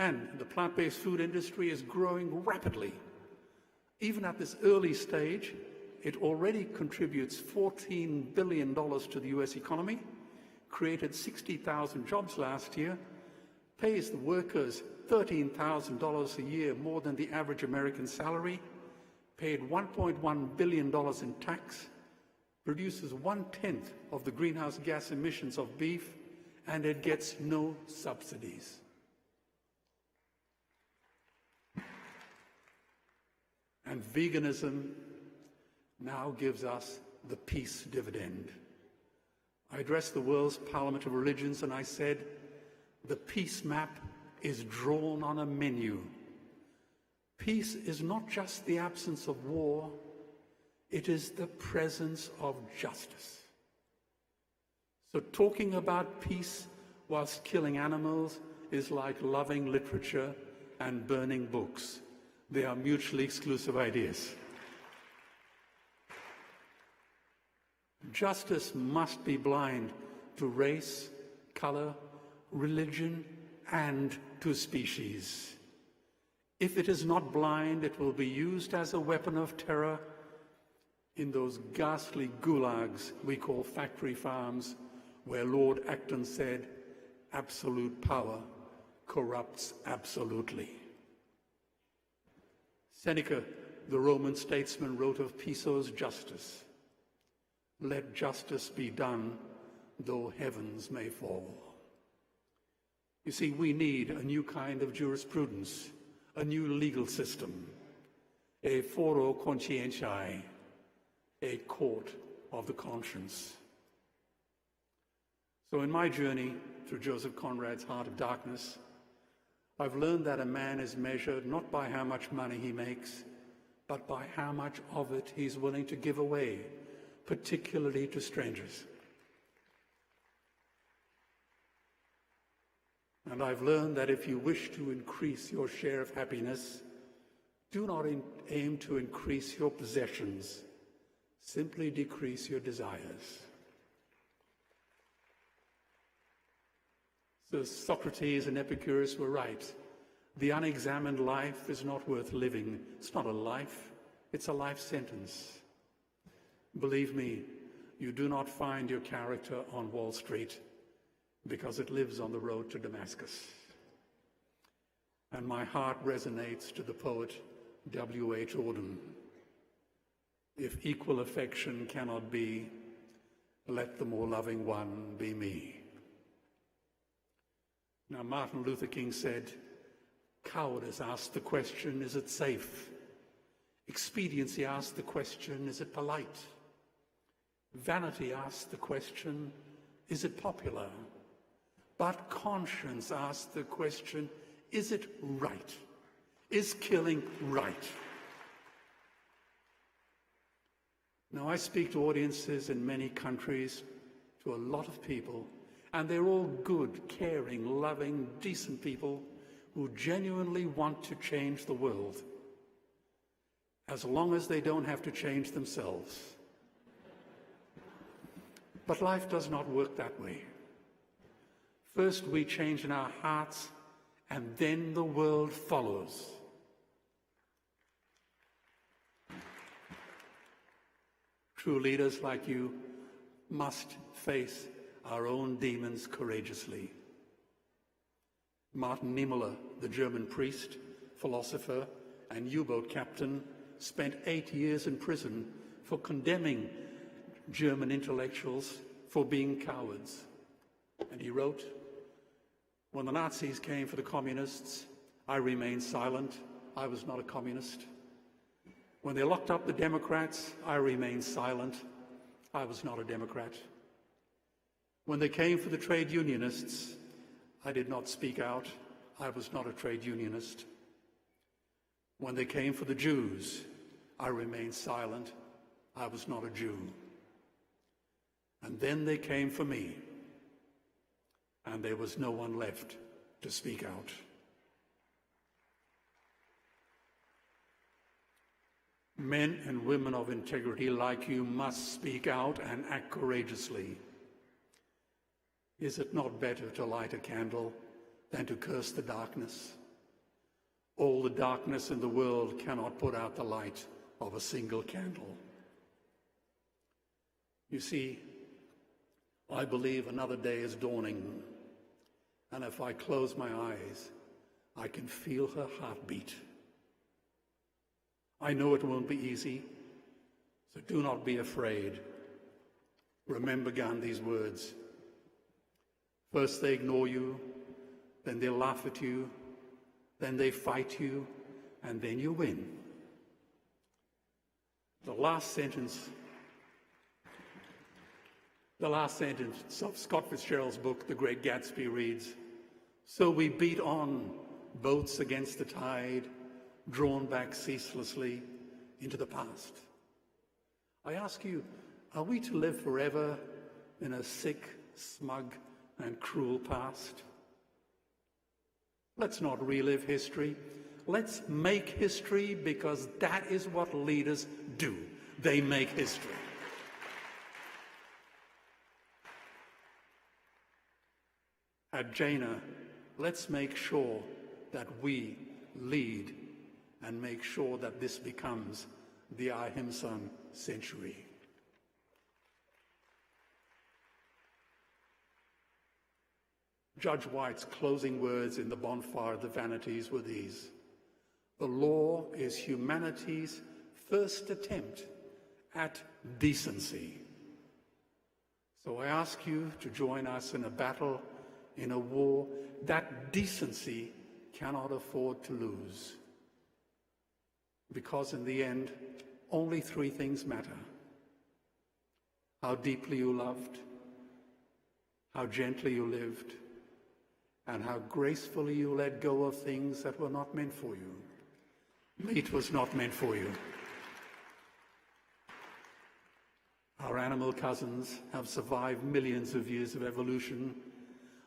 And the plant-based food industry is growing rapidly. Even at this early stage, it already contributes $14 billion to the US economy, created 60,000 jobs last year, pays the workers $13,000 a year more than the average American salary, paid $1.1 billion in tax, produces 1/10 of the greenhouse gas emissions of beef, and it gets no subsidies. And veganism now gives us the peace dividend. I addressed the world's Parliament of Religions and I said, the peace map is drawn on a menu. Peace is not just the absence of war, it is the presence of justice. So talking about peace whilst killing animals is like loving literature and burning books. They are mutually exclusive ideas. Justice must be blind to race, color, religion, and to species. If it is not blind, it will be used as a weapon of terror in those ghastly gulags we call factory farms, where Lord Acton said, absolute power corrupts absolutely. Seneca, the Roman statesman, wrote of Piso's justice, let justice be done, though heavens may fall. You see, we need a new kind of jurisprudence, a new legal system, a foro conscientiae, a court of the conscience. So in my journey through Joseph Conrad's Heart of Darkness, I've learned that a man is measured not by how much money he makes, but by how much of it he's willing to give away, particularly to strangers. And I've learned that if you wish to increase your share of happiness, do not aim to increase your possessions, simply decrease your desires. So Socrates and Epicurus were right. The unexamined life is not worth living. It's not a life, it's a life sentence. Believe me, you do not find your character on Wall Street because it lives on the road to Damascus. And my heart resonates to the poet W.H. Auden. If equal affection cannot be, let the more loving one be me. Now, Martin Luther King said, cowardice asked the question, is it safe? Expediency asked the question, is it polite? Vanity asked the question, is it popular? But conscience asked the question, is it right? Is killing right? Now, I speak to audiences in many countries, to a lot of people, and they're all good, caring, loving, decent people who genuinely want to change the world, as long as they don't have to change themselves. But life does not work that way. First, we change in our hearts, and then the world follows. True leaders like you must face our own demons courageously. Martin Niemöller, the German priest, philosopher, and U-boat captain, spent 8 years in prison for condemning German intellectuals for being cowards. And he wrote, when the Nazis came for the communists, I remained silent. I was not a communist. When they locked up the Democrats, I remained silent. I was not a Democrat. When they came for the trade unionists, I did not speak out. I was not a trade unionist. When they came for the Jews, I remained silent. I was not a Jew. And then they came for me, and there was no one left to speak out. Men and women of integrity like you must speak out and act courageously. Is it not better to light a candle than to curse the darkness? All the darkness in the world cannot put out the light of a single candle. You see, I believe another day is dawning, and if I close my eyes, I can feel her heartbeat. I know it won't be easy, so do not be afraid. Remember Gandhi's words. First they ignore you, then they laugh at you, then they fight you, and then you win. The last sentence of Scott Fitzgerald's book, The Great Gatsby, reads, "So we beat on, boats against the tide, drawn back ceaselessly into the past." I ask you, are we to live forever in a sick, smug, and cruel past? Let's not relive history. Let's make history, because that is what leaders do. They make history. At Jaina, let's make sure that we lead and make sure that this becomes the Ahimsa century. Judge White's closing words in The Bonfire of the Vanities were these: "The law is humanity's first attempt at decency." So I ask you to join us in a battle, in a war that decency cannot afford to lose. Because in the end, only three things matter: how deeply you loved, how gently you lived, and how gracefully you let go of things that were not meant for you. Meat was not meant for you. Our animal cousins have survived millions of years of evolution.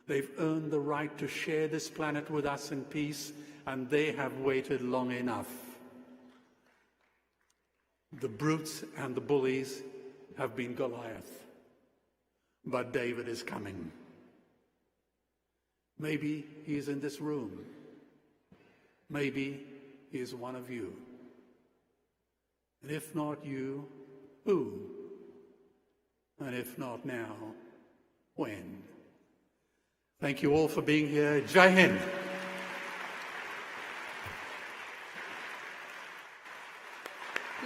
They've earned the right to share this planet with us in peace, and they have waited long enough. The brutes and the bullies have been Goliath, but David is coming. Maybe he is in this room. Maybe he is one of you. And if not you, who? And if not now, when? Thank you all for being here. Jai Hind.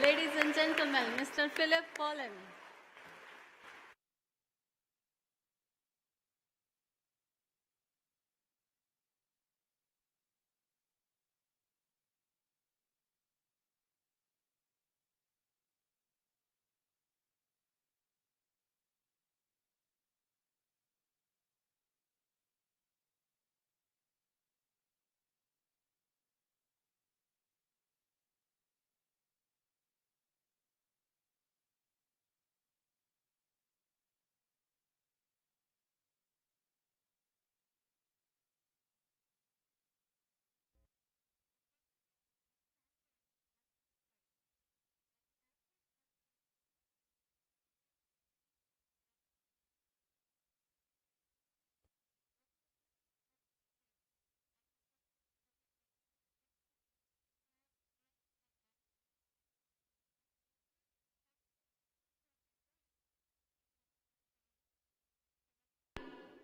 Ladies and gentlemen, Mr. Philip Pollen.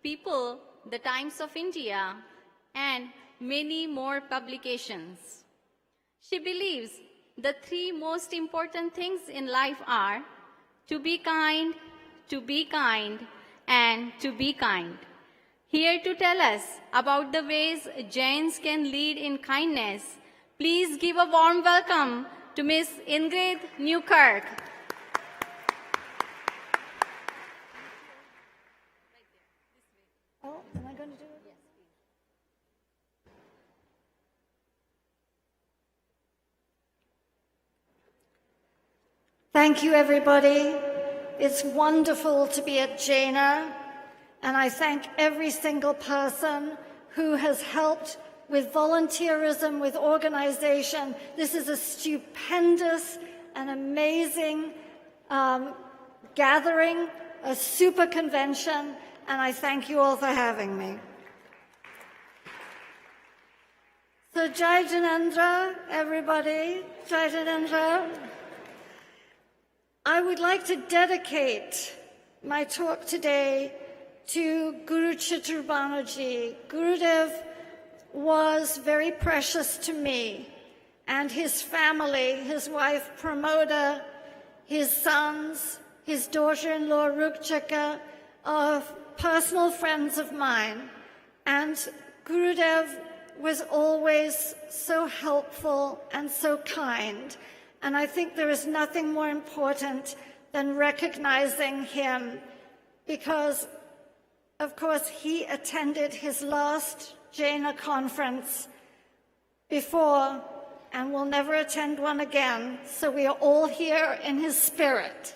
People, the Times of India, and many more publications. She believes the three most important things in life are to be kind, and to be kind. Here to tell us about the ways Jains can lead in kindness, please give a warm welcome to Ms. Ingrid Newkirk. Oh, am I going to do it? Yes, please. Thank you, everybody. It's wonderful to be at Jaina, and I thank every single person who has helped with volunteerism, with organization. This is a stupendous and amazing gathering, a super convention, and I thank you all for having me. So Jai Jinendra, everybody, Jai Jinendra. I would like to dedicate my talk today to Guru Chitrabhanuji. Gurudev was very precious to me and his family, his wife Pramoda, his sons, his daughter-in-law Rukchaka, are personal friends of mine. And Gurudev was always so helpful and so kind. And I think there is nothing more important than recognizing him, because, of course, he attended his last Jaina conference before and will never attend one again. So we are all here in his spirit.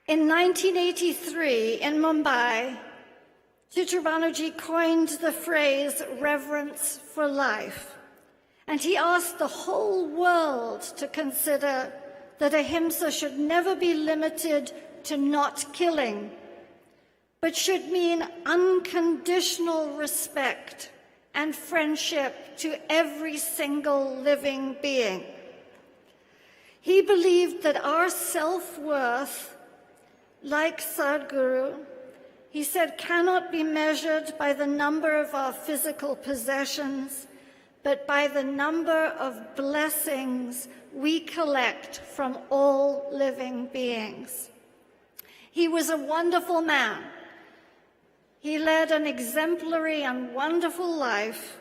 In 1983, in Mumbai, Chitrabhanuji coined the phrase reverence for life, and he asked the whole world to consider that ahimsa should never be limited to not killing, but should mean unconditional respect and friendship to every single living being. He believed that our self-worth, like Sadhguru, he said, cannot be measured by the number of our physical possessions, but by the number of blessings we collect from all living beings. He was a wonderful man. He led an exemplary and wonderful life,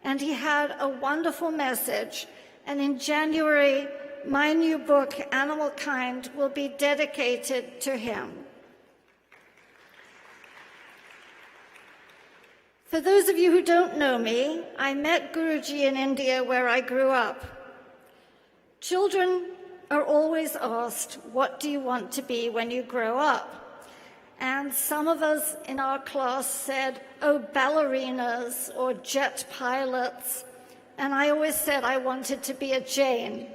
and he had a wonderful message. And in January, my new book, Animal Kind, will be dedicated to him. For those of you who don't know me, I met Guruji in India, where I grew up. Children are always asked, what do you want to be when you grow up? And some of us in our class said, oh, ballerinas or jet pilots. And I always said I wanted to be a Jain.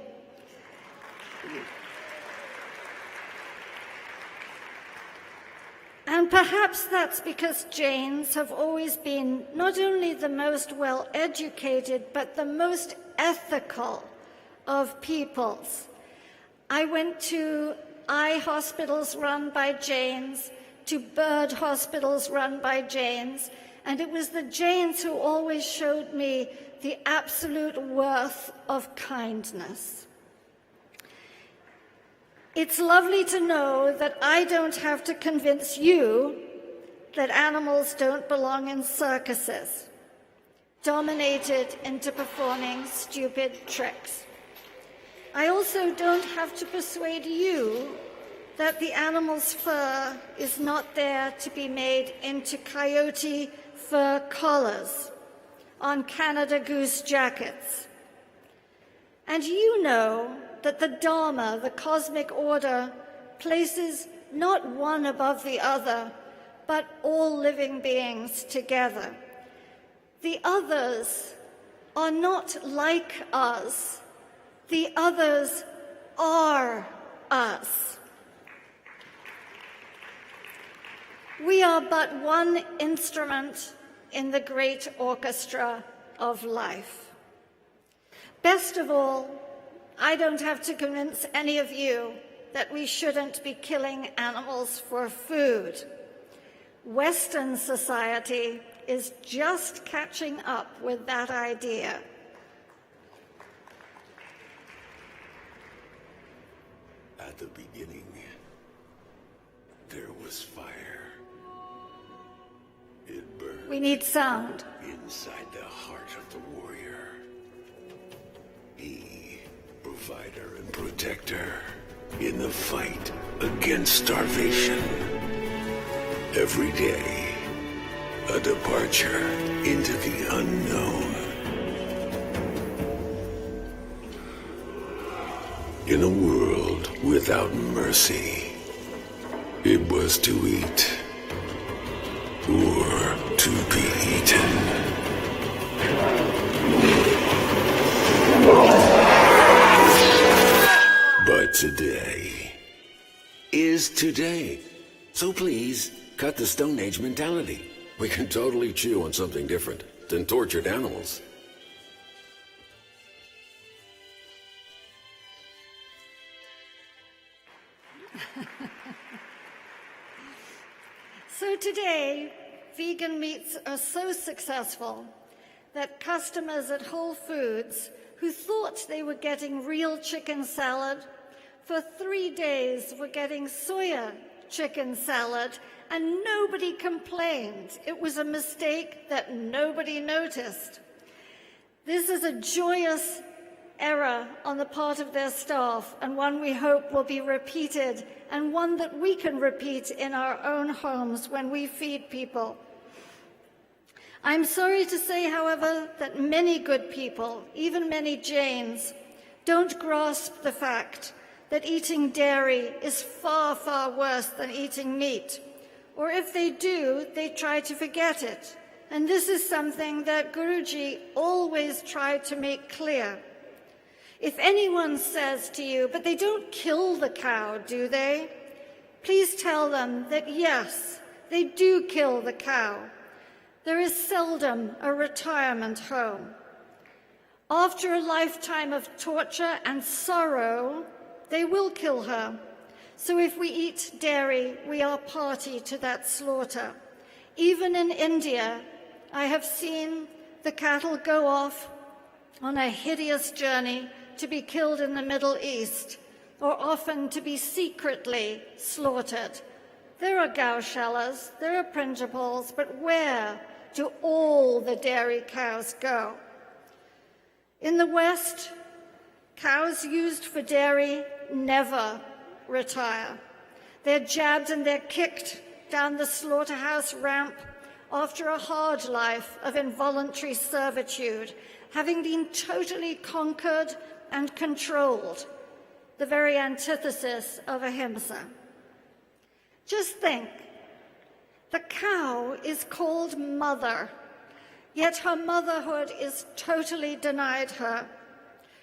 And perhaps that's because Jains have always been not only the most well-educated, but the most ethical of peoples. I went to eye hospitals run by Jains, to bird hospitals run by Jains, and it was the Jains who always showed me the absolute worth of kindness. It's lovely to know that I don't have to convince you that animals don't belong in circuses, dominated into performing stupid tricks. I also don't have to persuade you that the animal's fur is not there to be made into coyote fur collars on Canada Goose jackets. And you know that the Dharma, the cosmic order, places not one above the other, but all living beings together. The others are not like us. The others are us. We are but one instrument in the great orchestra of life. Best of all, I don't have to convince any of you that we shouldn't be killing animals for food. Western society is just catching up with that idea. At the beginning, there was fire. It burned. We need sound. Inside the heart of the warrior. He, provider and protector, in the fight against starvation. Every day, a departure into the unknown. In a world without mercy, it was to eat or to be eaten. But today is today. So please, cut the Stone Age mentality. We can totally chew on something different than tortured animals. today, vegan meats are so successful that customers at Whole Foods who thought they were getting real chicken salad for 3 days were getting soya chicken salad, and nobody complained. It was a mistake that nobody noticed. This is a joyous error on the part of their staff, and one we hope will be repeated, and one that we can repeat in our own homes when we feed people. I'm sorry to say, however, that many good people, even many Jains, don't grasp the fact that eating dairy is far, far worse than eating meat. Or if they do, they try to forget it. And this is something that Guruji always tried to make clear. If anyone says to you, but they don't kill the cow, do they? Please tell them that yes, they do kill the cow. There is seldom a retirement home. After a lifetime of torture and sorrow, they will kill her. So if we eat dairy, we are party to that slaughter. Even in India, I have seen the cattle go off on a hideous journey to be killed in the Middle East, or often to be secretly slaughtered. There are gaushalas, there are principals, but where do all the dairy cows go? In the West, cows used for dairy never retire. They're jabbed and they're kicked down the slaughterhouse ramp after a hard life of involuntary servitude, having been totally conquered and controlled, the very antithesis of ahimsa. Just think, the cow is called mother, yet her motherhood is totally denied her.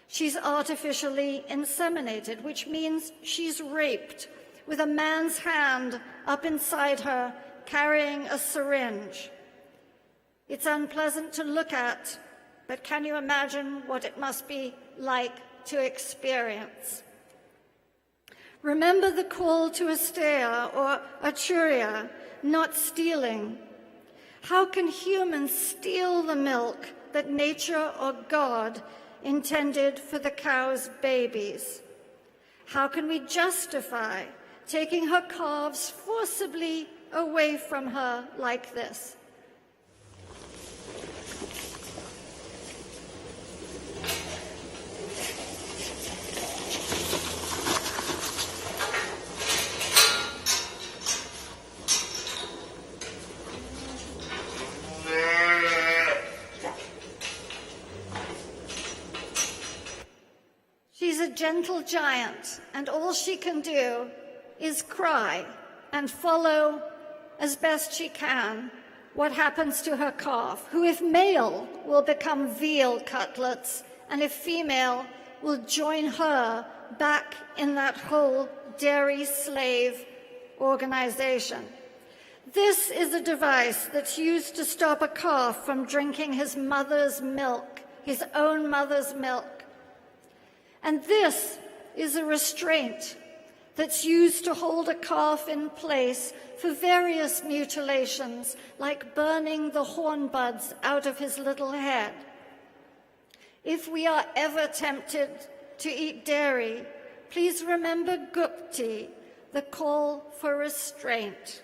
She's artificially inseminated, which means she's raped with a man's hand up inside her, carrying a syringe. It's unpleasant to look at, but can you imagine what it must be like to experience? Remember the call to asteya or achurya, not stealing. How can humans steal the milk that nature or God intended for the cow's babies? How can we justify taking her calves forcibly away from her like this? She's a gentle giant, and all she can do is cry and follow as best she can what happens to her calf, who if male will become veal cutlets, and if female will join her back in that whole dairy slave organization. This is a device that's used to stop a calf from drinking his mother's milk, his own mother's milk. And this is a restraint that's used to hold a calf in place for various mutilations, like burning the horn buds out of his little head. If we are ever tempted to eat dairy, please remember Gupti, the call for restraint.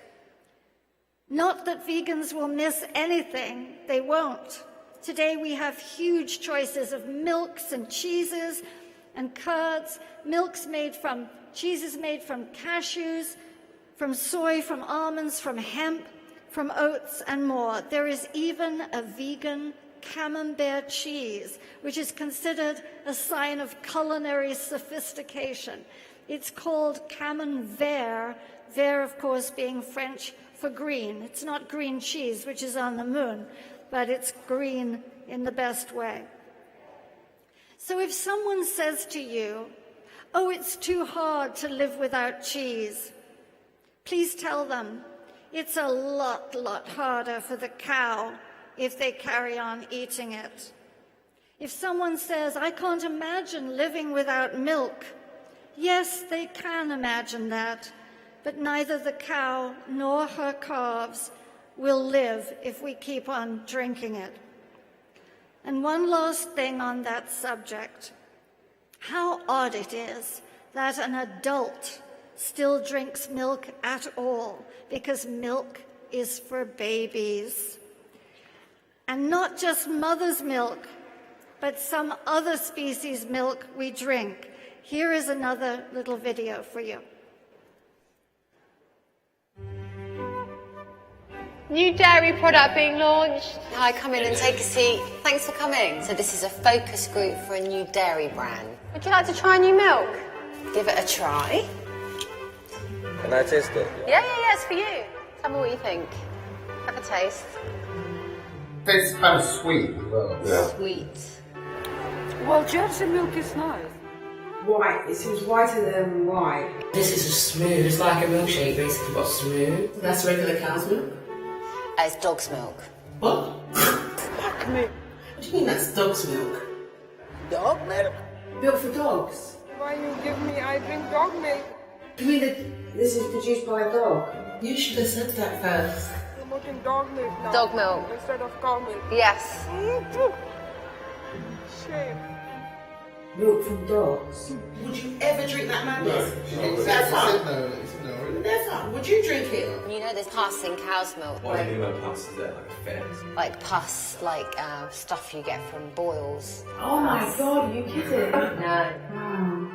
Not that vegans will miss anything, they won't. Today we have huge choices of milks and cheeses and curds, cheeses made from cashews, from soy, from almonds, from hemp, from oats, and more. There is even a vegan camembert cheese, which is considered a sign of culinary sophistication. It's called camembert, vert, of course, being French for green. It's not green cheese, which is on the moon, but it's green in the best way. So if someone says to you, oh, it's too hard to live without cheese, please tell them it's a lot harder for the cow if they carry on eating it. If someone says, I can't imagine living without milk, yes, they can imagine that, but neither the cow nor her calves will live if we keep on drinking it. And one last thing on that subject. How odd it is that an adult still drinks milk at all, because milk is for babies. And not just mother's milk, but some other species' milk we drink. Here is another little video for you. New dairy product being launched. Hi, come in and take a seat. Thanks for coming. So this is a focus group for a new dairy brand. Would you like to try new milk? Give it a try. Can I taste it? Yeah, it's for you. Tell me what you think. Have a taste. Tastes kind of sweet as well. Yeah. Sweet. Well, Jersey milk is nice. White. It seems whiter than white. This is just smooth. It's like a milkshake, basically, but smooth. That's regular cow's milk? It's dog's milk. What? Fuck me. What do you mean that's dog's milk? Dog milk? Milk for dogs? Why you give me, I drink dog milk. You mean that This is produced by a dog. you should have said that first? Promoting dog milk now. Dog milk. Instead of cow milk. Yes. Shame. Milk from dogs? Would you ever drink that madness? No. Never. No. Never. Would you drink it? You know there's pus in cow's milk. What do you mean by pus? Is that like fat? Like pus, like stuff you get from boils. Oh my god, are you kidding? No.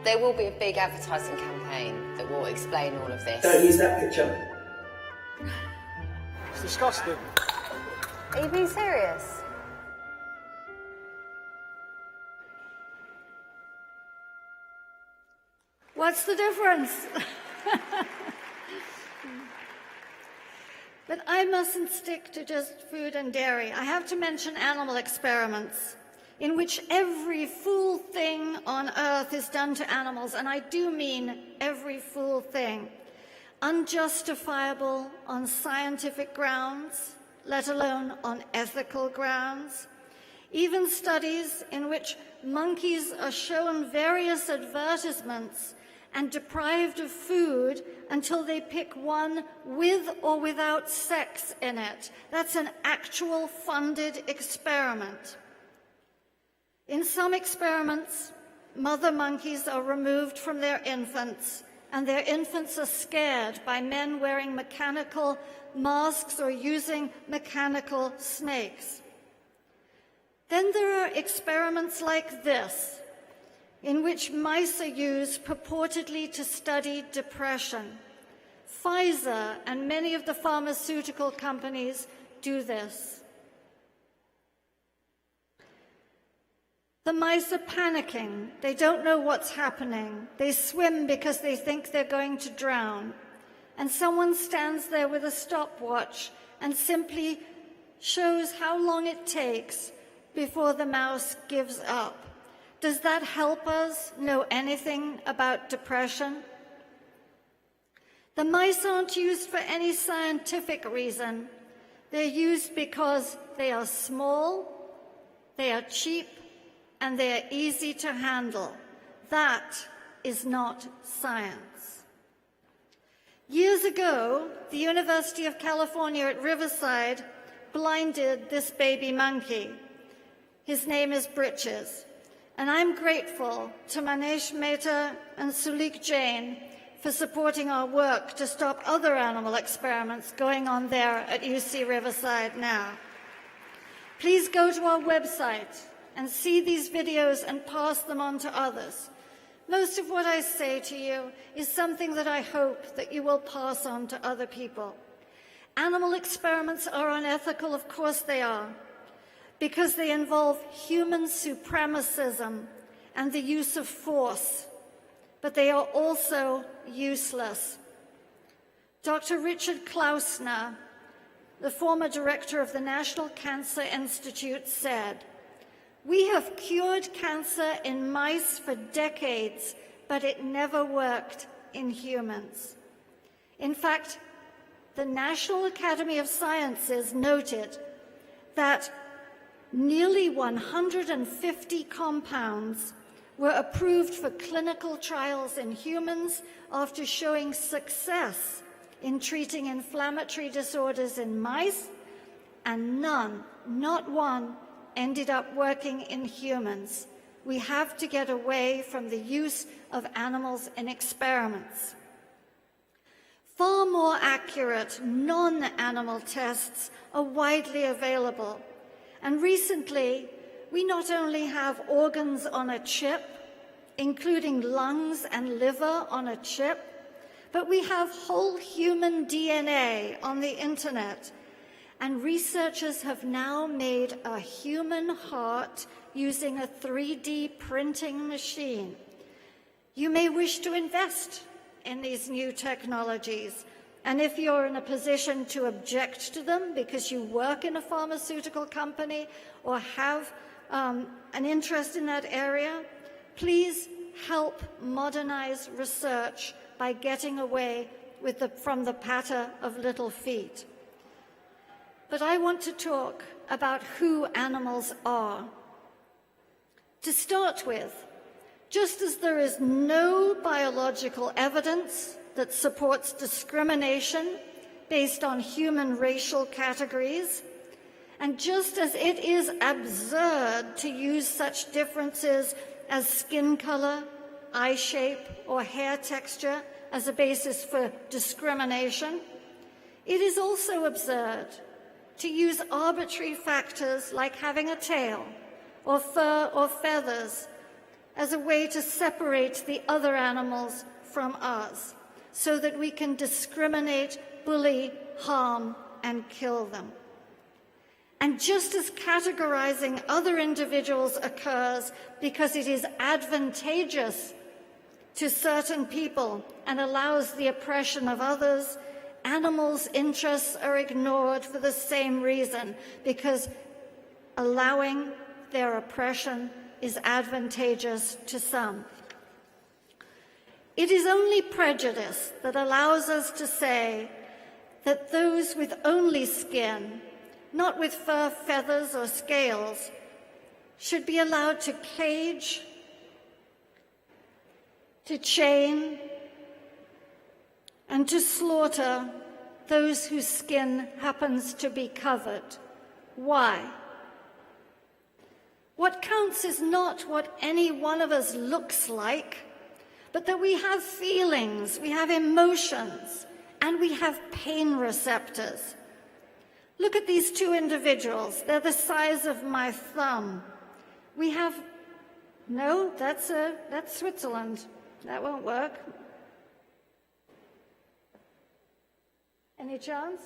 There will be a big advertising campaign that will explain all of this. Don't use that picture. It's disgusting. Are you being serious? What's the difference? But I mustn't stick to just food and dairy. I have to mention animal experiments, in which every fool thing on earth is done to animals, and I do mean every fool thing. Unjustifiable on scientific grounds, let alone on ethical grounds. Even studies in which monkeys are shown various advertisements and deprived of food until they pick one with or without sex in it. That's an actual funded experiment. In some experiments, mother monkeys are removed from their infants, and their infants are scared by men wearing mechanical masks or using mechanical snakes. Then there are experiments like this, in which mice are used purportedly to study depression. Pfizer and many of the pharmaceutical companies do this. The mice are panicking. They don't know what's happening. They swim because they think they're going to drown. And someone stands there with a stopwatch and simply shows how long it takes before the mouse gives up. Does that help us know anything about depression? The mice aren't used for any scientific reason. They're used because they are small, they are cheap, and they are easy to handle. That is not science. Years ago, the University of California at Riverside blinded this baby monkey. His name is Britches. And I'm grateful to Manish Mehta and Sulik Jain for supporting our work to stop other animal experiments going on there at UC Riverside now. Please go to our website and see these videos and pass them on to others. Most of what I say to you is something that I hope that you will pass on to other people. Animal experiments are unethical, of course they are, because they involve human supremacism and the use of force, but they are also useless. Dr. Richard Klausner, the former director of the National Cancer Institute, said, "We have cured cancer in mice for decades, but it never worked in humans." In fact, the National Academy of Sciences noted that nearly 150 compounds were approved for clinical trials in humans after showing success in treating inflammatory disorders in mice, and none, not one, ended up working in humans. We have to get away from the use of animals in experiments. Far more accurate non-animal tests are widely available. And recently, we not only have organs on a chip, including lungs and liver on a chip, but we have whole human DNA on the internet. And researchers have now made a human heart using a 3D printing machine. You may wish to invest in these new technologies. And if you're in a position to object to them because you work in a pharmaceutical company or have an interest in that area, please help modernize research by getting away from the patter of little feet. But I want to talk about who animals are. To start with, just as there is no biological evidence that supports discrimination based on human racial categories, and just as it is absurd to use such differences as skin color, eye shape, or hair texture as a basis for discrimination, it is also absurd to use arbitrary factors like having a tail or fur or feathers as a way to separate the other animals from us so that we can discriminate, bully, harm, and kill them. And just as categorizing other individuals occurs because it is advantageous to certain people and allows the oppression of others, animals' interests are ignored for the same reason, because allowing their oppression is advantageous to some. It is only prejudice that allows us to say that those with only skin, not with fur, feathers, or scales, should be allowed to cage, to chain, and to slaughter those whose skin happens to be covered. Why? What counts is not what any one of us looks like, but that we have feelings, we have emotions, and we have pain receptors. Look at these two individuals. They're the size of my thumb. We have, no, that's Switzerland. That won't work. Any chance?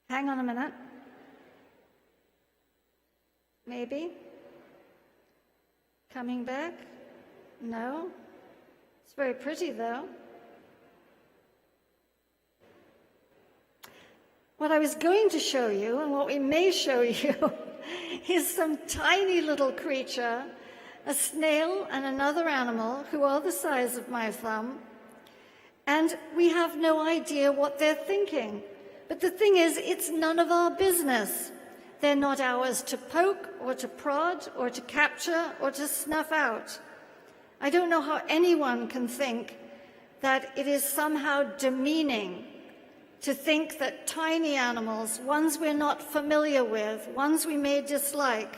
Hang on a minute. Maybe. Coming back? No. It's very pretty, though. What I was going to show you, and what we may show you, is some tiny little creature, a snail and another animal who are the size of my thumb, and we have no idea what they're thinking. But the thing is, it's none of our business. They're not ours to poke or to prod or to capture or to snuff out. I don't know how anyone can think that it is somehow demeaning to think that tiny animals, ones we're not familiar with, ones we may dislike,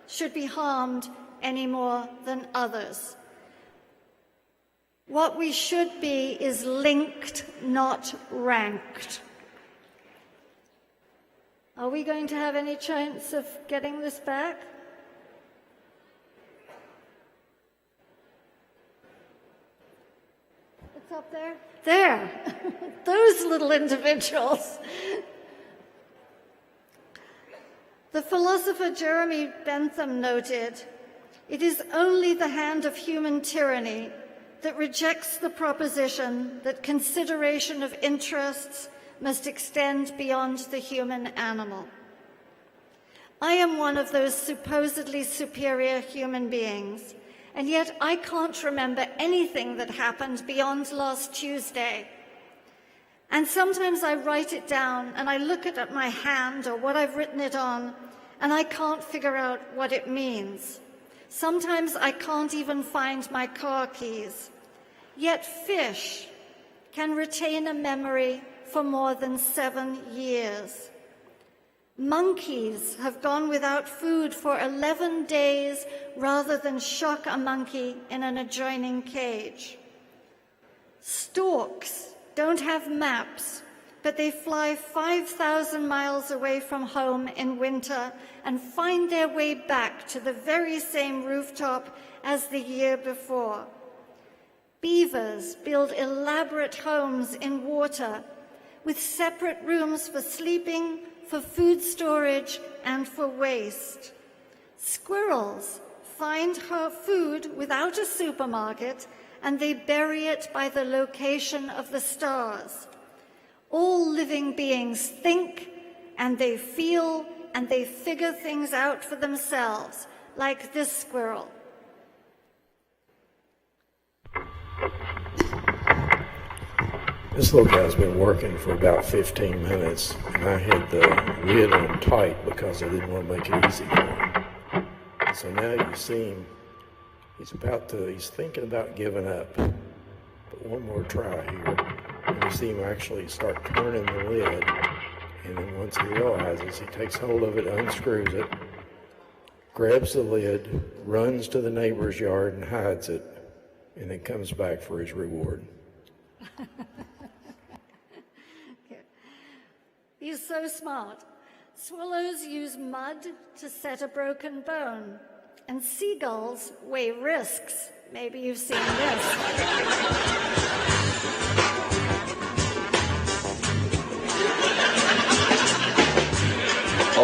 should be harmed any more than others. What we should be is linked, not ranked. Are we going to have any chance of getting this back? It's up there. There, those little individuals. The philosopher Jeremy Bentham noted, "It is only the hand of human tyranny that rejects the proposition that consideration of interests must extend beyond the human animal." I am one of those supposedly superior human beings, and yet I can't remember anything that happened beyond last Tuesday. And sometimes I write it down and I look at my hand or what I've written it on, and I can't figure out what it means. Sometimes I can't even find my car keys. Yet fish can retain a memory for more than 7 years. Monkeys have gone without food for 11 days rather than shock a monkey in an adjoining cage. Storks don't have maps, but they fly 5,000 miles away from home in winter and find their way back to the very same rooftop as the year before. Beavers build elaborate homes in water with separate rooms for sleeping, for food storage, and for waste. Squirrels find food without a supermarket, and they bury it by the location of the stars. All living beings think, and they feel, and they figure things out for themselves, like this squirrel. This little guy's been working for about 15 minutes, and I had the lid on tight because I didn't want to make it easy for him. And so now you see him, he's thinking about giving up. But one more try here. And you see him actually start turning the lid, and then once he realizes, he takes hold of it, unscrews it, grabs the lid, runs to the neighbor's yard and hides it, and then comes back for his reward. He's so smart. Swallows use mud to set a broken bone, and seagulls weigh risks. Maybe you've seen this.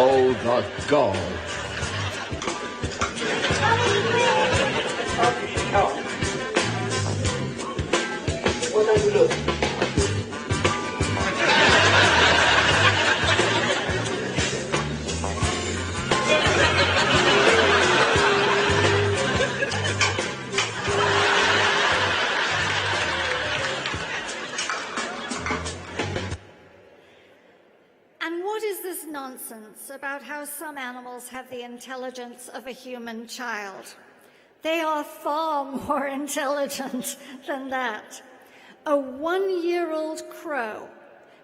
Oh, the gall. And what is this nonsense about how some animals have the intelligence of a human child? They are far more intelligent than that. A 1-year-old crow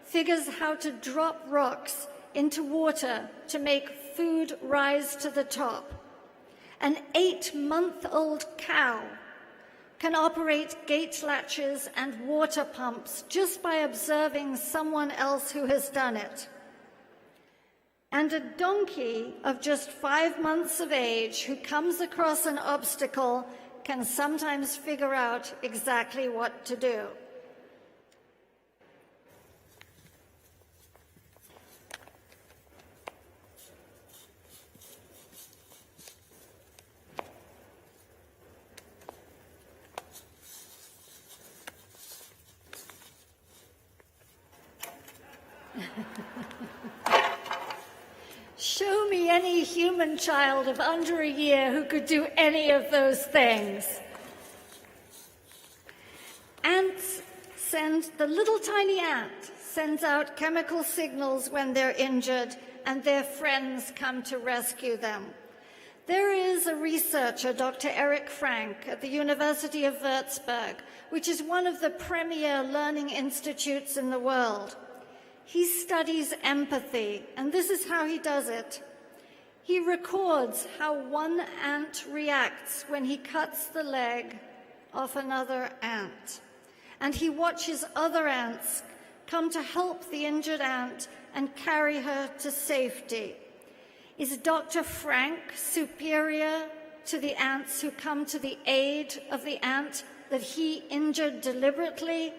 figures how to drop rocks into water to make food rise to the top. An 8-month-old cow can operate gate latches and water pumps just by observing someone else who has done it. And a donkey of just 5 months of age who comes across an obstacle can sometimes figure out exactly what to do. Show me any human child of under a year who could do any of those things. The little tiny ant sends out chemical signals when they're injured, and their friends come to rescue them. There is a researcher, Dr. Eric Frank, at the University of Würzburg, which is one of the premier learning institutes in the world. He studies empathy, and this is how he does it. He records how one ant reacts when he cuts the leg of another ant. And he watches other ants come to help the injured ant and carry her to safety. Is Dr. Frank superior to the ants who come to the aid of the ant that he injured deliberately?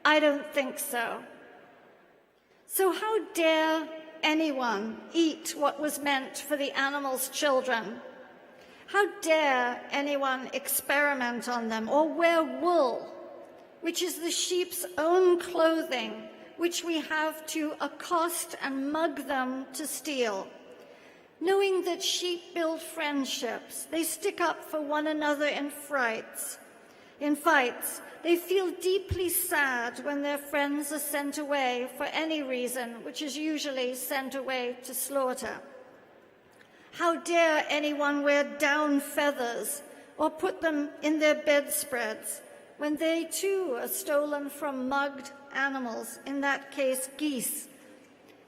I don't think so. So how dare anyone eat what was meant for the animal's children? How dare anyone experiment on them or wear wool, which is the sheep's own clothing, which we have to accost and mug them to steal? Knowing that sheep build friendships, they stick up for one another in fights. They feel deeply sad when their friends are sent away for any reason, which is usually sent away to slaughter. How dare anyone wear down feathers or put them in their bedspreads when they too are stolen from mugged animals, in that case geese.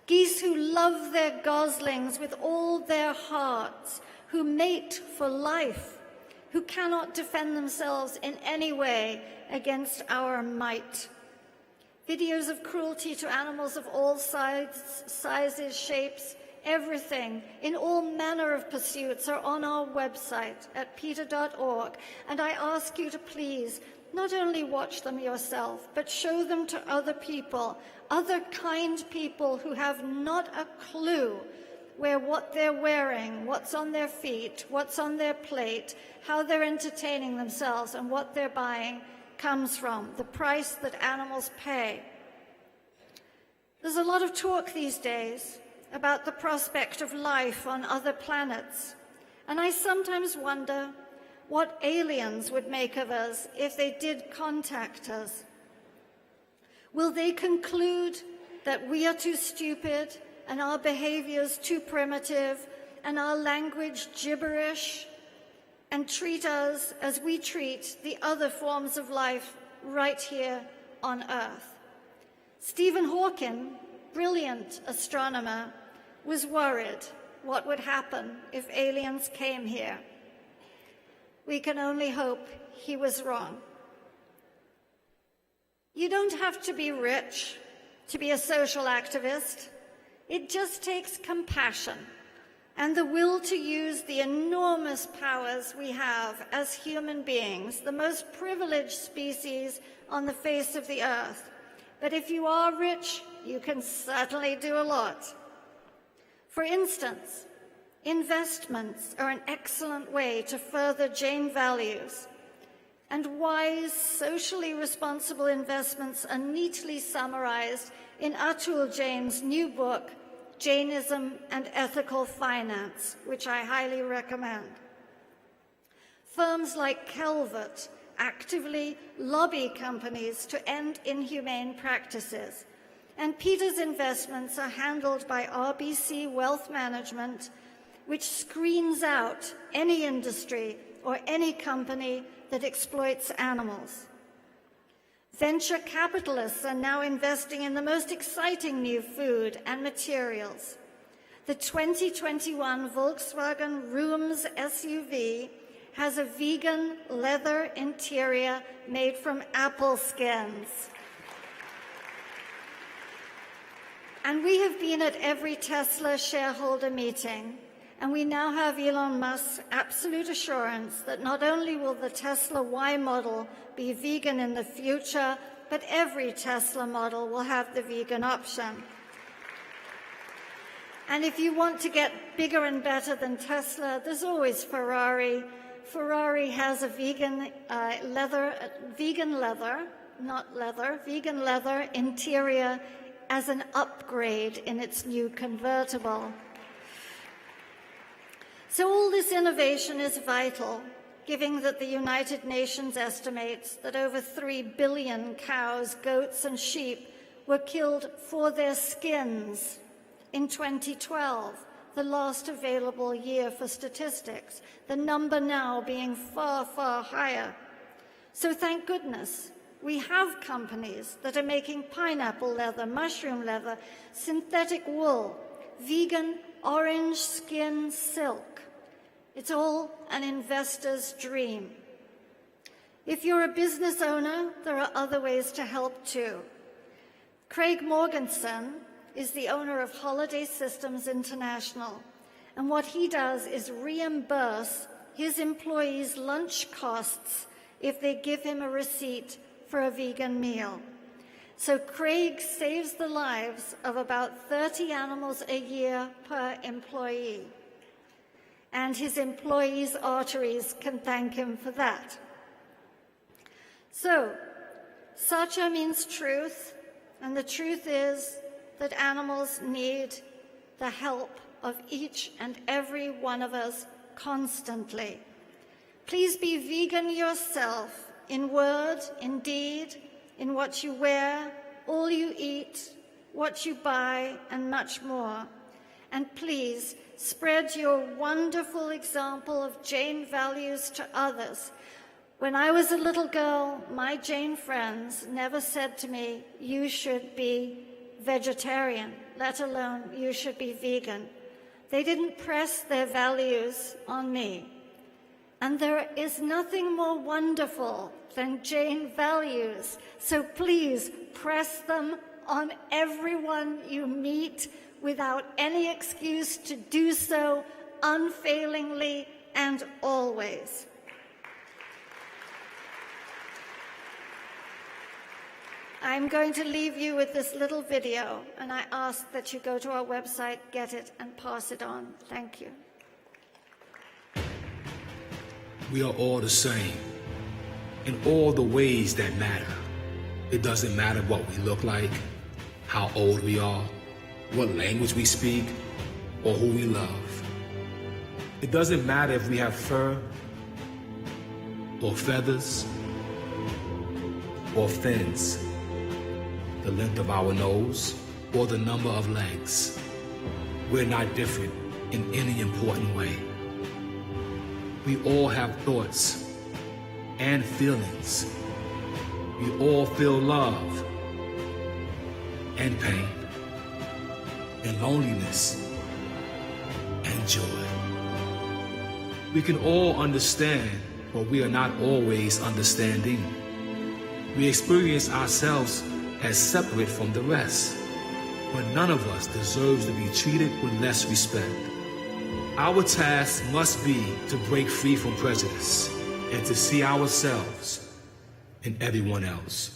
Geese who love their goslings with all their hearts, who mate for life, who cannot defend themselves in any way against our might. Videos of cruelty to animals of all sizes, shapes, everything, in all manner of pursuits are on our website at peter.org, and I ask you to please not only watch them yourself, but show them to other people, other kind people who have not a clue where what they're wearing, what's on their feet, what's on their plate, how they're entertaining themselves, and what they're buying comes from, the price that animals pay. There's a lot of talk these days about the prospect of life on other planets, and I sometimes wonder what aliens would make of us if they did contact us. Will they conclude that we are too stupid and our behaviors too primitive and our language gibberish, and treat us as we treat the other forms of life right here on Earth? Stephen Hawking, brilliant astronomer, was worried what would happen if aliens came here. We can only hope he was wrong. You don't have to be rich to be a social activist. It just takes compassion and the will to use the enormous powers we have as human beings, the most privileged species on the face of the earth. But if you are rich, you can certainly do a lot. For instance, investments are an excellent way to further Jain values, and wise, socially responsible investments are neatly summarized in Atul Jain's new book, Jainism and Ethical Finance, which I highly recommend. Firms like Calvert actively lobby companies to end inhumane practices, and Peter's investments are handled by RBC Wealth Management, which screens out any industry or any company that exploits animals. Venture capitalists are now investing in the most exciting new food and materials. The 2021 Volkswagen Rooms SUV has a vegan leather interior made from apple skins. And we have been at every Tesla shareholder meeting, and we now have Elon Musk's absolute assurance that not only will the Tesla Y model be vegan in the future, but every Tesla model will have the vegan option. And if you want to get bigger and better than Tesla, there's always Ferrari. Ferrari has a vegan leather interior as an upgrade in its new convertible. So all this innovation is vital, given that the United Nations estimates that over 3 billion cows, goats, and sheep were killed for their skins in 2012, the last available year for statistics, the number now being far, far higher. So thank goodness we have companies that are making pineapple leather, mushroom leather, synthetic wool, vegan orange skin silk. It's all an investor's dream. If you're a business owner, there are other ways to help too. Craig Morganson is the owner of Holiday Systems International, and what he does is reimburse his employees' lunch costs if they give him a receipt for a vegan meal. So Craig saves the lives of about 30 animals a year per employee. And his employees' arteries can thank him for that. So, Satya means truth, and the truth is that animals need the help of each and every one of us constantly. Please be vegan yourself, in word, in deed, in what you wear, all you eat, what you buy, and much more. and please spread your wonderful example of Jain values to others. When I was a little girl, my Jain friends never said to me, you should be vegetarian, let alone you should be vegan. They didn't press their values on me. And there is nothing more wonderful than Jain values. So please press them on everyone you meet without any excuse to do so unfailingly and always. I'm going to leave you with this little video, and I ask that you go to our website, get it, and pass it on. Thank you. We are all the same in all the ways that matter. It doesn't matter what we look like, how old we are, what language we speak, or who we love. It doesn't matter if we have fur or feathers or fins, the length of our nose or the number of legs. We're not different in any important way. We all have thoughts and feelings. We all feel love and pain and loneliness and joy. We can all understand, but we are not always understanding. We experience ourselves as separate from the rest, but none of us deserves to be treated with less respect. Our task must be to break free from prejudice and to see ourselves in everyone else.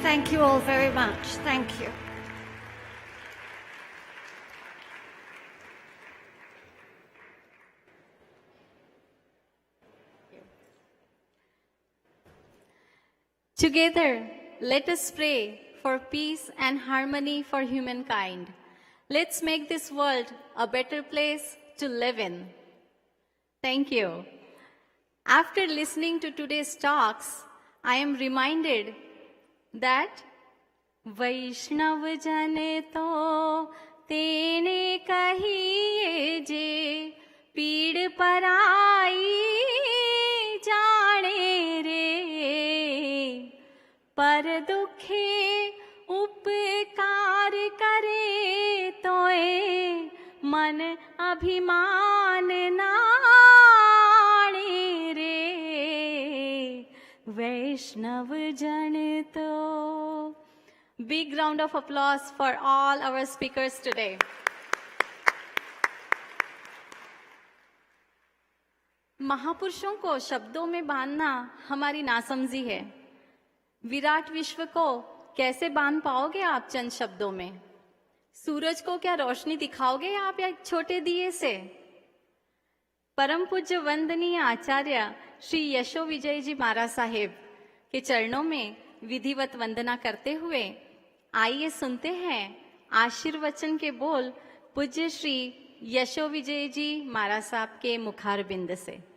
Thank you all very much. Thank you. Together, let us pray for peace and harmony for humankind. Let's make this world a better place to live in. Thank you. After listening to today's talks, I am reminded that Vaishnav jane to tene kahiye je peed parai jaane re par dukhe उपकार करे तोए मन अभिमान नाणे रे वैष्णव जन तो. Big round of applause for all our speakers today. महापुरुषों को शब्दों में बांधना हमारी नासमझी है. विराट विश्व को कैसे बांध पाओगे आप चंद शब्दों में? सूरज को क्या रोशनी दिखाओगे आप एक छोटे दिए से? परम पूज्य वंदनीय आचार्य श्री यशो विजय जी महाराज साहेब के चरणों में विधिवत वंदना करते हुए आइए सुनते हैं आशीर्वचन के बोल पूज्य श्री यशो विजय जी महाराज साहब के मुखारबिंद से.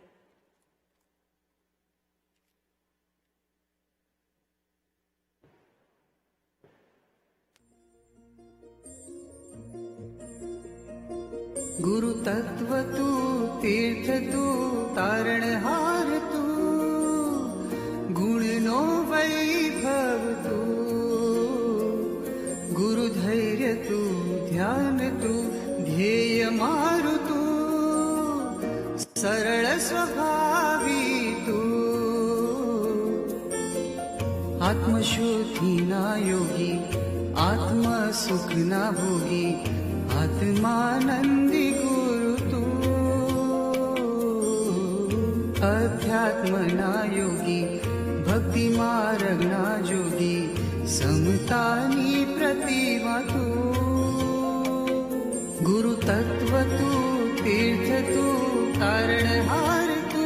गुरु तत्व तू, तीर्थ तू, तारणहार तू, गुण नो वैभव तू, गुरु धैर्य तू, ध्यान तू, ध्येय मारु तू, सरल स्वभावी तू, आत्मशोधी ना योगी, आत्म सुख ना भोगी, आत्मानंदी गुरु तू, अध्यात्म ना योगी, भक्ति मार्ग ना जोगी, समतानी प्रतिमा तू, गुरु तत्व तू, तीर्थ तू, तारणहार तू,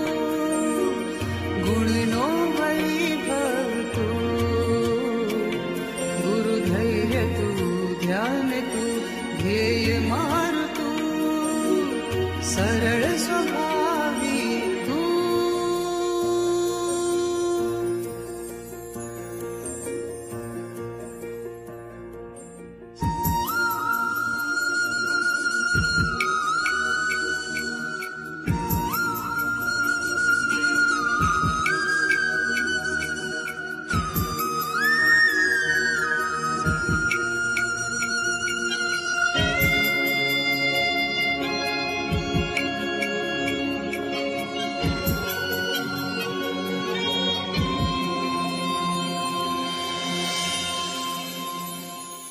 गुण नो वैभव तू, गुरु धैर्य तू, ध्यान तू, ध्येय मारु तू, सरल स्वभावी तू.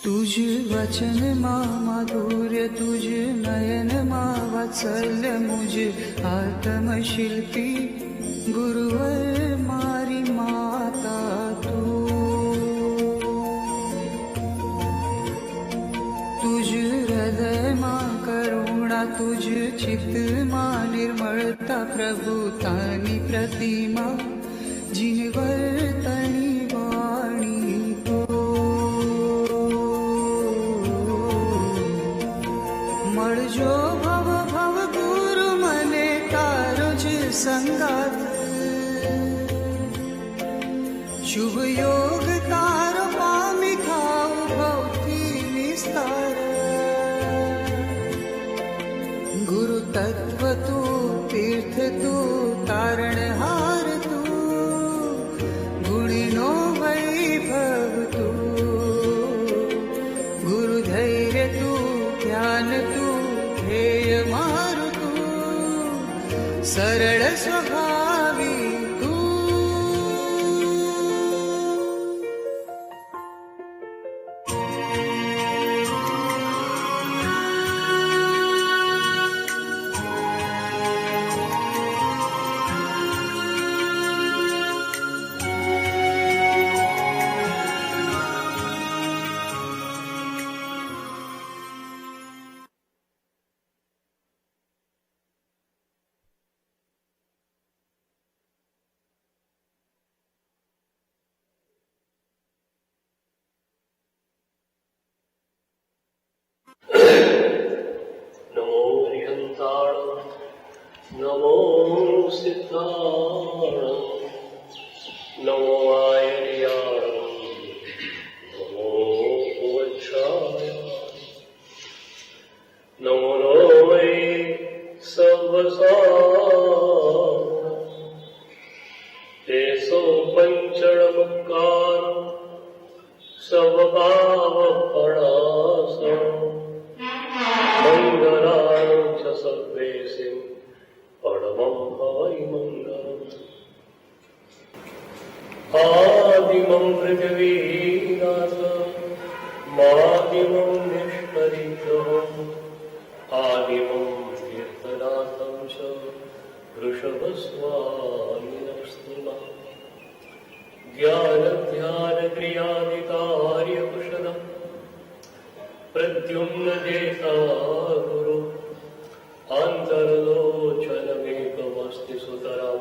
तुझ वचन मा माधुर्य, तुझ नयन मा वात्सल्य, मुझ आत्मशिल्पी गुरुवर मारी माता तू। तुझ हृदय मा करुणा, तुझ चित्त मा निर्मलता, प्रभुतानी प्रतिमा जिनवर तणी वाणी तो। मळजो भव भव गुरु मने तारो ज संगात, शुभ योग तारो पामी खाऊ भौती निस्तार। गुरु तत्व तू, तीर्थ तू, तारणहार तू, गुणिनो वैभव तू। गुरु धैर्य तू, ज्ञान तू, ध्येय मारु तू, सरळ स्वभावी तू। नमो हरिहंताणं, नमो सिद्धाणं, नमो आयर्याणं, नमो वज्राय, नमो वै सर्वसारणं, तेसो पञ्चणमुक्कारं सर्वपावपणासनं, मंगलां च सर्वेसिं परमं हवै मङ्गलम्। आदिमं पृथिवीनाथ, मादिमं निष्परिग्रहम्, आदिमं तीर्थनाथं च वृषभस्वामिनस्तु नः। ज्ञानध्यानक्रियादिकार्यकुशलम् प्रद्युम्न देता गुरु, अन्तर्लोचनमेकमस्ति सुतरां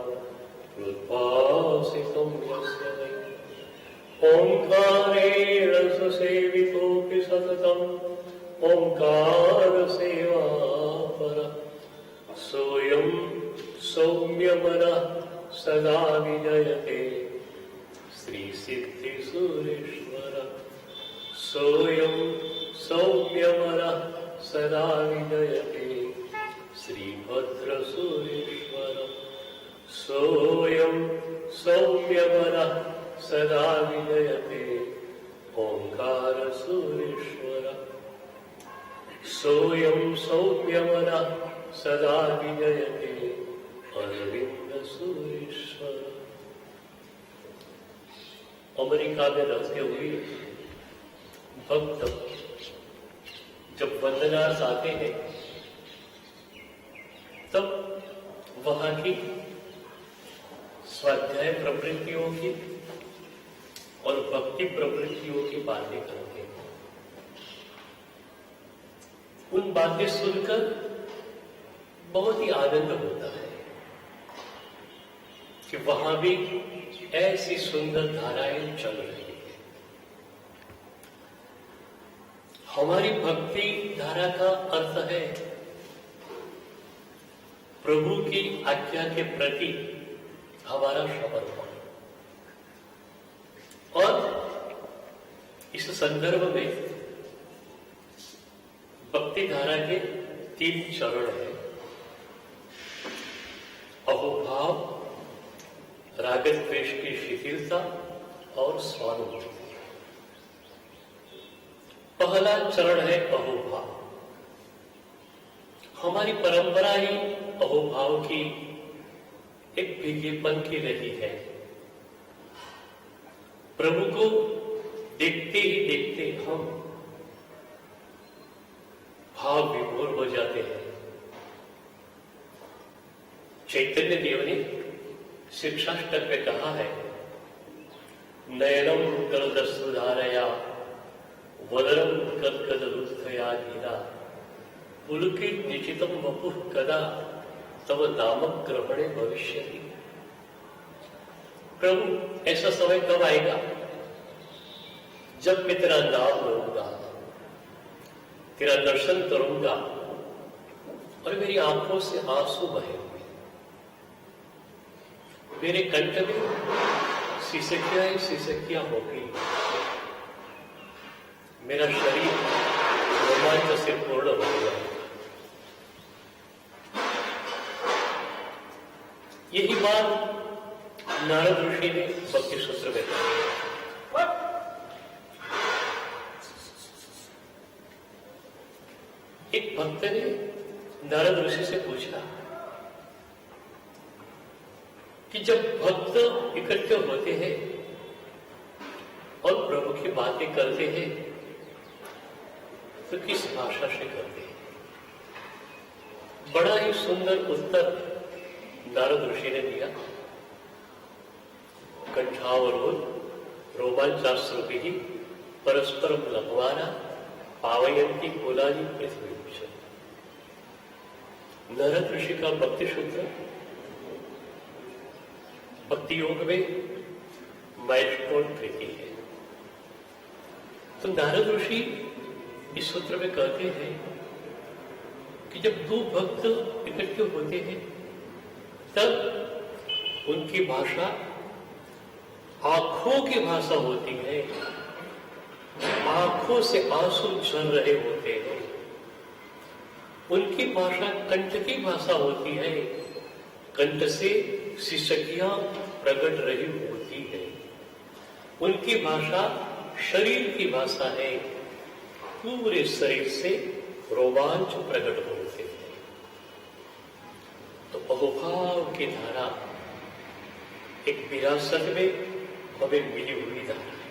हृद्भासितं यस्य वै। ओङ्कारेण ससेवितोऽपि सततम् ओङ्कारसेवापर, सोऽयं सौम्यमनः सदा विजयते श्रीसिद्धिसुरेश्वर। सोऽयं सौम्यमनः सदा विजयते श्रीभद्रसुरेश्वर। सोऽयं सौम्यमनः सदा विजयते ओङ्कारसुरेश्वर। सोऽयं सौम्यमनः सदा विजयते अरविन्दसुरेश्वर। अमेरिका में रहते हुए भक्त जब वंदनार्थ आते हैं तब वहां की स्वाध्याय प्रवृत्तियों की और भक्ति प्रवृत्तियों की बातें करते हैं। उन बातें सुनकर बहुत ही आनंद होता है कि वहां भी ऐसी सुंदर धाराएं चल रही है। हमारी भक्ति धारा का अर्थ है प्रभु की आज्ञा के प्रति हमारा समर्पण। और इस संदर्भ में भक्ति धारा के 3 चरण हैं: अहोभाव, राग द्वेष की शिथिलता और स्वानुभूति। पहला चरण है अहोभाव। हमारी परंपरा ही अहोभाव की एक भीगेपन की रही है। प्रभु को देखते ही देखते हम चैतन्य देव ने शिक्षाष्टक में कहा है, नयनम करदस्सुधारया वदनम कदकदरुद्धया धीरा पुलकित निचितम वपुः कदा तव नामक ग्रहणे भविष्यति। प्रभु ऐसा समय कब आएगा जब मैं तेरा नाम लूंगा, तेरा दर्शन करूंगा और मेरी आंखों से आंसू बहेंगे, मेरे कंठ में सिसकियां होगी, मेरा शरीर रोमांच से पूर्ण होगा। यही बात नारद ऋषि ने भक्ति सूत्र में कही। एक भक्त ने नारद ऋषि से पूछा कि जब भक्त इकट्ठे होते हैं और प्रभु की बातें करते हैं तो किस भाषा से करते हैं? बड़ा ही सुंदर उत्तर नारद ऋषि ने दिया। कंठावरोध रोमांचाश्रुभिः परस्परम लघवाना पावयन्ति कुलानि पृथ्वी। नारद ऋषि का भक्ति सूत्र भक्ति योग में माइलस्टोन प्रीति है। तो नारद ऋषि इस सूत्र में कहते हैं कि जब दो भक्त इकट्ठे होते हैं तब उनकी भाषा आंखों की भाषा होती है, आंखों से आंसू झर रहे होते हैं। उनकी भाषा कंठ की भाषा होती है, कंठ से सिसकियां प्रकट रही होती है। उनकी भाषा शरीर की भाषा है, पूरे शरीर से रोमांच प्रकट होते हैं। तो अहोभाव की धारा एक विरासत में हमें मिली हुई धारा है।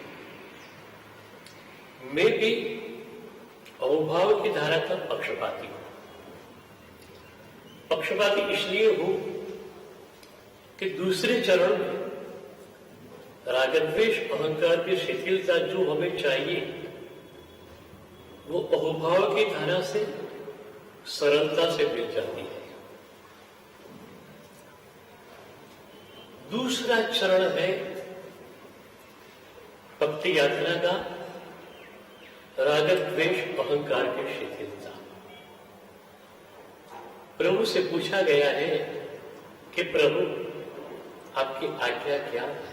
मैं भी अहोभाव की धारा का पक्षपाती हूं। पक्षपाती इसलिए हूं कि दूसरे चरण में रागद्वेष अहंकार की शिथिलता जो हमें चाहिए वो अहोभाव की धारा से सरलता से मिल जाती है। दूसरा चरण है भक्ति यात्रा का रागद्वेष अहंकार की शिथिलता। प्रभु से पूछा गया है कि प्रभु आपकी आज्ञा क्या है?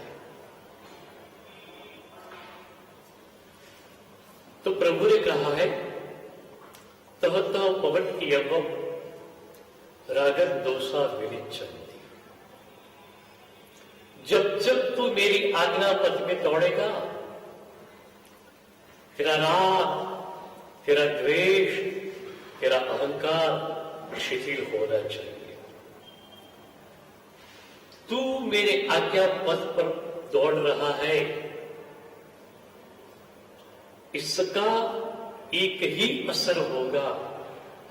तो प्रभु ने कहा है तहत पवट्यवम रागत दोषा विनिच्चन्ति। जब जब तू मेरी आज्ञा पथ में दौड़ेगा तेरा राग, तेरा द्वेष, तेरा अहंकार शिथिल होना चाहिए। तू मेरे आज्ञा पथ पर दौड़ रहा है, इसका एक ही असर होगा,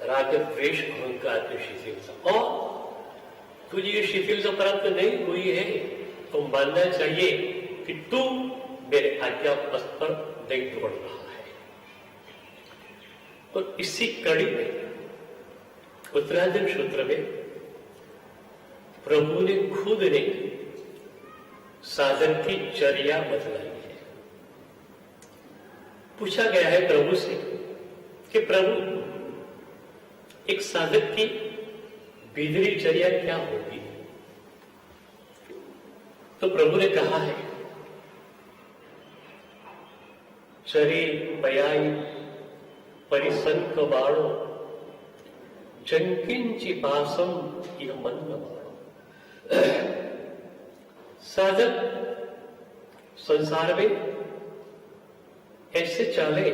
राग द्वेष अहंकार की शिथिलता। और तुझे ये शिथिलता प्राप्त नहीं हुई है तो मानना चाहिए कि तू मेरे आज्ञा पथ पर नहीं दौड़ रहा है। और इसी कड़ी में उत्तराधन सूत्र में प्रभु ने खुद ने साधन की चर्या बतलाई है। पूछा गया है प्रभु से कि प्रभु एक साधक की भीतरी चर्या क्या होगी? तो प्रभु ने कहा है चरे पयाई परिसंक बाणो जंकिंचि पासम यह मन बाणो। साधक संसार में ऐसे चले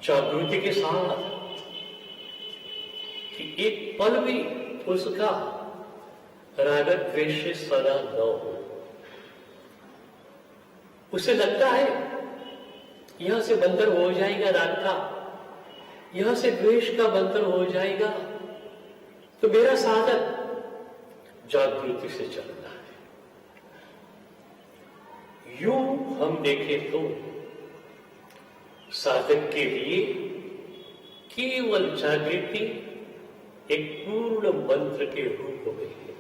जागृति के साथ कि एक पल भी उसका राग द्वेष से सदा न हो। उसे लगता है यहां से बंधन हो जाएगा राग का, यहां से द्वेष का बंधन हो जाएगा। तो मेरा साधन जागृति से चलना है। यूं हम देखें तो साधक के लिए केवल जागृति एक पूर्ण मंत्र के रूप में है।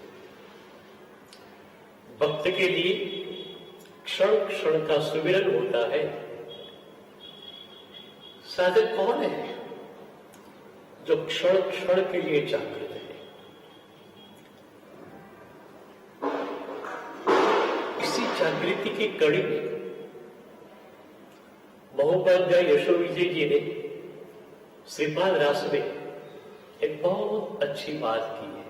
भक्त के लिए क्षण क्षण का सुमिरन होता है। साधक कौन है? जो क्षण क्षण के लिए जागृत है। इसी जागृति की कड़ी में महोपाध्याय यशोविजय जी ने श्रीपाद रास में एक बहुत अच्छी बात की है।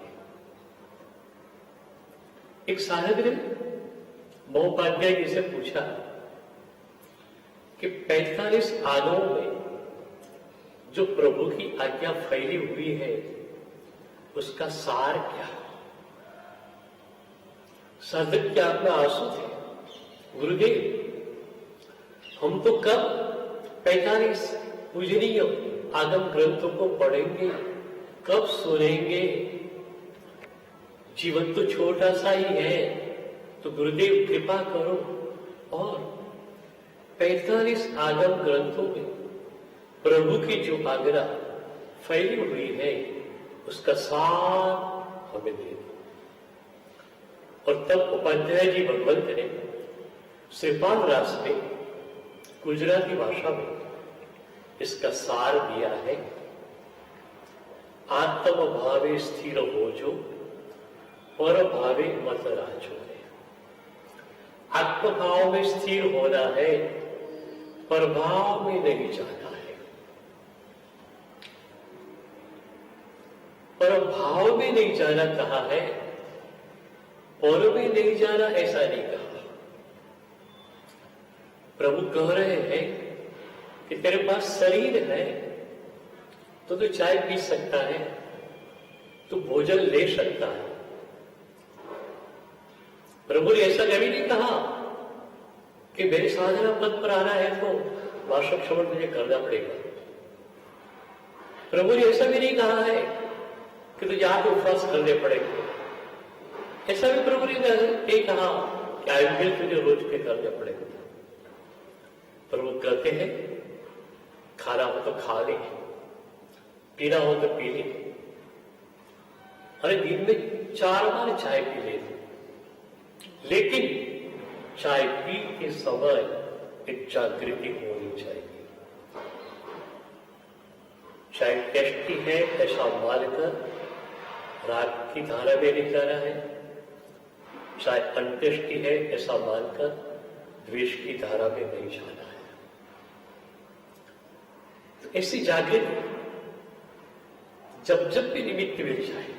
एक साधक ने महोपाध्याय जी से पूछा कि 45 आगमों में जो प्रभु की आज्ञा फैली हुई है उसका सार क्या? साधक के आंख में आंसू थे। गुरुदेव, हम तो कब 45 पूजनीय आगम ग्रंथों को पढ़ेंगे, कब सुनेंगे? जीवन तो छोटा सा ही है, तो गुरुदेव कृपा करो। और 45 आगम ग्रंथों में प्रभु की जो आज्ञा फैली हुई है उसका सार हमें दे दो। और तब उपाध्याय जी भगवंत ने श्रीपाद रास में गुजराती भाषा में इसका सार दिया है। आत्म भावे स्थिर हो जो, पर भावे मत राजो है। आत्मभाव में स्थिर होना है, पर भाव में नहीं जाना है। पर भाव में नहीं जाना कहा है, और में नहीं जाना ऐसा नहीं कहा। प्रभु कह रहे हैं कि तेरे पास शरीर है तो तू चाय पी सकता है, तू भोजन ले सकता है। प्रभु ने ऐसा कभी नहीं कहा कि मेरे साधना पद पर आना है तो वार्षिक श्रवण मुझे करना पड़ेगा। प्रभु ने ऐसा भी नहीं कहा है कि तुझे आत्म उपवास करने पड़ेंगे। ऐसा भी प्रभु ने नहीं कहा कि आयुर्वेद तुझे रोज के करने पड़ेगा। प्रभु कहते हैं खाना हो तो खा ले, पीना हो तो पी ले। अरे दिन में 4 बार चाय पी ले, लेकिन चाय पी के समय एक जागृति होनी चाहिए। चाय टेस्टी है ऐसा मानकर राग की धारा में नहीं जाना है, चाहे अनटेस्टी है ऐसा मानकर द्वेष की धारा में नहीं जाना है। तो ऐसी जागृति जब जब भी निमित्त मिल जाए,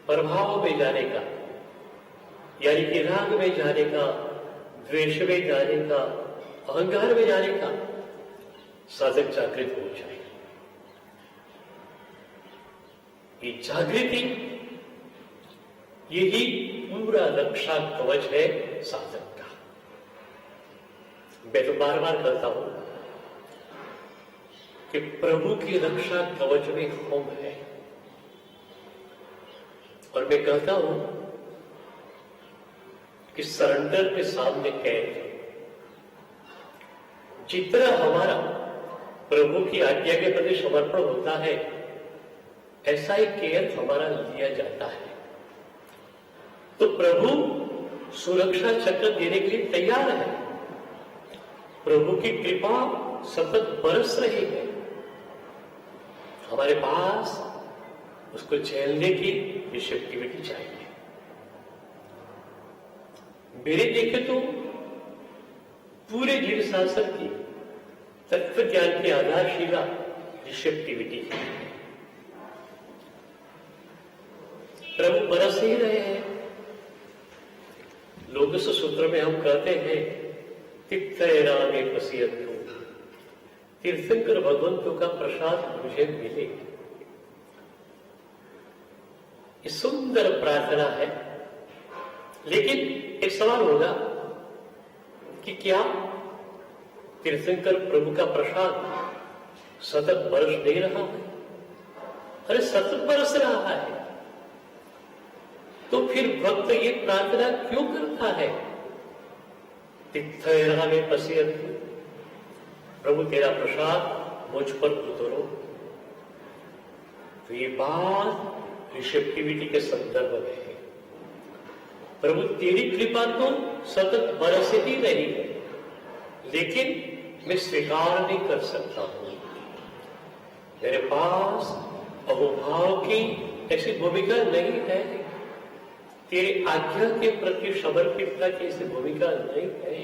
प्रभाव में जाने का, यानी कि राग में जाने का, द्वेष में जाने का, अहंकार में जाने का, साधक जागृत हो जाए। ये जागृति यही पूरा रक्षा कवच है साधक का। मैं तो बार बार कहता हूं कि प्रभु की रक्षा कवच में हम है। और मैं कहता हूं कि सरेंडर के सामने कैद जितना हमारा प्रभु की आज्ञा के प्रति समर्पण होता है, ऐसा ही केयर हमारा लिया जाता है। तो प्रभु सुरक्षा चक्र देने के लिए तैयार है। प्रभु की कृपा सतत बरस रही है। हमारे पास उसको झेलने की रिसेप्टिविटी चाहिए। मेरे देखे तो पूरे जीव शास्त्र की तत्व ज्ञान की आधारशिला रिसेप्टिविटी है। प्रभु बरस ही रहे हैं। लोकस सूत्र में हम कहते हैं तीर्थरामे पसियन्तु, तीर्थंकर भगवंतों का प्रसाद मुझे मिले। ये सुंदर प्रार्थना है। लेकिन एक सवाल होगा कि क्या तीर्थंकर प्रभु का प्रसाद सतत बरस नहीं रहा है? अरे सतत बरस रहा है, तो फिर भक्त ये प्रार्थना क्यों करता है? तिथयरा में पश्यन्तु, प्रभु तेरा प्रसाद मुझ पर उतरो। तो ये बात रिसेप्टिविटी के संदर्भ में है। प्रभु तेरी कृपा तो सतत बरसती रही है, लेकिन मैं स्वीकार नहीं कर सकता हूं। मेरे पास अहोभाव की ऐसी भूमिका नहीं है, तेरी आज्ञा के प्रति समर्पितता की ऐसी भूमिका नहीं है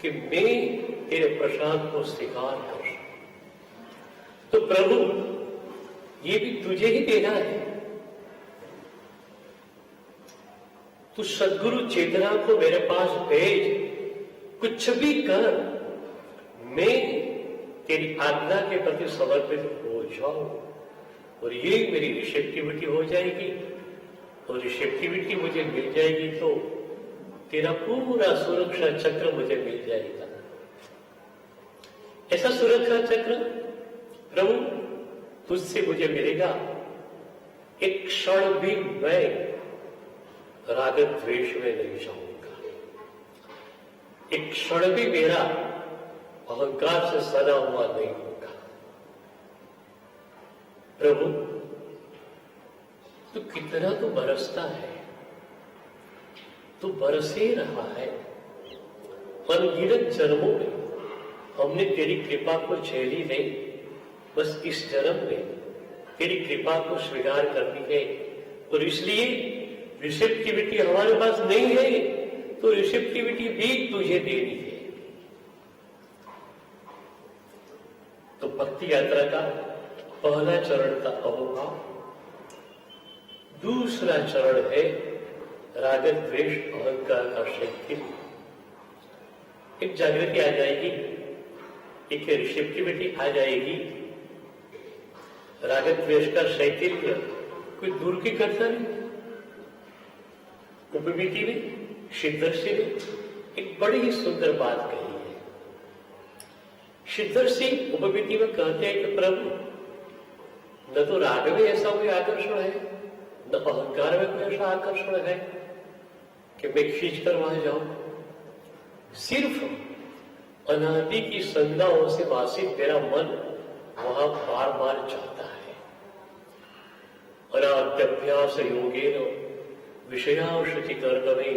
कि मैं तेरे प्रसाद को स्वीकार कर सकूं। तो प्रभु ये भी तुझे ही देना है। तू सद्गुरु चेतना को मेरे पास भेज, कुछ भी कर, मैं तेरी आज्ञा के प्रति समर्पित हो जाऊं और ये मेरी रिसेप्टिविटी हो जाएगी। और रिसेप्टिविटी मुझे मिल जाएगी तो तेरा पूरा सुरक्षा चक्र मुझे मिल जाएगा। ऐसा सुरक्षा चक्र प्रभु तुझसे मुझे मिलेगा, एक क्षण भी मैं राग द्वेष में नहीं जाऊंगा, एक क्षण भी मेरा अहंकार से सना हुआ नहीं होगा। प्रभु तू कितना तो बरसता है, तू बरस ही रहा है। अनगिनत जन्मों में हमने तेरी कृपा को झेली नहीं, बस इस जन्म में तेरी कृपा को स्वीकार करनी है। और इसलिए रिसेप्टिविटी हमारे पास नहीं है, तो रिसेप्टिविटी भी तुझे देनी है। तो भक्ति यात्रा का पहला चरण था अहोभाव, दूसरा चरण है राग द्वेष अहंकार का शैथिल्य। एक जागृति आ जाएगी, एक रिसेप्टिविटी आ जाएगी। राग द्वेष का शैथिल्य कोई दूर की घटना नहीं। उपमिति में सिद्धर्षि ने एक बड़ी ही सुंदर बात कही है। सिद्धर्षि उपमिति में कहते हैं कि प्रभु न तो राग में ऐसा कोई आकर्षण है, न अहंकार में कोई ऐसा आकर्षण है कि मैं खींच कर वहां जाऊं। सिर्फ अनादि की संज्ञाओं से वासित मेरा मन वहां बार बार जाता है। अनाद्यभ्यास योगेन विषयांशुचि कर्तवे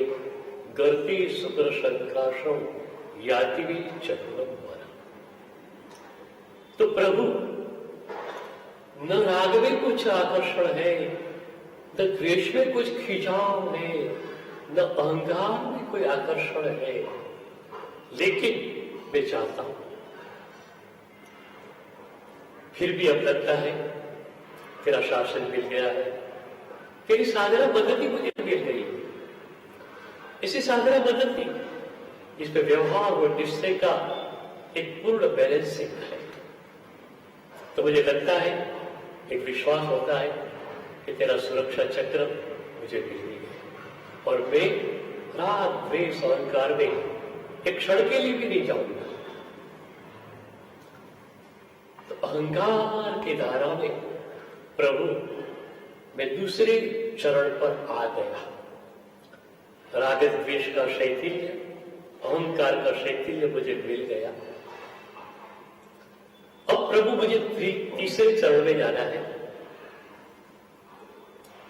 गर्ति सुकर संकाशम याति भी चतुरम मन। तो प्रभु न राग में कुछ आकर्षण है, न द्वेष में कुछ खिंचाव है, न अहंकार में कोई आकर्षण है, लेकिन मैं चाहता हूं। फिर भी अब लगता है तेरा शासन मिल गया है, तेरी साधना पद्धति मुझे मिल गई। इसी साधना पद्धति जिसमें व्यवहार और निश्चय का एक पूर्ण बैलेंसिंग है, तो मुझे लगता है, एक विश्वास होता है कि तेरा सुरक्षा चक्र मुझे मिल गया और मैं राग द्वेष अहंकार में एक क्षण के लिए भी नहीं जाऊंगा। तो अहंकार की धारा में प्रभु मैं दूसरे चरण पर आ गया। राग द्वेष का शैथिल्य, अहंकार का शैथिल्य मुझे मिल गया। अब प्रभु मुझे तीसरे चरण में जाना है।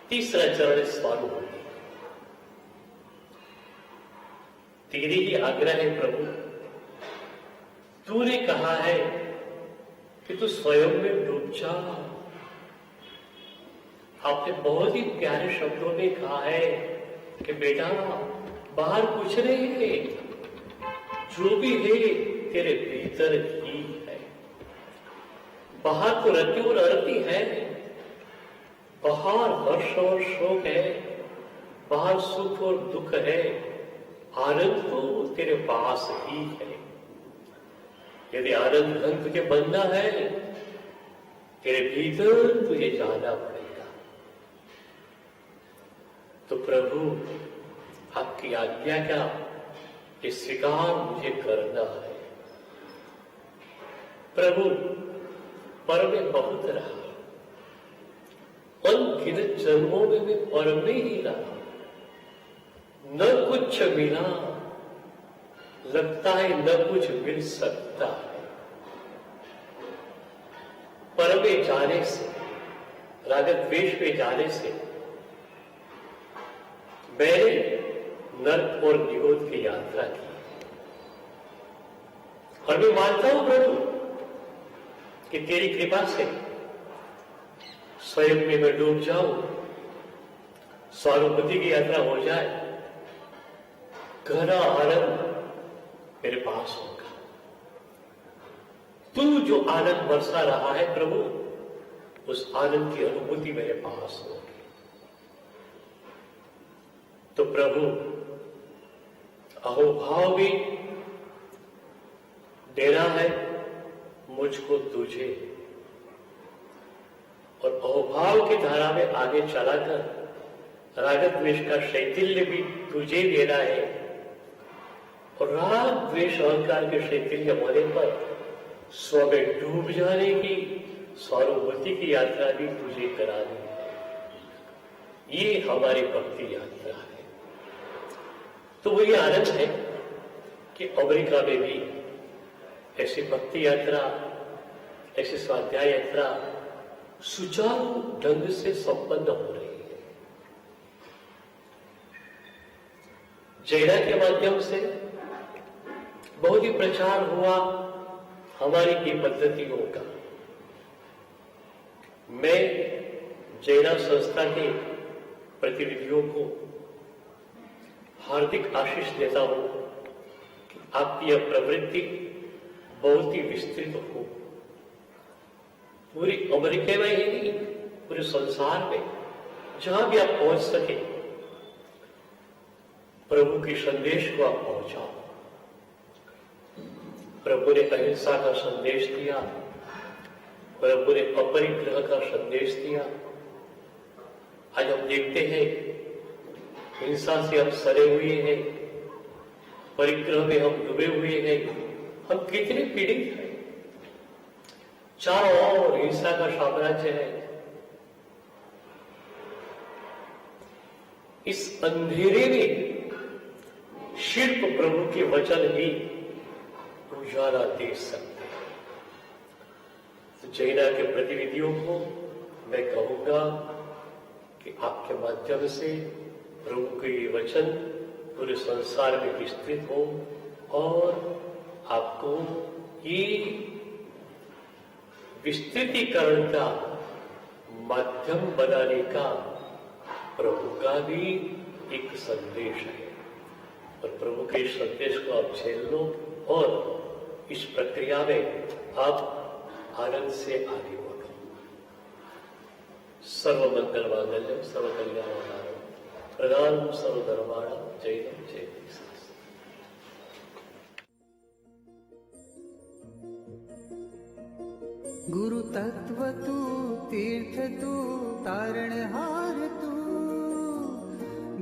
तीसरा चरण स्वानुभूति। तेरी ही आज्ञा है प्रभु, तूने कहा है कि तू स्वयं में डूब जा। आपने बहुत ही प्यारे शब्दों में कहा है कि बेटा बाहर कुछ नहीं है, जो भी है तेरे भीतर ही है। बाहर तो रति और अरति है, बाहर हर्ष और शोक है, बाहर सुख और दुख है, आनंद तो तेरे पास ही है। यदि आनंद धन तुझे बनना है, तेरे भीतर तुझे जाना पड़ेगा। तो प्रभु आपकी आज्ञा का ये स्वीकार मुझे करना है। प्रभु पर में बहुत रहा, अनगिनत जन्मों में मैं पर में ही रहा, न कुछ मिला, लगता है न कुछ मिल सकता है। पर में जाने से, राग द्वेष में जाने से मैंने नर्क और निगोद की यात्रा की, और मैं मानता हूं प्रभु कि तेरी कृपा से स्वयं में मैं डूब जाऊं, स्वानुभूति की यात्रा हो जाए, गहरा आनंद मेरे पास होगा। तू जो आनंद बरसा रहा है प्रभु, उस आनंद की अनुभूति मेरे पास होगी। तो प्रभु, अहोभाव भी देना है मुझको तुझे, और अहोभाव की धारा में आगे चलाकर राग द्वेष का शैथिल्य भी तुझे देना है, और राग द्वेष अहंकार के शैथिल्य होने पर स्व में डूब जाने की स्वानुभूति की यात्रा भी तुझे करानी है। ये हमारी भक्ति यात्रा है। तो वो ये आनंद है कि अमेरिका में भी ऐसी भक्ति यात्रा, ऐसी स्वाध्याय यात्रा सुचारू ढंग से संपन्न हो रही है। जैना के माध्यम से बहुत ही प्रचार हुआ हमारी की पद्धतियों का। मैं जैना संस्था के प्रतिनिधियों को हार्दिक आशीष देता हूं कि आपकी यह प्रवृत्ति बहुत ही विस्तृत हो, पूरी अमेरिका में ही नहीं, पूरे संसार में जहां भी आप पहुंच सके, प्रभु के संदेश को आप पहुंचाओ। प्रभु ने अहिंसा का संदेश दिया, प्रभु ने अपरिग्रह का संदेश दिया। आज हम देखते हैं हिंसा से हम सरे हुए हैं, परिग्रह में हम डूबे हुए हैं, हम कितने पीड़ित हैं। चारों ओर हिंसा का साम्राज्य है। इस अंधेरे में शिल्प प्रभु के वचन ही उजाला दे सकते हैं। तो जैना के प्रतिनिधियों को मैं कहूंगा कि आपके माध्यम से प्रभु के ये वचन पूरे संसार में विस्तृत हो, और आपको ये विस्तृतीकरण का माध्यम बनाने का प्रभु का भी एक संदेश है, और प्रभु के इस संदेश को आप झेल लो, और इस प्रक्रिया में आप आनंद से आगे बढ़ो। सर्व मंगल मांगल्यम सर्व कल्याणकारणम प्रदानम सर्वधर्माणां जयम जयति। गुरु तत्व तू, तीर्थ तू, तारणहार तू,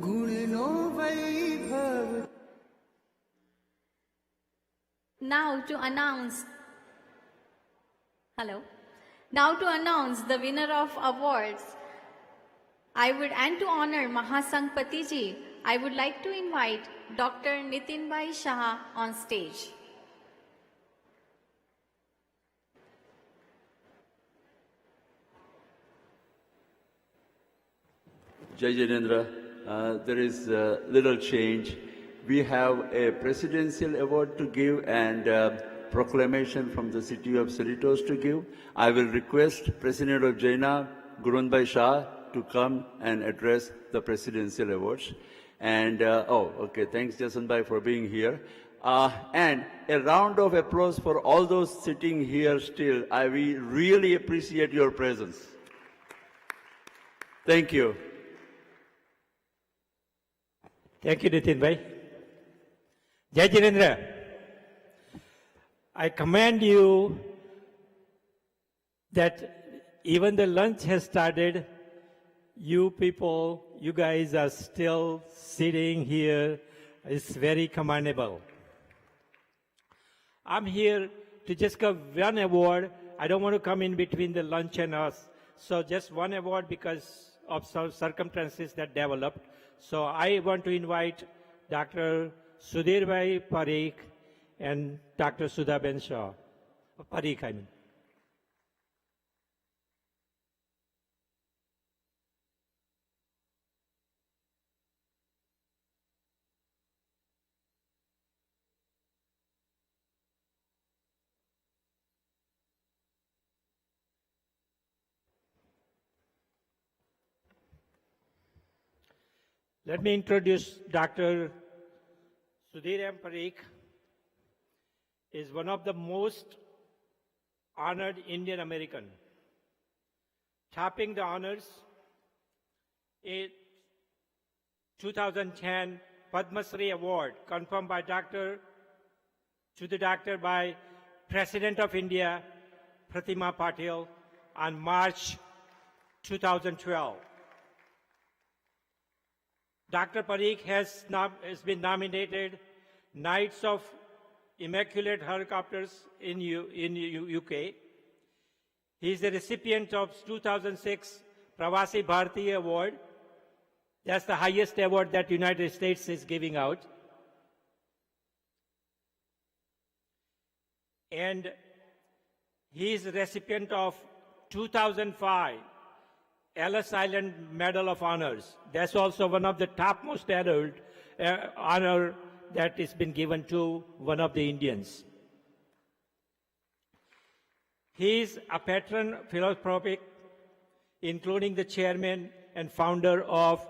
गुण नो वैभव। Now to announce the winner of awards, and to honor Mahasangpati ji, I would like to invite Dr. Nitin Bhai Shah on stage. Jai Jainendra, there is little change. We have a presidential award to give and proclamation from the city of Cerritos to give. I will request President of Jaina, Gurunbhai Shah, to come and address the presidential awards. And, thanks Jasanbhai for being here. And a round of applause for all those sitting here still. We really appreciate your presence. Thank you. Thank you, Nitin Bhai. Jai Jainendra, I commend you that even the lunch has started, you people, you guys are still sitting here. It's very commendable. I'm here to just give one award I don't want to come in between the lunch and us. So just one award because of some circumstances that developed. So I want to invite Dr. Sudhirbhai Parikh and Dr. Sudhaben Shaw. Parikh, I mean. Let me introduce Dr. Sudhirbhai Parikh. Is one of the most honored Indian American. Topping the honors in 2010 Padma Shri Award confirmed by to the doctor by President of India Pratima Patil on March 2012. Dr. Parikh has been nominated Knights of Immaculate Helicopters in UK. He is the recipient of 2006 Pravasi Bharati Award. That's the highest award that United States is giving out. And he is the recipient of 2005 Ellis Island Medal of Honors. That's also one of the topmost honor that has been given to one of the Indians. He is a patron philanthropic, including the chairman and founder of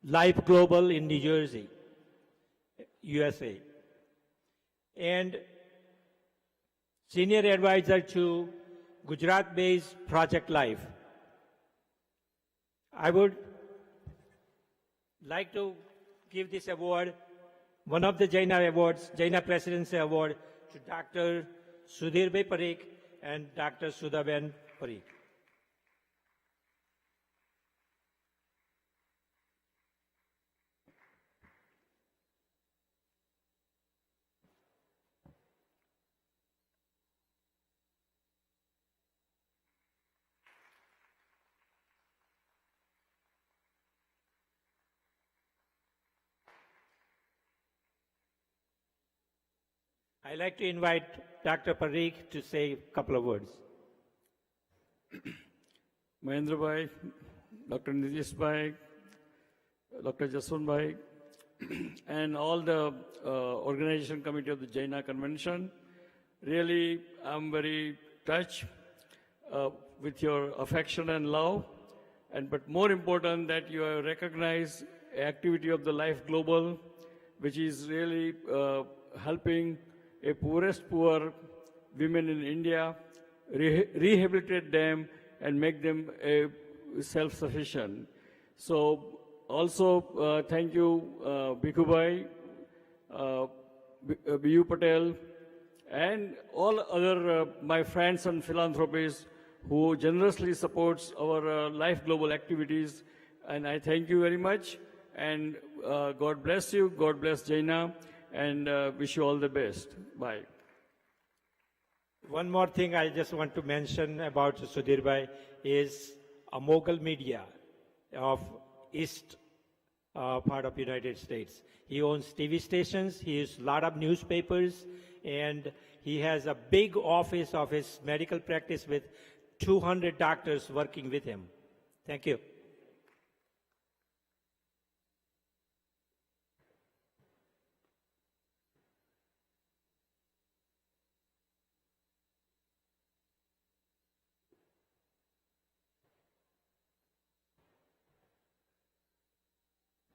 Life Global in New Jersey, USA, and senior advisor to Gujarat-based Project Life. I would like to give this award, one of the Jaina awards, Jaina Presidency Award, to Dr. Sudhirbhai Parikh and Dr. Sudhaben Parikh. I'd like to invite Dr. Parikh to say a couple of words. Mahendra Bhai, Dr. Nitish Bhai, Dr. Jaswant Bhai, and all the organization committee of the Jaina Convention. Really, I'm very touched with your affection and love, but more important that you have recognized activity of the Life Global, which is really helping a poorest poor women in India, rehabilitate them and make them self-sufficient. So also thank you Bhikkhu Bhai, B.U. Patel, and all other my friends and philanthropists who generously supports our Life Global activities. And I thank you very much. And God bless you, God bless Jaina, and wish you all the best. Bye. One more thing I just want to mention about Sudhirbhai is a mogul media of East part of United States. He owns TV stations, he has a lot of newspapers, and he has a big office of his medical practice with 200 doctors working with him. Thank you.